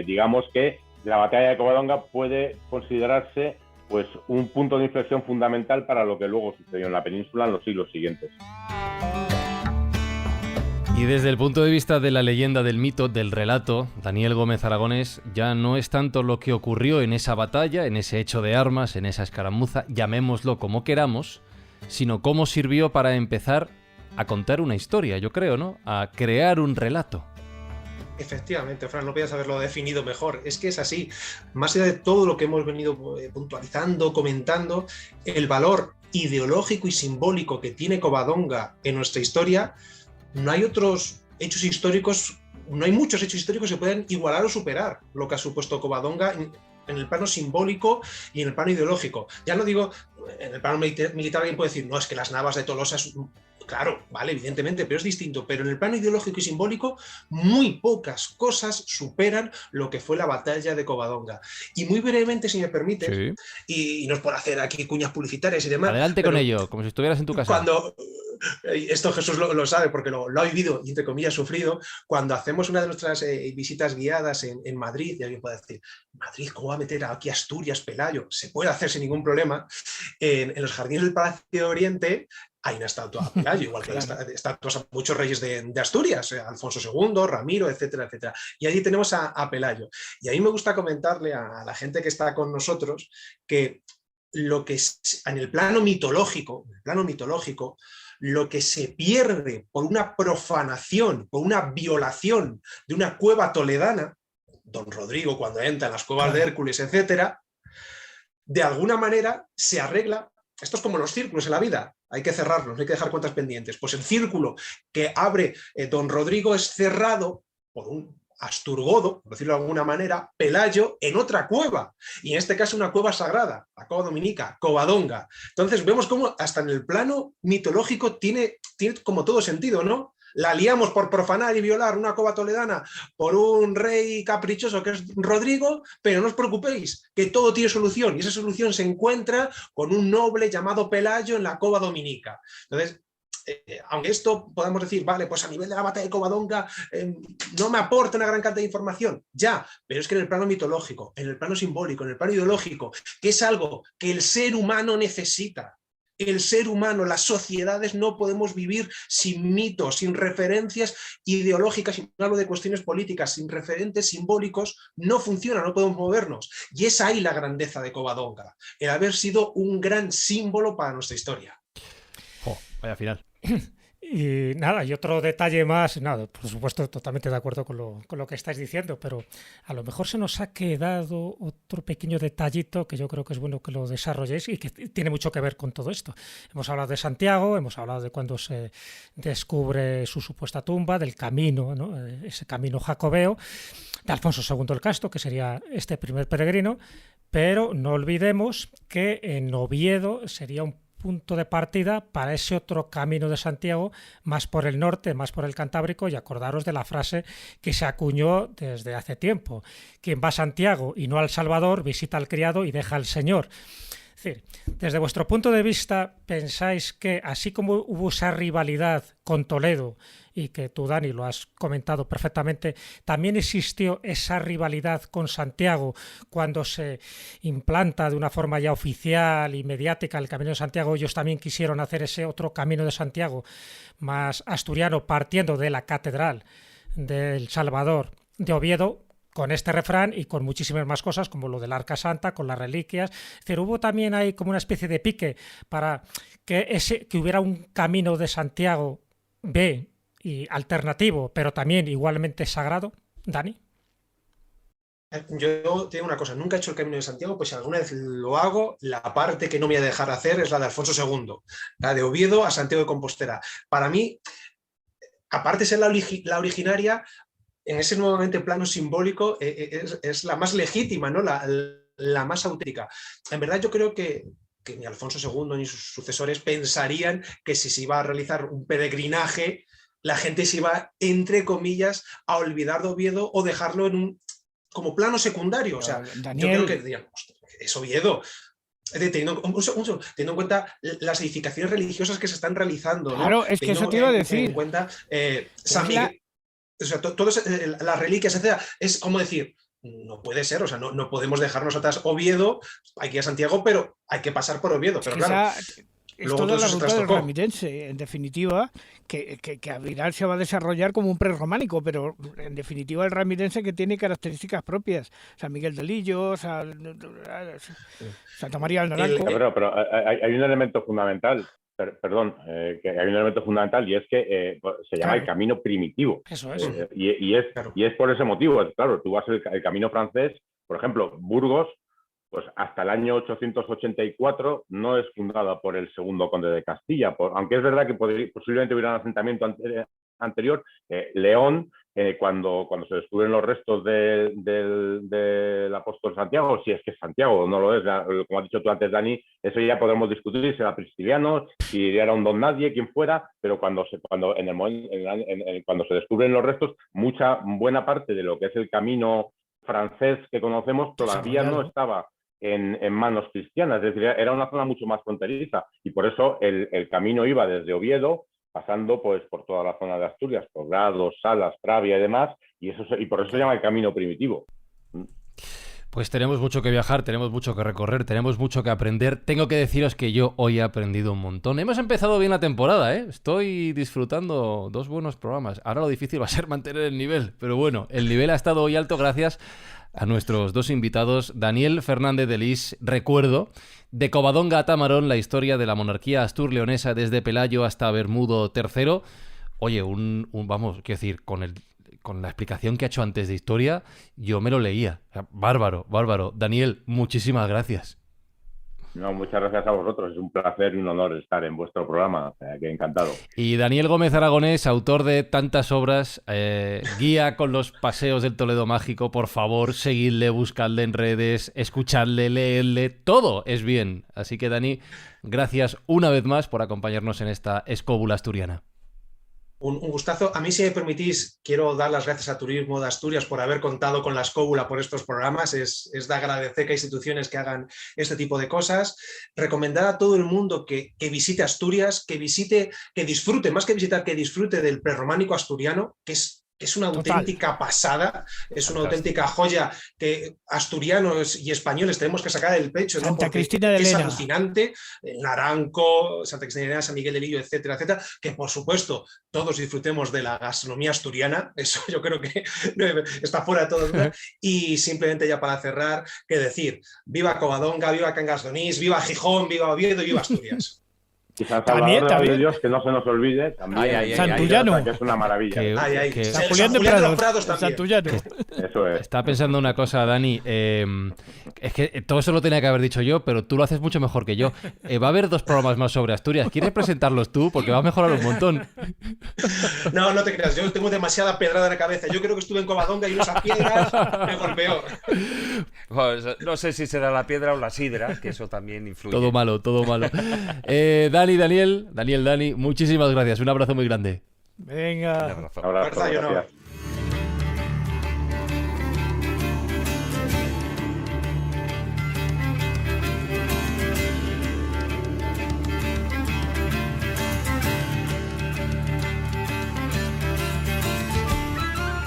digamos que la batalla de Covadonga puede considerarse pues un punto de inflexión fundamental para lo que luego sucedió en la península en los siglos siguientes. Y desde el punto de vista de la leyenda, del mito, del relato, Daniel Gómez Aragonés, ya no es tanto lo que ocurrió en esa batalla, en ese hecho de armas, en esa escaramuza, llamémoslo como queramos, sino cómo sirvió para empezar a contar una historia, yo creo, ¿no? A crear un relato. Efectivamente, Fran, no podías haberlo definido mejor. Es que es así. Más allá de todo lo que hemos venido puntualizando, comentando, el valor ideológico y simbólico que tiene Covadonga en nuestra historia, no hay otros hechos históricos, no hay muchos hechos históricos que puedan igualar o superar lo que ha supuesto Covadonga en el plano simbólico y en el plano ideológico. Ya no digo, en el plano militar alguien puede decir, no, es que las navas de Tolosa es... Claro, vale, evidentemente, pero es distinto. Pero en el plano ideológico y simbólico, muy pocas cosas superan lo que fue la batalla de Covadonga. Y muy brevemente, si me permites, y no es por hacer aquí cuñas publicitarias y demás. Adelante con ello, como si estuvieras en tu casa. Cuando, esto Jesús lo sabe porque lo ha vivido y entre comillas sufrido, cuando hacemos una de nuestras visitas guiadas en Madrid, y alguien puede decir, Madrid, ¿cómo va a meter aquí Asturias, Pelayo? Se puede hacer sin ningún problema. En los jardines del Palacio de Oriente hay una estatua a Pelayo, igual que estatuas a muchos reyes de Asturias, Alfonso II, Ramiro, etcétera, etcétera. Y allí tenemos a Pelayo. Y a mí me gusta comentarle a la gente que está con nosotros que lo que es, en el plano mitológico, lo que se pierde por una profanación, por una violación de una cueva toledana, Don Rodrigo cuando entra en las cuevas de Hércules, etcétera, de alguna manera se arregla. Esto es como los círculos en la vida, hay que cerrarlos, hay que dejar cuentas pendientes. Pues el círculo que abre Don Rodrigo es cerrado por un asturgodo, por decirlo de alguna manera, Pelayo, en otra cueva, y en este caso una cueva sagrada, la cueva dominica, Covadonga. Entonces vemos cómo hasta en el plano mitológico tiene como todo sentido, ¿no? La liamos por profanar y violar una cueva toledana por un rey caprichoso que es Rodrigo, pero no os preocupéis, que todo tiene solución, y esa solución se encuentra con un noble llamado Pelayo en la cueva dominica. Entonces, aunque esto podamos decir, vale, pues a nivel de la batalla de Covadonga no me aporta una gran cantidad de información, ya, pero es que en el plano mitológico, en el plano simbólico, en el plano ideológico, que es algo que el ser humano necesita, el ser humano, las sociedades, no podemos vivir sin mitos, sin referencias ideológicas, y no hablo de cuestiones políticas, sin referentes simbólicos, no funciona, no podemos movernos. Y es ahí la grandeza de Covadonga, el haber sido un gran símbolo para nuestra historia. Oh, vaya final. Y nada, y otro detalle más, nada, por supuesto, totalmente de acuerdo con lo que estáis diciendo, pero a lo mejor se nos ha quedado otro pequeño detallito que yo creo que es bueno que lo desarrolléis y que tiene mucho que ver con todo esto. Hemos hablado de Santiago, hemos hablado de cuando se descubre su supuesta tumba, del camino, ¿no? Ese camino jacobeo, de Alfonso II el Casto, que sería este primer peregrino, pero no olvidemos que en Oviedo sería un punto de partida para ese otro camino de Santiago, más por el norte, más por el Cantábrico, y acordaros de la frase que se acuñó desde hace tiempo: quien va a Santiago y no al Salvador, visita al criado y deja al Señor. Es decir, desde vuestro punto de vista, ¿pensáis que así como hubo esa rivalidad con Toledo, y que tú, Dani, lo has comentado perfectamente, también existió esa rivalidad con Santiago cuando se implanta de una forma ya oficial y mediática el Camino de Santiago? Ellos también quisieron hacer ese otro Camino de Santiago más asturiano, partiendo de la Catedral del Salvador de Oviedo, con este refrán y con muchísimas más cosas, como lo del Arca Santa, con las reliquias. Es decir, hubo también ahí como una especie de pique para que hubiera un Camino de Santiago B y alternativo, pero también igualmente sagrado. Dani. Yo te digo una cosa, nunca he hecho el Camino de Santiago, pues si alguna vez lo hago, la parte que no me voy a dejar hacer es la de Alfonso II, la de Oviedo a Santiago de Compostela. Para mí, aparte de ser la originaria, en ese nuevamente plano simbólico, es la más legítima, ¿no? La más auténtica. En verdad yo creo que ni Alfonso II ni sus sucesores pensarían que si se iba a realizar un peregrinaje, la gente se iba, entre comillas, a olvidar de Oviedo o dejarlo como plano secundario. O sea, Daniel... yo creo que dirían, es Oviedo. Teniendo en cuenta las edificaciones religiosas que se están realizando, ¿no? Claro, es que eso te iba a decir. En cuenta San Miguel, o sea, todas las reliquias, etc. Es como decir, no puede ser, o sea, no podemos dejarnos atrás Oviedo, hay que ir a Santiago, pero hay que pasar por Oviedo. Pero claro, es toda la ruta del ramirense, en definitiva, que al final se va a desarrollar como un prerrománico, pero en definitiva el ramirense que tiene características propias. San Miguel de Lillo, Santa María del Naranco. Pero hay un elemento fundamental. Que hay un elemento fundamental, y es que se llama el camino primitivo. Eso es. Y es por ese motivo. Claro, tú vas el camino francés, por ejemplo, Burgos, pues hasta el año 884 no es fundada por el segundo conde de Castilla, aunque es verdad que posiblemente hubiera un asentamiento anterior. León, cuando se descubren los restos del apóstol Santiago, si es que es Santiago, no lo es, como has dicho tú antes, Dani, eso ya podemos discutir si era Prisciliano, si era un don nadie, quien fuera, pero cuando se descubren los restos, buena parte de lo que es el camino francés que conocemos todavía no estaba en manos cristianas, es decir, era una zona mucho más fronteriza, y por eso el camino iba desde Oviedo, pasando pues por toda la zona de Asturias, por Grados, Salas, Pravia y demás, y por eso se llama el camino primitivo. Pues tenemos mucho que viajar, tenemos mucho que recorrer, tenemos mucho que aprender. Tengo que deciros que yo hoy he aprendido un montón. Hemos empezado bien la temporada, ¿eh? Estoy disfrutando 2 buenos programas. Ahora lo difícil va a ser mantener el nivel, pero bueno, el nivel ha estado hoy alto gracias a nuestros 2 invitados. Daniel Fernández de Lis, recuerdo, de Covadonga a Tamarón, la historia de la monarquía astur-leonesa desde Pelayo hasta Bermudo III. Oye, vamos, quiero decir, con la explicación que ha hecho antes de historia, yo me lo leía. O sea, bárbaro. Daniel, muchísimas gracias. No, muchas gracias a vosotros. Es un placer y un honor estar en vuestro programa. O sea, que encantado. Y Daniel Gómez Aragonés, autor de tantas obras, guía con los paseos del Toledo Mágico. Por favor, seguidle, buscadle en redes, escuchadle, leedle. Todo es bien. Así que, Dani, gracias una vez más por acompañarnos en esta escóbula asturiana. Un gustazo. A mí, si me permitís, quiero dar las gracias a Turismo de Asturias por haber contado con la escóbula por estos programas. Es de agradecer que hay instituciones que hagan este tipo de cosas. Recomendar a todo el mundo que visite Asturias, que disfrute, más que visitar, que disfrute del prerrománico asturiano, que es que es una auténtica pasada, es una auténtica joya que asturianos y españoles tenemos que sacar del pecho, ¿no? Santa Porque Cristina de es Lena. alucinante, Naranco, Santa Cristina de Lena, San Miguel de Lillo, etcétera, etcétera, que por supuesto todos disfrutemos de la gastronomía asturiana, eso yo creo que está fuera de todo duda, y simplemente ya para cerrar, que decir, viva Covadonga, viva Cangas de Onís, viva Gijón, viva Oviedo y viva Asturias. Y San Salvador de Dios, que no se nos olvide, también. Santullano. Que es una maravilla. San Julián de Prados también. Santullano. Eso es. Estaba pensando una cosa, Dani. Es que todo eso lo tenía que haber dicho yo, pero tú lo haces mucho mejor que yo. Va a haber 2 programas más sobre Asturias. ¿Quieres presentarlos tú? Porque va a mejorar un montón. No, no te creas. Yo tengo demasiada pedrada en la cabeza. Yo creo que estuve en Covadonga y esas piedras me golpeó. Pues, no sé si será la piedra o la sidra, que eso también influye. Todo malo, todo malo. Dani, muchísimas gracias. Un abrazo muy grande. Venga. Un abrazo, gracias.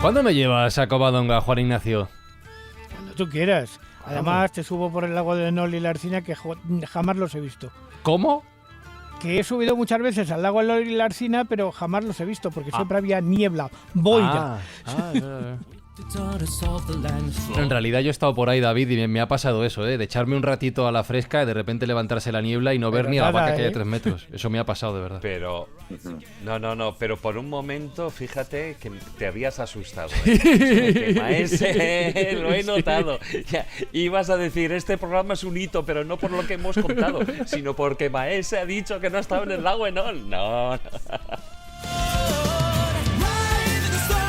¿Cuándo me llevas a Covadonga, Juan Ignacio? Cuando tú quieras. Además, te subo por el lago de Nol y la Arcina, que jamás los he visto. ¿Cómo? Que he subido muchas veces al lago de Nol y la Arcina, pero jamás los he visto, porque siempre había niebla, boira. En realidad yo he estado por ahí, David, y me ha pasado eso, de echarme un ratito a la fresca y de repente levantarse la niebla y no ver ni a la vaca que hay a 3 metros. Eso me ha pasado, de verdad. Pero, pero por un momento, fíjate que te habías asustado. Que Maese, lo he notado. Ya, ibas a decir, este programa es un hito, pero no por lo que hemos contado, sino porque Maese ha dicho que no ha estado en el lago Enol. No.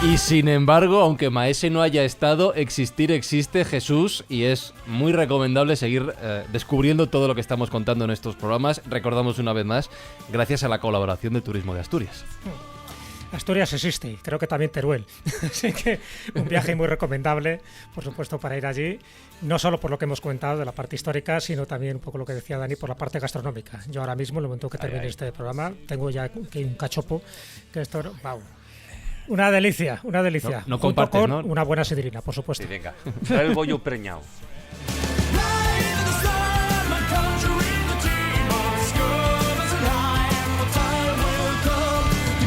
Y sin embargo, aunque Maese no haya estado, existir existe, Jesús, y es muy recomendable seguir descubriendo todo lo que estamos contando en estos programas. Recordamos una vez más, gracias a la colaboración de Turismo de Asturias. Asturias existe, y creo que también Teruel. Así que un viaje muy recomendable, por supuesto, para ir allí, no solo por lo que hemos comentado de la parte histórica, sino también un poco lo que decía Dani por la parte gastronómica. Yo ahora mismo, en el momento que termine este programa, tengo ya aquí un cachopo, que esto, wow. Una delicia, una delicia. No junto compartes, con ¿no? una buena sidrina, por supuesto. Sí, venga, trae el bollo preñado.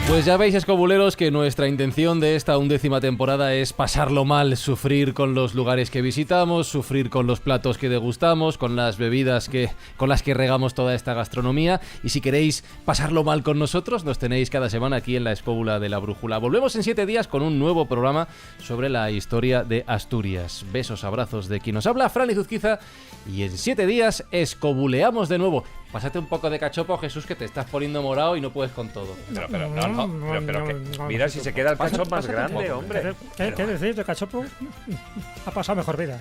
Pues ya veis, escobuleros, que nuestra intención de esta 11ª temporada es pasarlo mal, sufrir con los lugares que visitamos, sufrir con los platos que degustamos, con las bebidas con las que regamos toda esta gastronomía. Y si queréis pasarlo mal con nosotros, nos tenéis cada semana aquí en la Escóbula de la Brújula. Volvemos en 7 días con un nuevo programa sobre la historia de Asturias. Besos, abrazos de quien nos habla, Fran Izuzquiza, y en 7 días escobuleamos de nuevo. Pásate un poco de cachopo, Jesús, que te estás poniendo morado y no puedes con todo. Mira, si se queda el cachopo más grande, hombre. ¿Qué decís de cachopo? Ha pasado mejor vida.